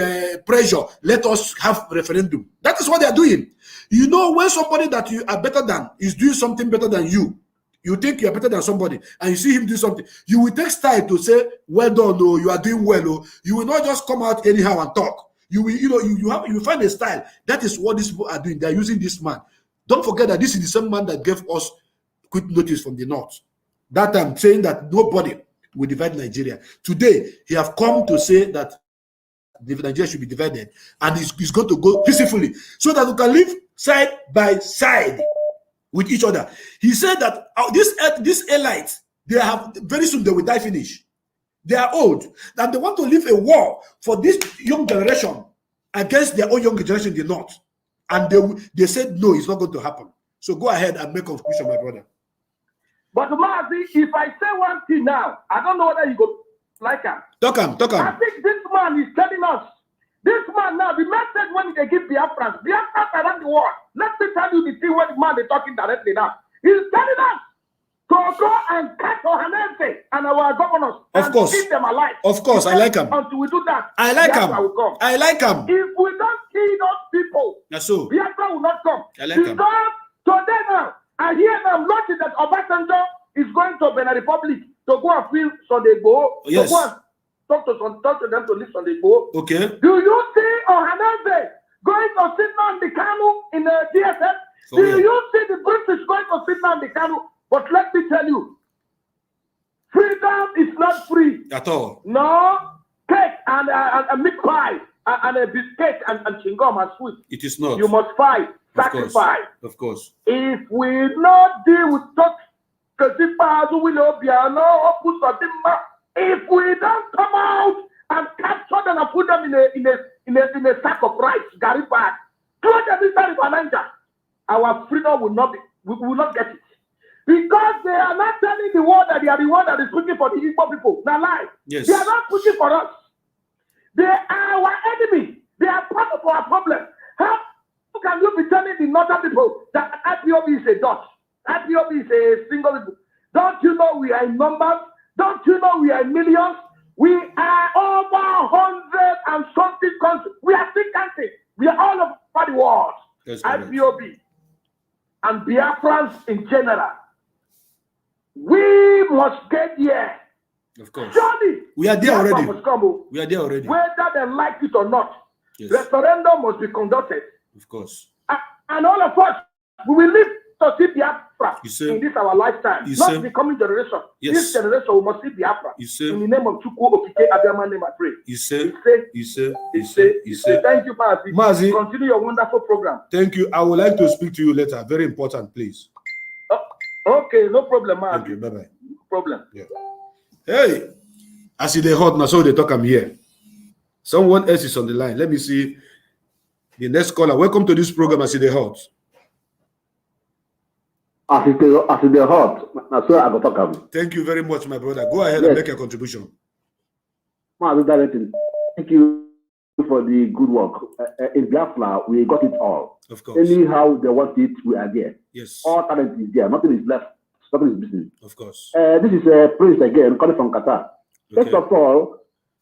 pressure. Let us have referendum. That is what they are doing. You know, when somebody that you are better than is doing something better than you think you are better than somebody, and you see him do something, you will take style to say, well done, oh, you are doing well, oh. You will not just come out anyhow and talk. You will, you find a style. That is what these people are doing. They are using this man. Don't forget that this is the same man that gave us quick notice from the north. That time saying that nobody will divide Nigeria. Today, he have come to say that Nigeria should be divided, and he's going to go peacefully so that we can live side by side with each other. He said that these elites, they have very soon they will die finish. They are old, and they want to live a war for this young generation against their own young generation in the north. And they said no, it's not going to happen. So go ahead and make conclusion, my brother. But Mazi, if I say one thing now, I don't know whether you go like him. Talk him. I think this man is telling us. This man now, the message when they give Biafrans around the world. Let me tell you the thing when the man is talking directly now. He's telling us to go and catch Ohaneze and our governors and keep them alive. Of course, I like him. Until we do that, I like him. Biafra will come. I like him. If we don't kill those people, so Biafra will not come. I like him. Because today now, I hear them notice that Obasanjo is going to Benin Republic to go and feel Sunday Igboho. Yes. To go and talk to them to live Sunday Igboho. Okay. Do you see Ohaneze going to sit down the Kanu in the DSS? For real. Do you see the British going to sit down the Kanu? But let me tell you, freedom is not free. At all. No, cake and a meat pie and a biscuit and chingom and sweet. It is not. You must fight, sacrifice. Of course. If we not deal with talk, if we don't come out and capture them and put them in a sack of rice, Gary bag, throw them inside the Niger, our freedom will not be. We will not get it. Because they are not telling the world that they are the one that is looking for the Igbo people. Now lie. Yes. They are not looking for us. They are our enemy. They are part of our problem. How can you be telling the northern people that IPOB is a dot? IPOB is a single people. Don't you know we are in numbers? Don't you know we are in millions? We are over 100 and something countries. We are still counting. We are all over the world. IPOB and Biafrans in general. We must get here. Of course. Surely, we are there already. We are there already. Whether they like it or not, referendum must be conducted. Of course. And all of us, we will live to see Biafra in this our lifetime, not the coming generation. This generation, we must see Biafra. In the name of Chukwu Okike Abiyama name I pray. Thank you, Mazi. Continue your wonderful program. Thank you. I would like to speak to you later. Very important, please. Okay, no problem, Mazi. Thank you. Bye-bye. No problem. Yeah. Hey, I see they hot now, so they talk. I'm here. Someone else is on the line. Let me see the next caller. Welcome to this program. I see they hot. As they hot, so I go talk. Thank you very much, my brother. Go ahead and make a contribution. Thank you for the good work. In Biafra, we got it all. Of course. Anyhow they want it, we are there. Yes. All talent is there. Nothing is left. Nothing is missing. Of course. This is Prince again, calling from Qatar. Okay. First of all,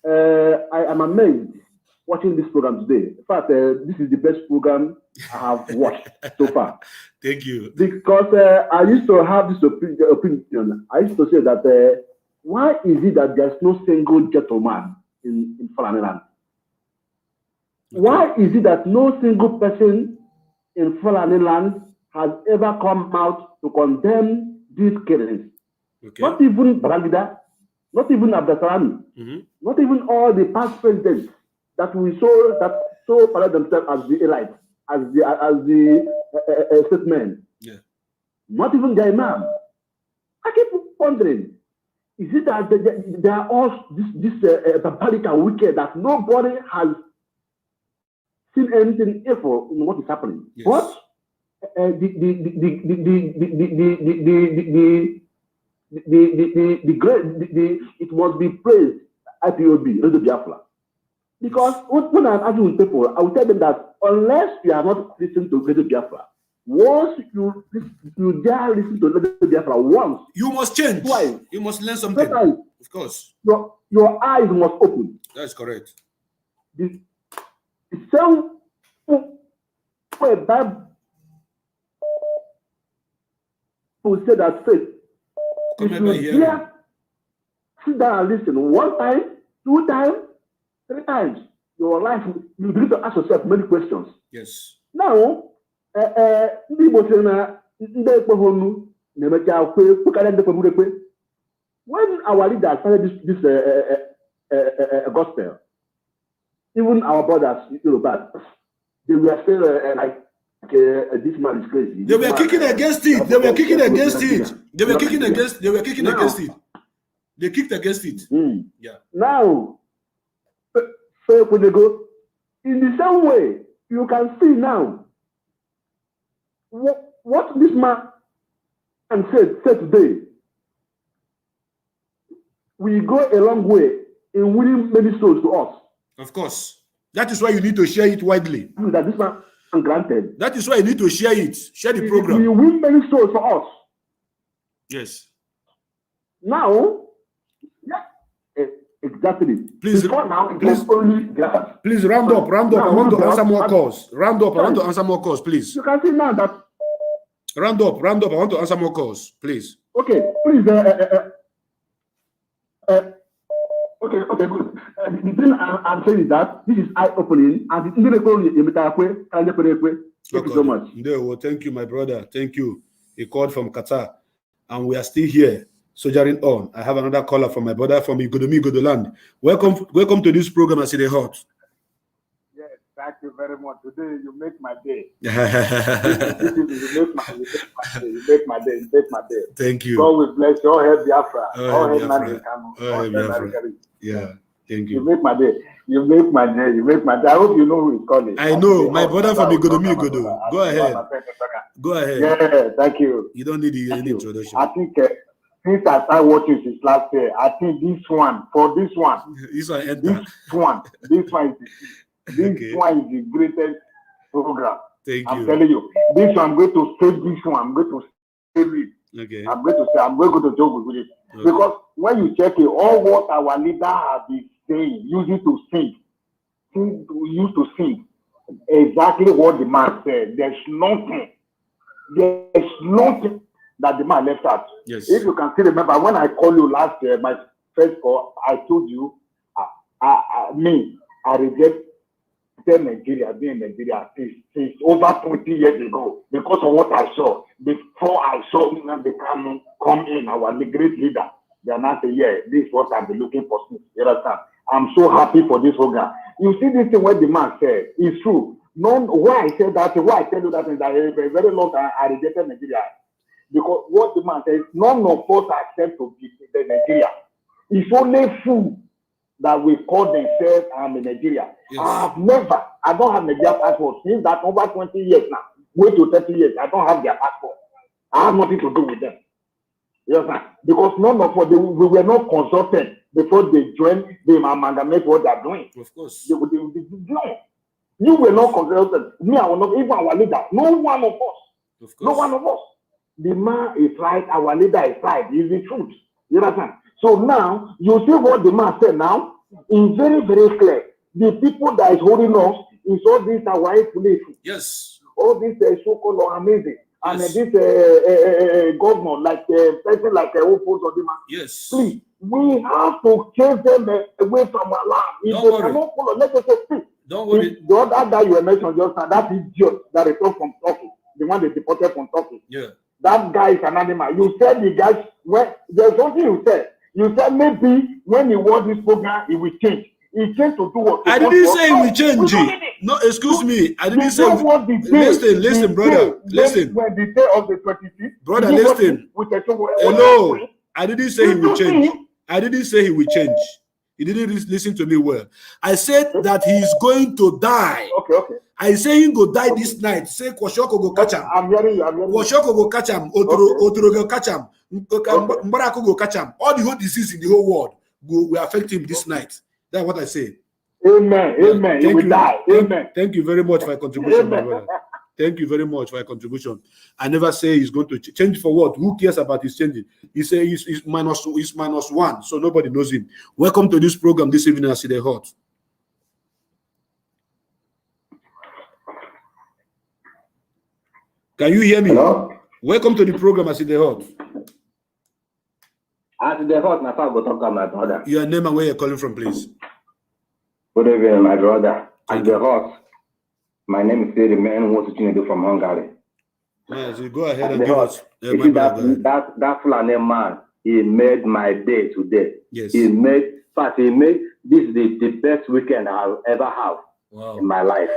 I am amazed watching this program today. In fact, this is the best program I have watched so far. Thank you. Because I used to have this opinion. I used to say that why is it that there's no single gentleman in Fulani land? Okay. Why is it that no single person in Fulani land has ever come out to condemn these killings? Okay. Not even Babangida, not even Abdasarani, not even all the past presidents that we saw that so parade themselves as the elite, as the statesmen. Yeah. Not even the imam. I keep wondering, is it that they are all this barbaric and wicked that nobody has seen anything evil in what is happening? Yes. But it must be praised IPOB, Radio Biafra. Because when I'm arguing with people, I will tell them that unless you are not listening to Radio Biafra, once you dare listen to Radio Biafra once, you must change. Twice, you must learn something. Twice, of course. Your eyes must open. That's correct. The same way Bible say that faith, if you dare sit down and listen one time, 2 times, 3 times, your life, you begin to ask yourself many questions. Yes. Now, when our leaders started this gospel, even our brothers, they were still like, this man is crazy. They were kicking against it. They were kicking against it. They were kicking against. They were kicking against it. They kicked against it. Yeah. Now, so when they go in the same way, you can see now what this man said today. We go a long way in winning many souls to us. Of course, that is why you need to share it widely. That this man granted. That is why you need to share it. Share the program. We win many souls for us. Yes. Now. Exactly. Please round up. I want to answer more calls. Round up. I want to answer more calls, please. You can see now that. Round up. I want to answer more calls, please. Okay, please. Okay, good. The thing I'm saying is that this is eye-opening, and thank you so much. Well, thank you, my brother. Thank you. He called from Qatar, and we are still here. Soldiering on. I have another caller from my brother from Igodoland. Welcome to this program. I see the hot. Yes, thank you very much. Today you make my day. You make my day. Thank you. God will bless you. All hail Biafra. All hail Nnamdi Kanu. Yeah, thank you. You make my day. You make my day. I hope you know who is calling. I know. My brother from Igodo. Go ahead. Yeah, thank you. You don't need any introduction. I think since I started watching since last year, I think this one is the greatest program. Thank you. I'm telling you, this one I'm going to save this one. I'm going to save it. Okay. I'm going to joke with it. Okay. Because when you check it, all what our leader have been saying, used to sing, exactly what the man said. There's nothing that the man left out. Yes. If you can still remember, when I called you last year, my first call, I told you, I reject Nigeria, being Nigeria since over 20 years ago because of what I saw. Before I saw Nnamdi Kanu come in, our great leader, they are not saying, yeah, this is what I've been looking for since. You understand? I'm so happy for this program. You see this thing what the man said, it's true. Why I said that, why I tell you that is that a very long time I rejected Nigeria. Because what the man says, none of us accept to be in Nigeria. It's only fool that we call themselves in Nigeria. Yes. I don't have Nigeria passport since that over 20 years now. Wait to 30 years, I don't have their passport. I have nothing to do with them. Yes, because none of us, we were not consulted before they joined, they amalgamate what they're doing. Of course. No, you were not consulted. Me, I will not, even our leader. No one of us. Of course. No one of us. The man is right, our leader is right. It's the truth. You understand? So now, you see what the man said now? It's very, very clear. The people that is holding us is all these white police. Yes. All these so-called amazing. And Yes. this governor, like a person like yes. Please, we have to chase them away from our land. If Don't they worry. cannot follow, let us say, don't worry. The other guy you mentioned just now, that idiot that returned from Turkey, the one they deported from Turkey. Yeah. That guy is an animal. You said the guy, when there's something you said. You said maybe when he won this program, he will change. He changed to do what? I didn't say he will change. No, excuse me. I didn't say. Listen, brother. Listen. When the day of the 26th, brother, listen. Hello. I didn't say he will change. I didn't say he will change. He didn't listen to me well. I said that he is going to die. Okay. I say he go die this night. Say Kwashoko go catch him. I'm hearing you. Kwashoko go catch him. Otoro go catch him. Mbarako go catch him. All the whole disease in the whole world will affect him this night. That's what I say. Amen. Amen. He will die. Amen. Thank you very much for your contribution, my brother. Thank you very much for your contribution. I never say he's going to change for what. Who cares about his changing? He say he's -1, so nobody knows him. Welcome to this program this evening. I see the hot. Can you hear me? Hello? Welcome to the program. I see the hot. I see the hot. My father will talk about my brother. Your name and where you're calling from, please. Good evening, my brother. At the hot. My name is the man who wants to do from Hungary. Yes, you go ahead and give us. That Fulani man, he made my day today. Yes. He made this is the best weekend I'll ever have in my life.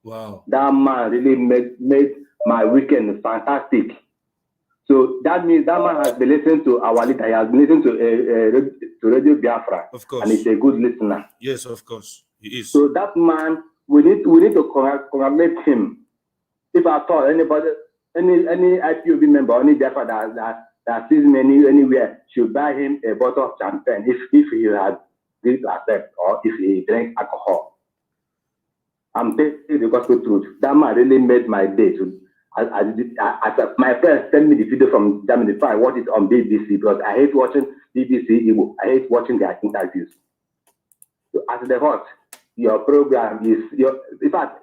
Wow. That man really made my weekend fantastic. So that means that man has been listening to our leader. He has been listening to Radio Biafra. Of course. And he's a good listener. Yes, of course. He is. So that man, we need to congratulate him. If I thought anybody, any IPOB member, any Biafra that sees me anywhere should buy him a bottle of champagne if he has this accept or if he drinks alcohol. I'm telling you the gospel truth. That man really made my day. My friends sent me the video from Germany before I watch it on BBC because I hate watching BBC Igbo. I hate watching their interviews. So as the host, your program is in fact,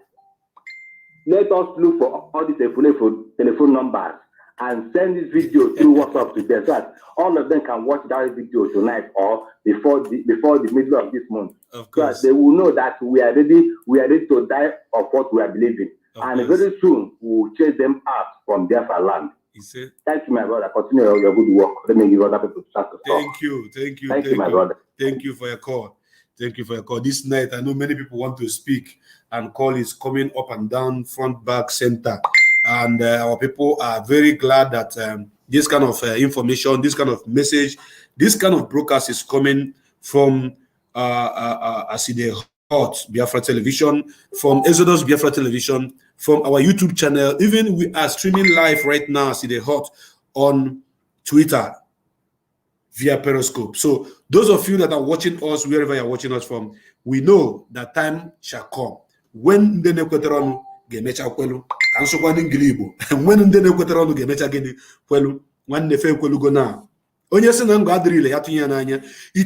let us look for all these telephone numbers and send this video through WhatsApp to them so that all of them can watch that video tonight or before the middle of this month. Of course. So that they will know that we are ready to die of what we are believing. And very soon we will chase them out from their land. Thank you, my brother. Continue your good work. Let me give other people a chance to talk. Thank you, my brother. Thank you for your call. Thank you for your call. This night, I know many people want to speak, and call is coming up and down, front, back, center. And our people are very glad that this kind of information, this kind of message, this kind of broadcast is coming from Aside Hot Biafra Television, from Exodus Biafra Television, from our YouTube channel. Even we are streaming live right now, Aside Hot, on Twitter via Periscope. So those of you that are watching us, wherever you're watching us from, we know that time shall come when the Nekweteronu gemecha kwelu, and when the Nekweteronu gemecha geni kwelu, One nefe kwelugo now. It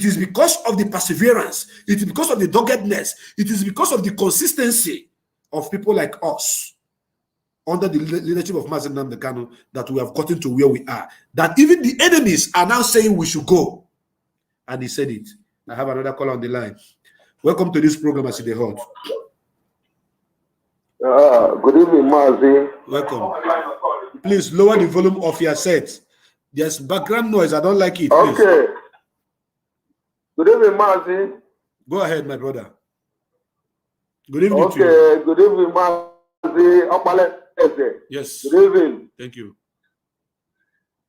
is because of the perseverance. It is because of the doggedness. It is because of the consistency of people like us under the leadership of Mazi Nnamdi Kanu that we have gotten to where we are. That even the enemies are now saying we should go. And he said it. I have another call on the line. Welcome to this program, as they heard. Good evening, Mazi. Welcome. Please lower the volume of your set. There's background noise. I don't like it. Okay. Please. Good evening, Mazi. Go ahead, my brother. Good evening to you. Okay. Good evening, Mazi. Yes. Good evening. Thank you.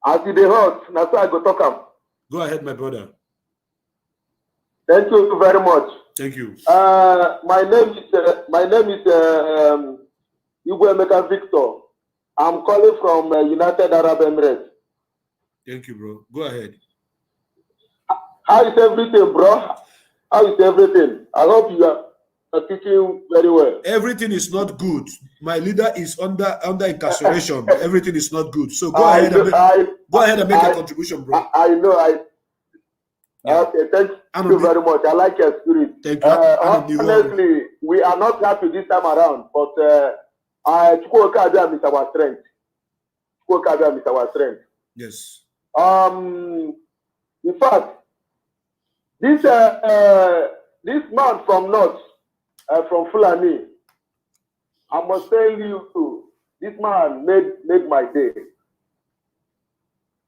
As you heard, now I go talk am. Go ahead, my brother. Thank you very much. Thank you. My name is Igwe Victor. I'm calling from United Arab Emirates. Thank you, bro. Go ahead. How is everything, bro? How is everything? I hope you are teaching very well. Everything is not good. My leader is under incarceration. Everything is not good. So go ahead and make a contribution, bro. I know. Okay, thank you very much. I like your spirit. Thank you. Honestly, we are not happy this time around, but Chukwuokabia is our strength. Chukwuokabia is our strength. Yes. In fact, this man from North, from Fulani, I must tell you, this man made my day.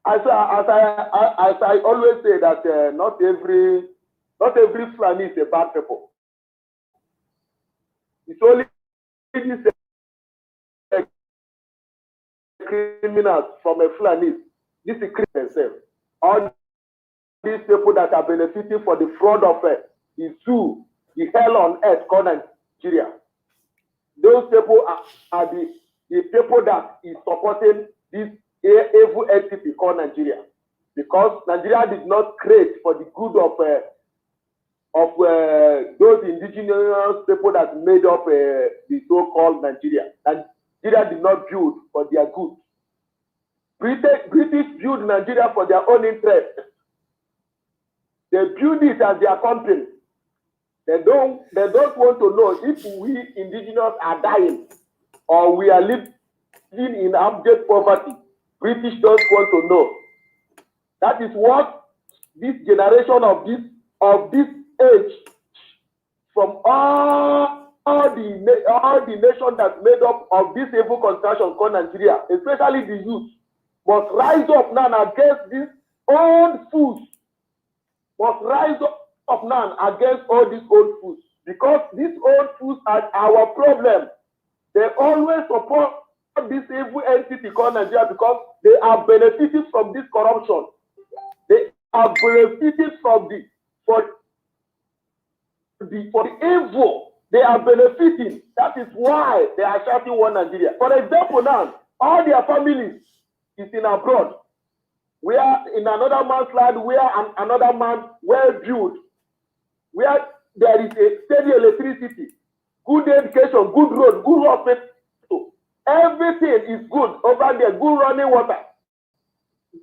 As I always say that not every Fulani is a bad people. It's only these criminals from a Fulani. This is criminals. All these people that are benefiting for the fraud of the zoo, the hell on earth called Nigeria. Those people are the people that is supporting this evil entity called Nigeria, because Nigeria did not create for the good of those indigenous people that made up the so-called Nigeria. Nigeria did not build for their good. British built Nigeria for their own interest. They build it as their company. They don't want to know if we indigenous are dying or we are living in abject poverty. British don't want to know. That is what this generation of this age, from all the nations that made up of this evil construction called Nigeria, especially the youth, must rise up now against these old fools. Must rise up now against all these old fools, because these old fools are our problem. They always support this evil entity called Nigeria because they are benefiting from this corruption. They are benefiting from for the evil. They are benefiting. That is why they are shouting one Nigeria. For example, now all their families is in abroad. We are in another man's land where another man well built, where there is a steady electricity, good education, good road, good hospital. Everything is good over there, good running water.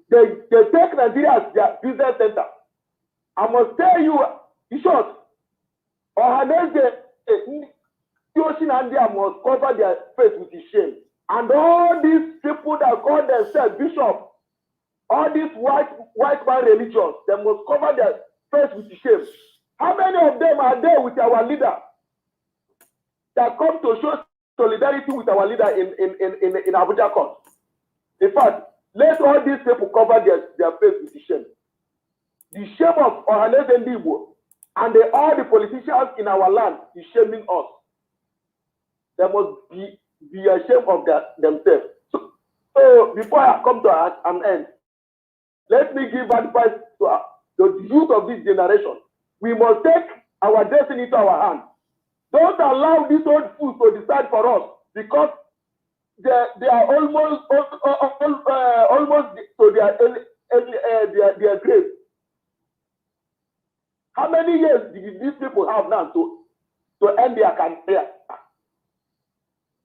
They take Nigeria as their business center. I must tell you, in short, Ohaneze, Ocean India must cover their face with his shame. And all these people that call themselves bishops, all these white man religions, they must cover their face with shame. How many of them are there with our leader that come to show solidarity with our leader in Abuja court? In fact, let all these people cover their face with shame. The shame of Ohaneze Ndigbo and all the politicians in our land is shaming us. They must be ashamed of themselves. So before I come to an end, let me give advice to the youth of this generation. We must take our destiny to our hands. Don't allow these old fools to decide for us, because they are almost to their grave. How many years did these people have now to end their career?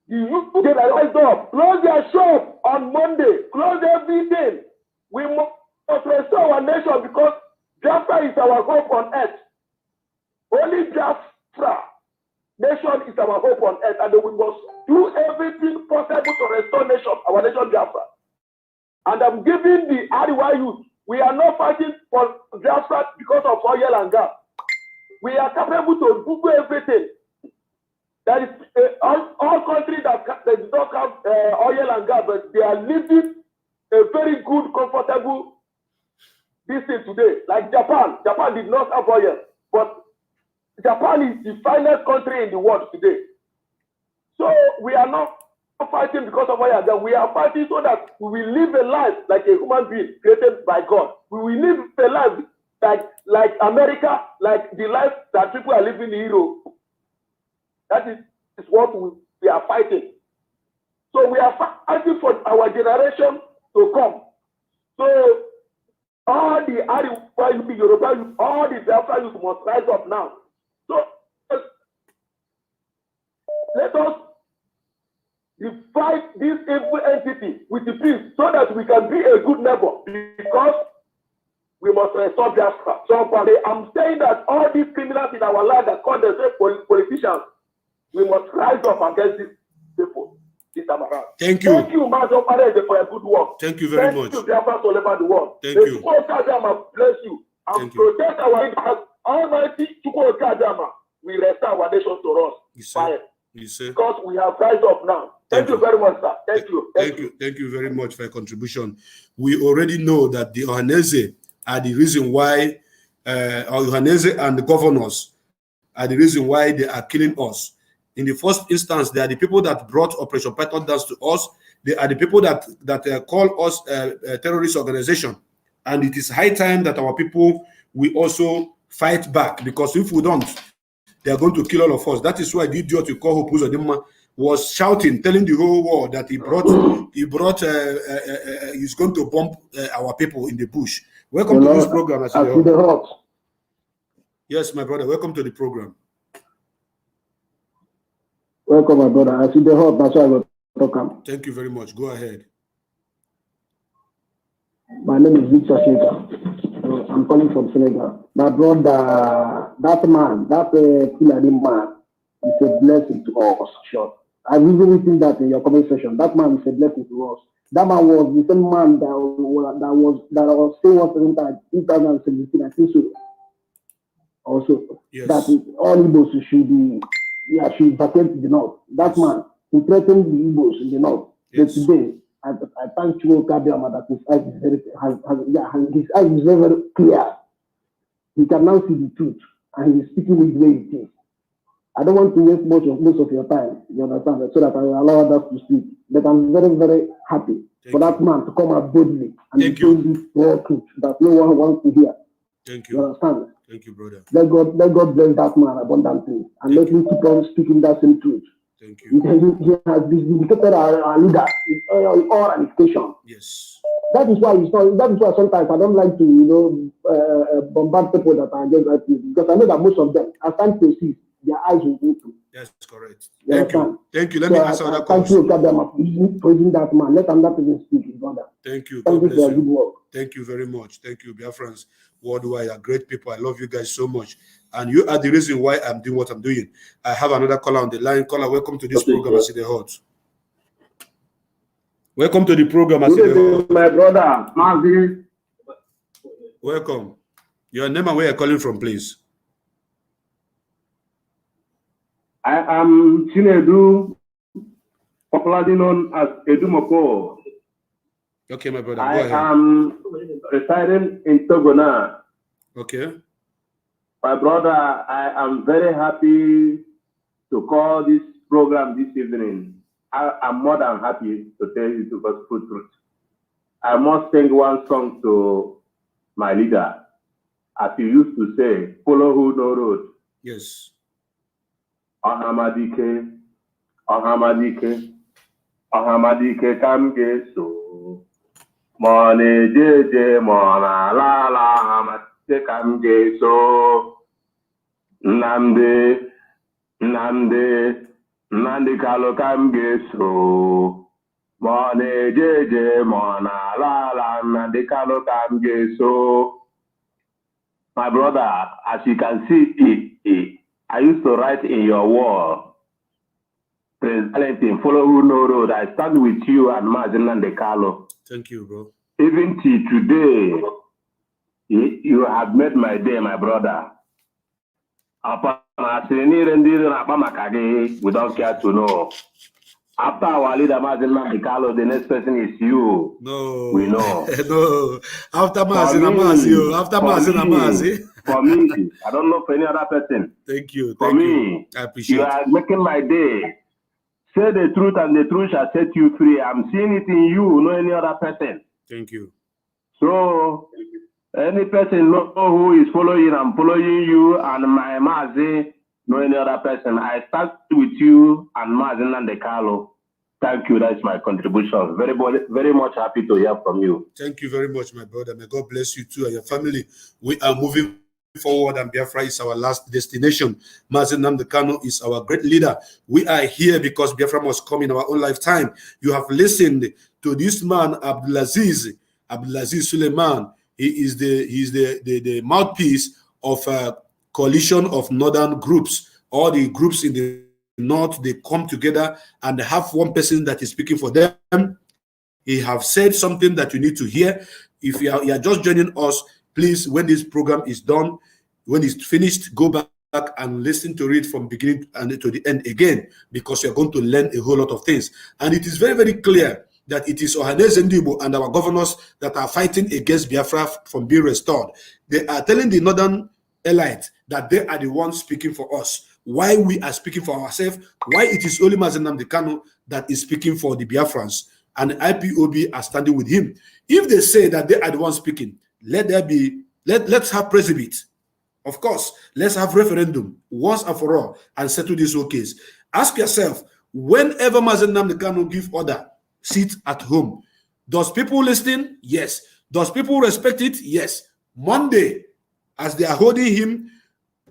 The youth, they rise up, close their shop on Monday, close everything. our hope on earth. Only Biafra nation is our hope on earth, and we must do everything possible to restore nation, our nation Biafra. And I'm giving the Ariwa youth, we are not fighting for Biafra because of oil and gas. We are capable to do everything. There is all countries that do not have oil and gas, but they are living a very good, comfortable business today. Like Japan. Japan did not have oil, but Japan is the finest country in the world today. So we are not fighting because of oil and gas. We are fighting so that we will live a life like a human being created by God. We will live a life like America, like the life that people are living in Europe. That is what we are fighting. So we are fighting for our generation to come. So all the Ariwa, Yoruba, all the Biafra youth must rise up now. So let us fight this evil entity with the peace so that we can be a good neighbor, because we must restore Biafra. So I'm saying that all these criminals in our land that call themselves politicians, we must rise up against these people this time around. Thank you. Thank you, Mazi Nnamdi, for a good work. Thank you very much. Thank you, Biafra, all over the world. Thank you. Bless you. And protect our leaders. Almighty Chukwu, we restore our nation to us. Because we have rise up now. Thank you very much, sir. Thank you. Thank you very much for your contribution. We already know that the Ohanese are the reason why, Ohanese and the governors are the reason why they are killing us. In the first instance, they are the people that brought Operation Python dance to us. They are the people that call us a terrorist organization. And it is high time that our people will also fight back, because if we don't, they are going to kill all of us. That is why the idiot you call Hopuzo Dimma was shouting, telling the whole world that he's going to bomb our people in the bush. Welcome to this program. Yes, my brother. Welcome to the program. Welcome, my brother. I see the hope. That's why I got to come. Thank you very much. Go ahead. My name is Victor Sheikha. I'm calling from Senegal. My brother, that man, that Fulani man, is a blessing to us. Sure. I've even written that in your comment section. That man is a blessing to us. That man was the same man that was saying what in 2017. I think so. Also, yes, that all Igbos should vacate the north. That man, he threatened the Igbos in the north. Yes. But today, I thank you, Kabiama, that his eyes is his eyes is very, very clear. He can now see the truth, and he is speaking with the way it is. I don't want to waste most of your time, you understand, so that I will allow others to speak. But I'm very, very happy for that man to come out boldly and say this raw truth that no one wants to hear. Thank you. You understand? Thank you, brother. Let God bless that man abundantly, and let him keep on speaking that same truth. Thank you. He has vindicated our leader in all ramifications. Yes. That is why sometimes I don't like to, bombard people that are against IPOB, because I know that most of them, as time proceeds, their eyes will go to. That's correct. Thank you. Thank you. Let me answer that question. Thank you, Kabiyama, for using that man. Let another person speak, his brother. Thank you. Thank you for your good work. Thank you very much. Thank you, Biafrans worldwide. Are great people. I love you guys so much. And you are the reason why I'm doing what I'm doing. I have another caller on the line. Caller, welcome to this program. I see the hot. Welcome to the program. I see the hot. My brother, Mazi. Welcome. Your name and where you're calling from, please. I am Chinedu, popularly known as Edu Moko. Okay, my brother. Go I ahead. am residing in Togona. Okay. My brother, I am very happy to call this program this evening. I am more than happy to tell you the gospel truth. I must sing one song to my leader. As he used to say, follow who no road. Yes. Ohamadike, Ohamadike, Ohamadike kamgeso. Mone jeje mona la la Ohamadike kamgeso. Nnamdi Kanu kamgeso. Mone jeje mona la la Nnamdi Kanu kamgeso. My brother, as you can see, I used to write in your wall, President, follow who no road. I stand with you and Mazi Nnamdi Kanu. Thank you, bro. Even till today, you have made my day, my brother. We don't care to know. After our leader, Mazi Nnamdi Kanu, the next person is you. No. We know. No. After Mazi Nnamdi. After Mazi Nnamdi. For me, I don't know for any other person. Thank you. For me, I appreciate it. You are making my day. Say the truth and the truth shall set you free. I'm seeing it in you, no any other person. Thank you. So, any person know who is following, I'm following you, and my Mazi, no any other person. I start with you and Mazi Nnamdi Kanu. Thank you. That's my contribution. Very much happy to hear from you. Thank you very much, my brother. May God bless you too and your family. We are moving forward, and Biafra is our last destination. Mazi Nnamdi Kanu is our great leader. We are here because Biafra must come in our own lifetime. You have listened to this man, Abdulaziz Suleiman. He is the mouthpiece of a coalition of northern groups. All the groups in the north, they come together and they have one person that is speaking for them. He have said something that you need to hear. If you are just joining us, please, when this program is done, when it's finished, go back and listen to it from beginning and to the end again, because you're going to learn a whole lot of things. And it is very, very clear that it is Ohaneze Ndigbo and our governors that are fighting against Biafra from being restored. They are telling the northern elite that they are the ones speaking for us. Why we are speaking for ourselves, why it is only Mazi Nnamdi Kanu that is speaking for the Biafrans, and the IPOB are standing with him. If they say that they are the ones speaking, let's have precedent. Of course, let's have referendum once and for all and settle this whole case. Ask yourself, whenever Mazi Nnamdi Kanu give order, sit at home. Does people listen? Yes. Does people respect it? Yes. Monday, as they are holding him,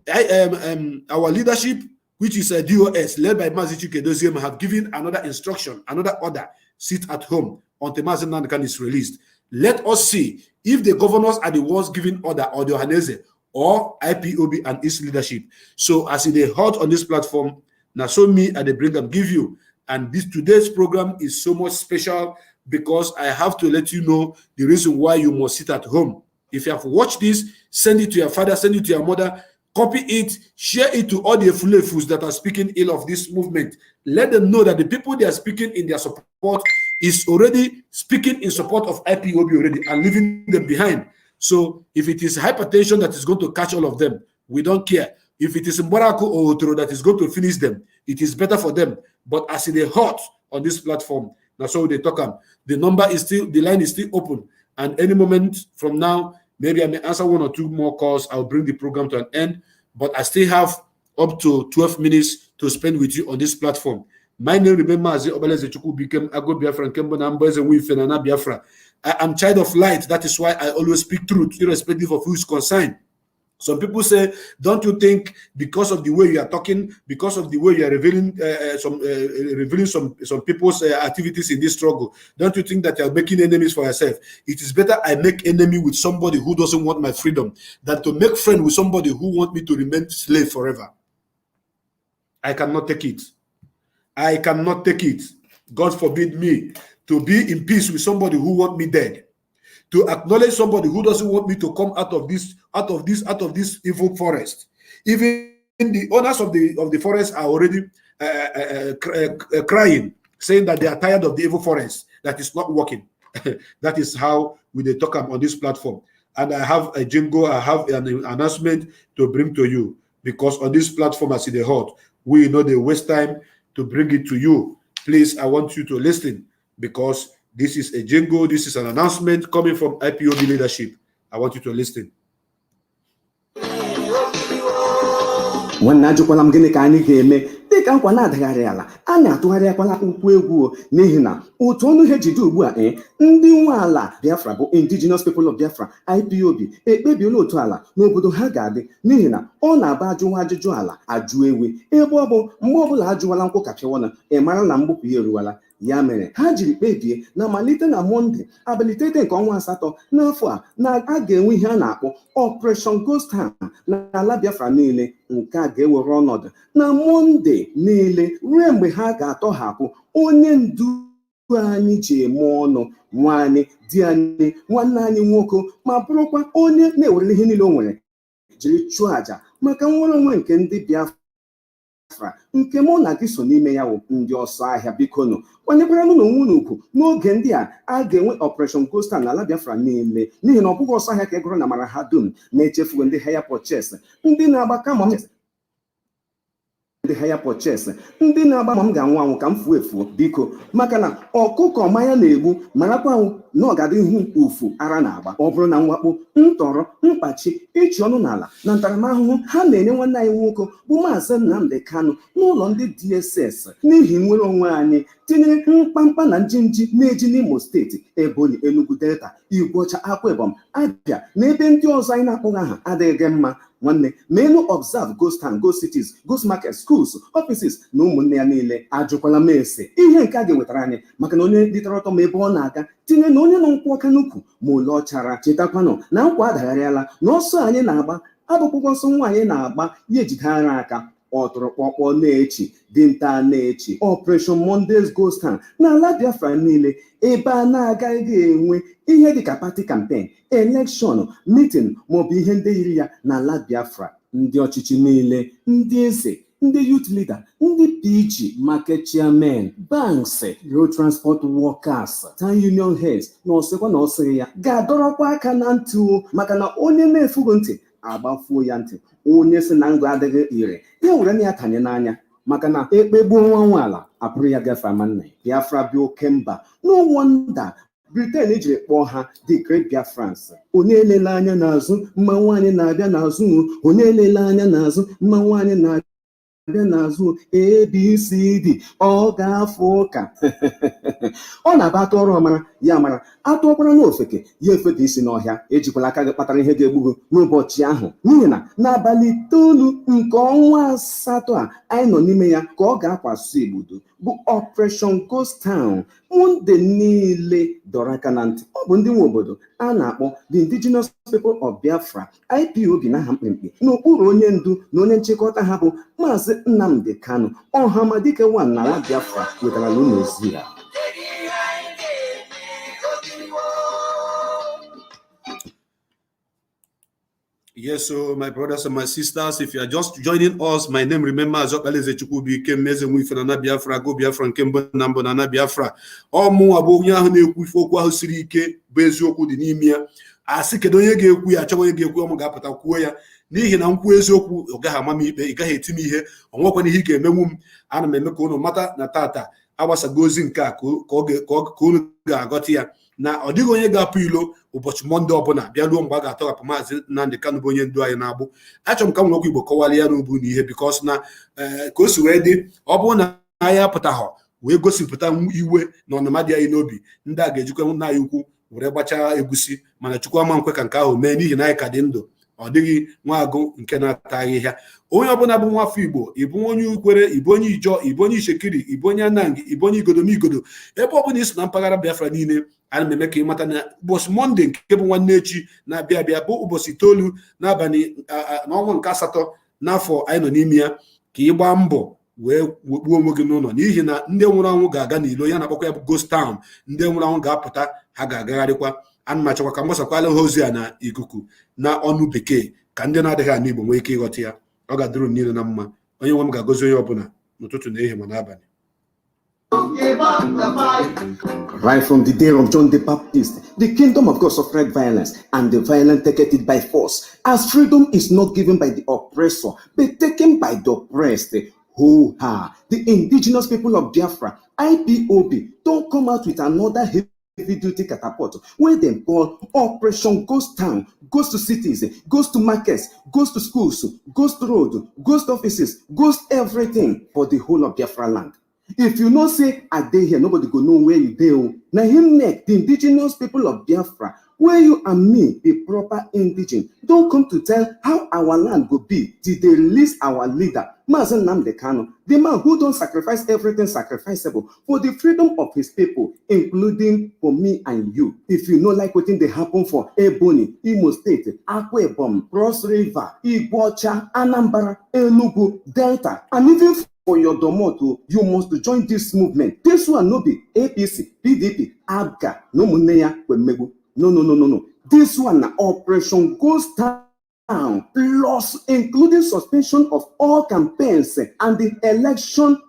our leadership, which is a DOS led by Mazi Chikedozie, have given another instruction, another order: sit at home until Mazi Nnamdi Kanu is released. Let us see if the governors are the ones giving order, or the Ohaneze, or IPOB and its leadership. So as they heard on this platform, now so me and the bring and give you. And today's program is so much special because I have to let you know the reason why you must sit at home. If you have watched this, send it to your father, send it to your mother, copy it, share it to all the Fulefus that are speaking ill of this movement. Let them know that the people they are speaking in their support is already speaking in support of IPOB already and leaving them behind. So if it is hypertension that is going to catch all of them, we don't care. If it is Mbaraku or Otoro that is going to finish them, it is better for them. But as they hot on this platform, that's how they talk. The line is still open. And any moment from now, maybe I may answer one or two more calls. I'll bring the program to an end. But I still have up to 12 minutes to spend with you on this platform. My name, remember, as Obeleze Chukwu became Ago Biafra and Kembo Namboze Wifenana Biafra. I am child of light. That is why I always speak truth, irrespective of who is concerned. Some people say, don't you think because of the way you are talking, because of the way you are revealing some people's activities in this struggle, don't you think that you are making enemies for yourself? It is better I make enemy with somebody who doesn't want my freedom than to make friend with somebody who wants me to remain slave forever. I cannot take it. I cannot take it. God forbid me to be in peace with somebody who wants me dead. To acknowledge somebody who doesn't want me to come out of this evil forest. Even the owners of the forest are already crying, saying that they are tired of the evil forest that is not working. That is how we talk on this platform. And I have a jingle, I have an announcement to bring to you, because on this platform, as in the hot, we know they waste time to bring it to you. Please, I want you to listen, because this is a jingle, this is an announcement coming from IPOB leadership. I want you to listen. When ajụkwala m gịnị ka anyị ga-eme dịka nkwa na-adagharị ala a na-atụgharịakwala ụkwụ egwu n'ihi na otu ọnụ ihe jide ugbu a ndị nwe ala Biafra bụ Indigenous People of Biafra IPOB ekpebiela otu ala n'obodo ha ga-adị, n'ihi na ọ na-aba ajụwa ajụjụ ala ajụ ewe ebe ọ bụ mgbe ọbụla ajụwala nkwụ kapịawana ị mara na mgbupụ ya eruwala. ya mere ha jiri kpebie na malite na Mọnde abalị 30 nke ọnwa asatọ n'afọ a na a ga-enwe ihe a na-akpọ Operation Ghost Town n'ala Biafra niile. Nke a ga-ewere ọnọdụ na Mọnde niile ruo mgbe ha ga-atọhapụ onye ndu anyị ji eme ọnụ, nwaanyị, di anyị, nwanne anyị nwoke, ma bụrụkwa onye na-ewere ihe niile o nwere jiri chụọ àjà maka nnwere onwe nke ndị Biafra, nke mụ na gị so n'ime ya wụ ndị ọsọ ahịa. Biko nụ kwanyekwara nụ n'onwe unu ugwu n'oge ndị a ga-enwe Operation Ghost Town n'ala Biafra niile, n'ihi na ọ bụghị ọsọ ahịa ka e gụrụ na mara ha dum na-echefugo ndị higher purchase, ndị na-agba kama ndị higher purchase, ndị na-agba ma m ga-anwụ anwụ ka m fuo efuo. Biko, maka na ọkụkọ mmanya na-egbu marakwa na ọ ga-adị ihu ufu ara na-agba ọ bụrụ na mwakpo, ntọrọ, mkpachi, ịchị ọnụ n'ala na ntaramahụhụ ha na-enye nwanne anyị nwoke bụ Mazi Nnamdi Kanu n'ụlọ ndị DSS n'ihi nwere onwe anyị, tinyere mkpamkpa na njinji na-eji n'Imo steeti, Ebonyi, Enugu, Delta, Igbocha, Akwa Ibom, Abia na ebe ndị ọzọ anyị na-akpọghị aha adịghị mma. Nwanne menu observe ghost town, ghost cities, ghost market, schools, offices na ụmụnne ya niile. Ajụkwala m ese ihe nke a ga-ewetara anyị, maka na onye dịtara ọtọ ma ebe ọ na-aga tinye na onye nọ nkwụ aka n'ukwu ma ole ọ chara. Chetakwanụ na nkwa adagharịala na ọsọ anyị na-agba abụkwụkwọ ọsọ nwaanyị na-agba ya ejide ara aka. Ọtụrụkpọkpọ na-echi dinta na-echi Operation Monday's Ghost Town n'ala Biafra niile, ebe a na-agaghị enwe ihe dịka party campaign, election, meeting maọbụ ihe ndị yiri ya n'ala Biafra. Ndị ọchịchị niile, ndị eze, ndị youth leader, ndị PG, market chairman, banks, road transport workers, town union heads na ọsịkwa na ọsịrị ya ga-adọrọkwa aka na ntị, maka na onye na-efugo ntị agbafuo ya ntị. Onye si na ngụ adịghị ire ya were na ya tanye n'anya, maka na ekpegbuo nwa nwaala apụrụ ya gafe ama nna ya. Biafra bụ oke mba, no wonder Britain ejiri kpọọ ha the Great Biafrans. Onye elele anya n'azụ mma nwaanyị na-abịa n'azụ, onye elele anya n'azụ mma nwaanyị na-abịa n'azụ, ABCD ọ ga-afụ ụka. Ọ na-aba atụ ọrụ ọmara ya mara, atụọkwara n'ofeke ya efeda isi n'ọhịa. Ejikwala aka gị kpatara ihe ga-egbugo n'ụbọchị ahụ, n'ihi na n'abalị 9 nke ọnwa asatọ a anyị nọ n'ime ya ka ọ ga-akwaso igbudo bụ Operation Ghost Town. Monde niile dọrọ aka na ntị. Ọ bụ ndị nwe obodo a na-akpọ the Indigenous People of Biafra, IPOB na aha mkpimkpi, n'okpuru onye ndu na onye nchịkọta ha bụ Mazi Nnamdi Kanu, ọhamadike 1 n'ala Biafra, wetara n'ụlọ ozi ya. Yes, so my brothers and my sisters, if you are just joining us, my name, remember, as Okpaleze Chukwubi Kemeze Mwifena na Biafra, go Biafra Kembo Nambo na Biafra. Ọmụ abụ onye ahụ na-ekwu ife okwu ahụ siri ike bụ eziokwu dị n'ime ya. Asị kedu onye ga-ekwu ya, achọghị onye ga-ekwu, ọmụ ga-apụta kwuo ya, n'ihi na nkwuo eziokwu ọ gaghị ama m ikpe, ị gaghị eti m ihe, ọnwekwana ihe ị ga-emenwu m. Ana m eme ka unu mata na tata agbasago ozi nke a ka unu ga-aghọta ya, na ọ dịghị onye ga-apụ ilo ụbọchị Mọnde ọbụla bịa ruo mgbe a ga-atọghapụ Mazi Nnamdi Kanu bụ onye ndu anyị na-agbụ. Achọrọ m ka m nwekwa Igbo kọwara ya n'ubu na ihe, bikos na ka o si wee dị, ọ bụrụ na anyị apụtaghọ wee gosipụta iwe na ọnụma dị anyị n'obi, ndị a ga-ejikwa nna anyị ukwu were gbachaa egusi, mana Chukwu ama nkwe ka nke ahụ mee, n'ihi na anyị ka dị ndụ. Ọ dịghị nwa agụ nke na-ata ahịhịa. Onye ọbụla bụ nwafọ Igbo, ịbụ onye Ukwere, ịbụ onye Ijọ, ịbụ onye Ishekiri, ịbụ onye Anang, ịbụ onye Igodomigodo, ebe ọbụla iso na mpaghara Biafra niile, ana m eme ka ị mata na ụbọchị Mọnde nke bụ nwanne echi na-abịa abịa bụ ụbọchị 9 n'abalị n'ọnwa nke 8 n'afọ anyị nọ n'ime ya, ka ị gbaa mbọ wee wekpuo onwe gị n'ụlọ, n'ihi na ndị nwụrụ anwụ ga-aga n'ilo ya na-akpọkwa ya bụ Ghost Town. Ndị nwụrụ anwụ ga-apụta, ha ga-agagharịkwa. Ana m achọkwa ka m gbasakwala ha ozi a na ikuku na ọnụ bekee ka ndị na-adịghị anụ Igbo nwee ike ịghọta ya. Ọ ga-adịrụ niile na mma. Onye nwe m ga-agọzi onye ọbụla n'ụtụtụ na ehihie ma n'abalị. Right from the day of John the Baptist, the kingdom of God suffered violence, and the violent take it by force. As freedom is not given by the oppressor, but taken by the oppressed. Hoo-ha! The indigenous people of Biafra, IPOB, don't come out with another heavy-duty catapult where they call Operation Ghost Town, goes to cities, goes to markets, goes to schools, goes to roads, goes to offices, goes everything for the whole of Biafra land. If you know say I dey here, nobody go know where you dey. Now him neck, the indigenous people of Biafra, where you and me, the proper indigene, don't come to tell how our land go be till they release our leader, Mazi Nnamdi Kanu, the man who don't sacrifice everything sacrificable for the freedom of his people, including for me and you. If you know like what they happen for Agony, Imo State, Akwa Ibom, Cross River, Iguacha, Anambra, Enugu, Delta, and even for your domoto, you must join this movement. This one no be APC, PDP, ABGA, no Muneya, Wemegu. No. This one na Operation Ghost Town, plus including suspension of all campaigns and the election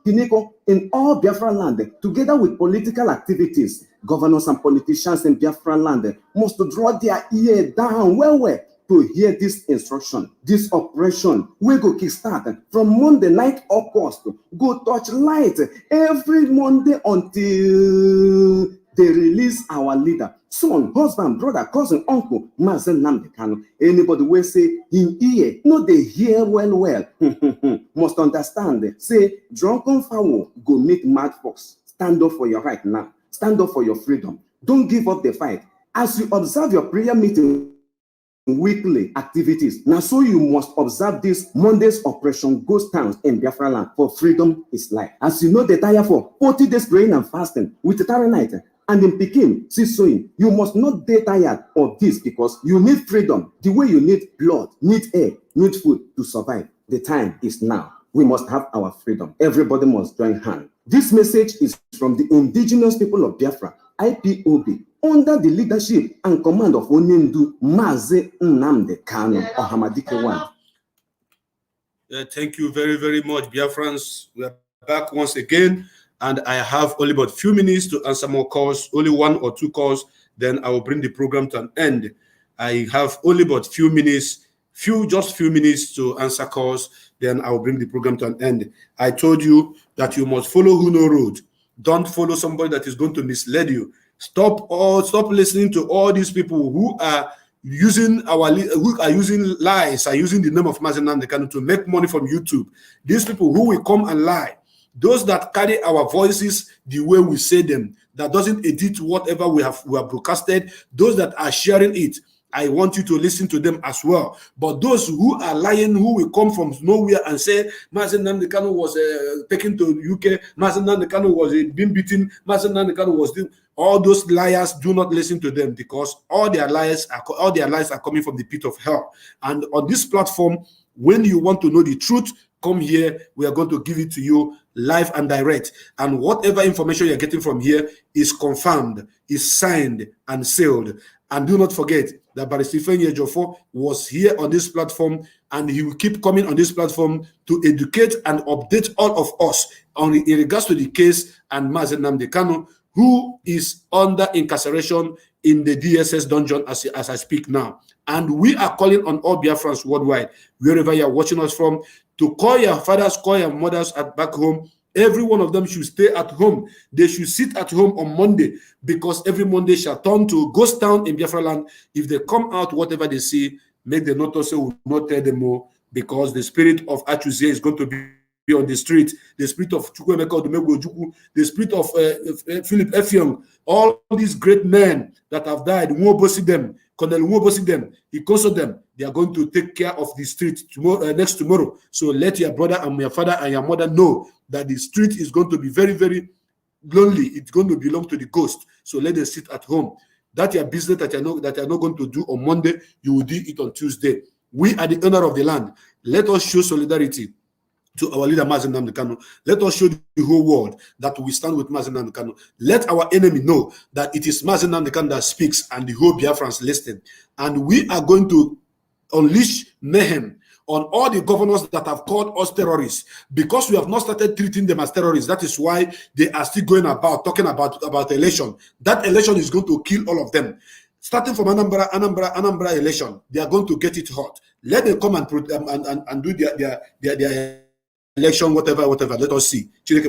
in all Biafra land, together with political activities. Governors and politicians in Biafra land must draw their ear down well to hear this instruction. This operation will go kickstart from Monday 9th August, go touch light every Monday until they release our leader, son, husband, brother, cousin, uncle, Mazi Nnamdi Kanu. Anybody will say in ear, no, they hear well. Must understand. Say, drunken fowl go meet mad fox. Stand up for your right now. Stand up for your freedom. Don't give up the fight. As you observe your prayer meeting, weekly activities, now so you must observe this Monday's Operation Ghost Towns in Biafra land, for freedom is life. As you know, the tire for 40 days praying and fasting with the Tara night and in Peking, sowing, you must not get tired of this, because you need freedom the way you need blood, need air, need food to survive. The time is now. We must have our freedom. Everybody must join hands. This message is from the indigenous people of Biafra, IPOB, under the leadership and command of Onyendu Mazi Nnamdi Kanu, Ohamadike One. Thank you very much, Biafrans. We are back once again, and I have only about a few minutes to answer more calls, only 1 or 2 calls, then I will bring the program to an end. I have only about few minutes to answer calls, then I will bring the program to an end. I told you that you must follow who know road. Don't follow somebody that is going to mislead you. Stop listening to all these people who are using lies, are using the name of Mazi Nnamdi Kanu to make money from YouTube. These people who will come and lie. Those that carry our voices the way we say them, that doesn't edit whatever we have broadcasted, those that are sharing it, I want you to listen to them as well. But those who are lying, who will come from nowhere and say Mazi Nnamdi Kanu was taken to UK, Mazi Nnamdi Kanu was being beaten, Mazi Nnamdi Kanu was doing, all those liars, do not listen to them, because all their lies are coming from the pit of hell. And on this platform, when you want to know the truth, come here. We are going to give it to you live and direct. And whatever information you're getting from here is confirmed, is signed and sealed. And do not forget that Barrister Ifeanyi Ejiofor was here on this platform, and he will keep coming on this platform to educate and update all of us in regards to the case and Mazi Nnamdi Kanu, who is under incarceration in the DSS dungeon as I speak now. And we are calling on all Biafrans worldwide, wherever you are watching us from, to call your fathers, call your mothers back home. Every one of them should stay at home. They should sit at home on Monday, because every Monday shall turn to ghost town in Biafra land. If they come out, whatever they see, make the notice, will not tell them more, because the spirit of Achuzie is going to be on the street. The spirit of Chukwuemeka Odumegwu, the spirit of Philip Effiong, all these great men that have died, Colonel Nwobosi them, Ikoso them, they are going to take care of the street next tomorrow. So let your brother and your father and your mother know that the street is going to be very lonely. It's going to belong to the ghost. So let them sit at home. That's your business that you're not going to do on Monday. You will do it on Tuesday. We are the owner of the land. Let us show solidarity to our leader Mazi Nnamdi Kanu. Let us show the whole world that we stand with Mazi Nnamdi Kanu. Let our enemy know that it is Mazi Nnamdi Kanu that speaks, and the whole Biafrans listen. And we are going to unleash mayhem on all the governors that have called us terrorists, because we have not started treating them as terrorists. That is why they are still going about talking about election. That election is going to kill all of them. Starting from Anambra election, they are going to get it hot. Let them come and do their election, whatever. Let us see. And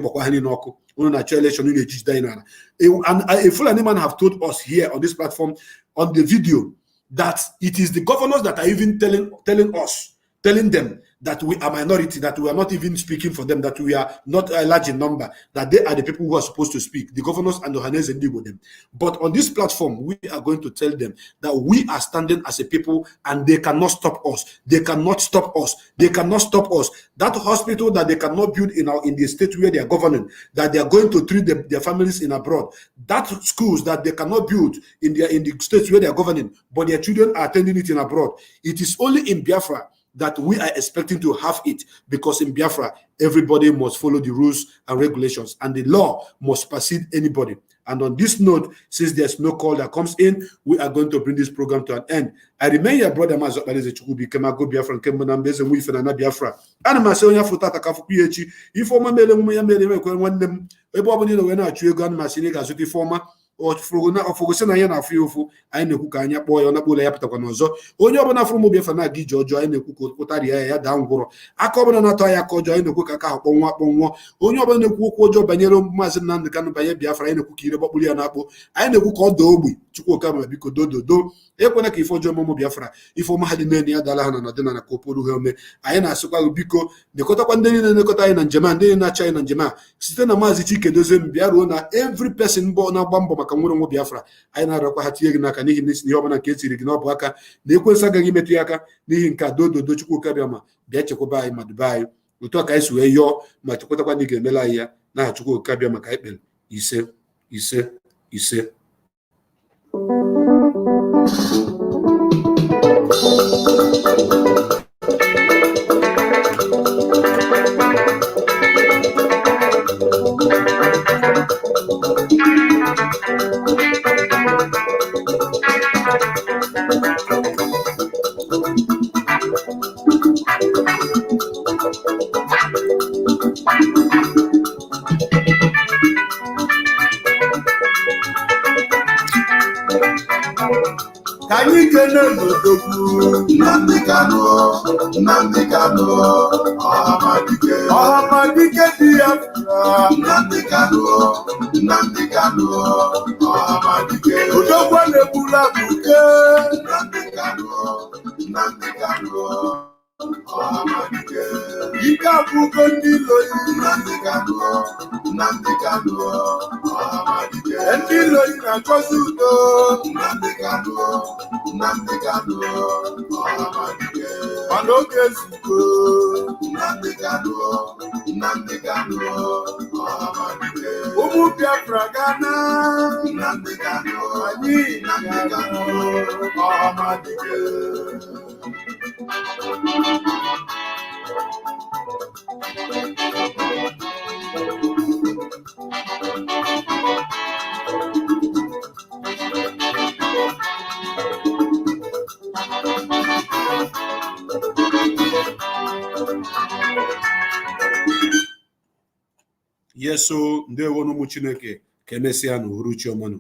a Fulani man have told us here on this platform, on the video, that it is the governors that are even telling them that we are minority, that we are not even speaking for them, that we are not a large in number, that they are the people who are supposed to speak, the governors and the Ohanese and Igbo them. But on this platform, we are going to tell them that we are standing as a people and they cannot stop us. They cannot stop us. They cannot stop us. That hospital that they cannot build in the state where they are governing, that they are going to treat their families in abroad, that schools that they cannot build in the states where they are governing, but their children are attending it in abroad. It is only in Biafra that we are expecting to have it, because in Biafra, everybody must follow the rules and regulations, and the law must supersede anybody. And on this note, since there's no call that comes in, we are going to bring this program to an end. I remain your brother Mazi Nnamdi Kanu, Kemago Biafra, Kembanambeze, and we Fenana Biafra. And my son, Yafutata Kafuki, if former Mele, when them, Ebony, when I chew gun, Massinica, Zuki former. O fogosena ya na afiufu anyị na-ekwu ka anya kpọọ ya na kpọọ ya pụtakwa n'ọzọ onye ọbụla fụrụ m Biafra na-aga ije ọjọọ anyị na-ekwu ka ụtarị ya daa ngwụrọ aka ọbụla na-atọ ya aka ọjọọ anyị na-ekwu ka aka ha kpọnwụọ onye ọbụla na-ekwu okwu ọjọọ banyere Mazi Nnamdi Kanu banye Biafra anyị na-ekwu ka ire gbakpụrụ ya na-akpụ anyị na-ekwu ka ọ daa ogbi Chukwuka ma biko dododo ekwena ka ife ọjọọ ụmụ Biafra ife ọma ha dị n'elu ya dala ha na ọdịnala ka okporo ha ome anyị na-asịkwa gị biko nekọtakwa ndị niile na-ekọta anyị na njem a ndị na-achọ anyị na njem a site na Maazị Chikedozie bịa ruo na every person mbọ na-agba mbọ maka nwere onwe Biafra anyị na-arịọkwa ha tinye gị n'aka n'ihi na isi ihe ọbụla nke etiri gị n'ọbụ aka na ekwensu agaghị imetụ ya aka n'ihi nke a dododo Chukwuka bịa ma bịa chekwaba anyị ma duba anyị otu a ka anyị si wee yọọ ma chekwatakwa ndị ga-emela anyị ya na Chukwuka bịa maka ekpere ise ise ise. Can you get Nnamdi Kanu, Nnamdi Kanu, Amadike Biafra, Nnamdi Kanu, Nnamdi Kanu, Amadike. Odogwa nebula buke, Nnamdi Kanu, Nnamdi Kanu. Ika bugo ndilo Nnamdi Kanu, Nnamdi Kanu, ndilo ina chosudo Nnamdi Kanu, Nnamdi Kanu, Manoke Zuko Nnamdi Kanu, Nnamdi Kanu, Umu Biafra Ghana Nnamdi Kanu, Ani Nnamdi Kanu, Amadike. Yes, so ndewo n'ụmụ Chineke ka emesịa n'uhuruchi ọmanụ.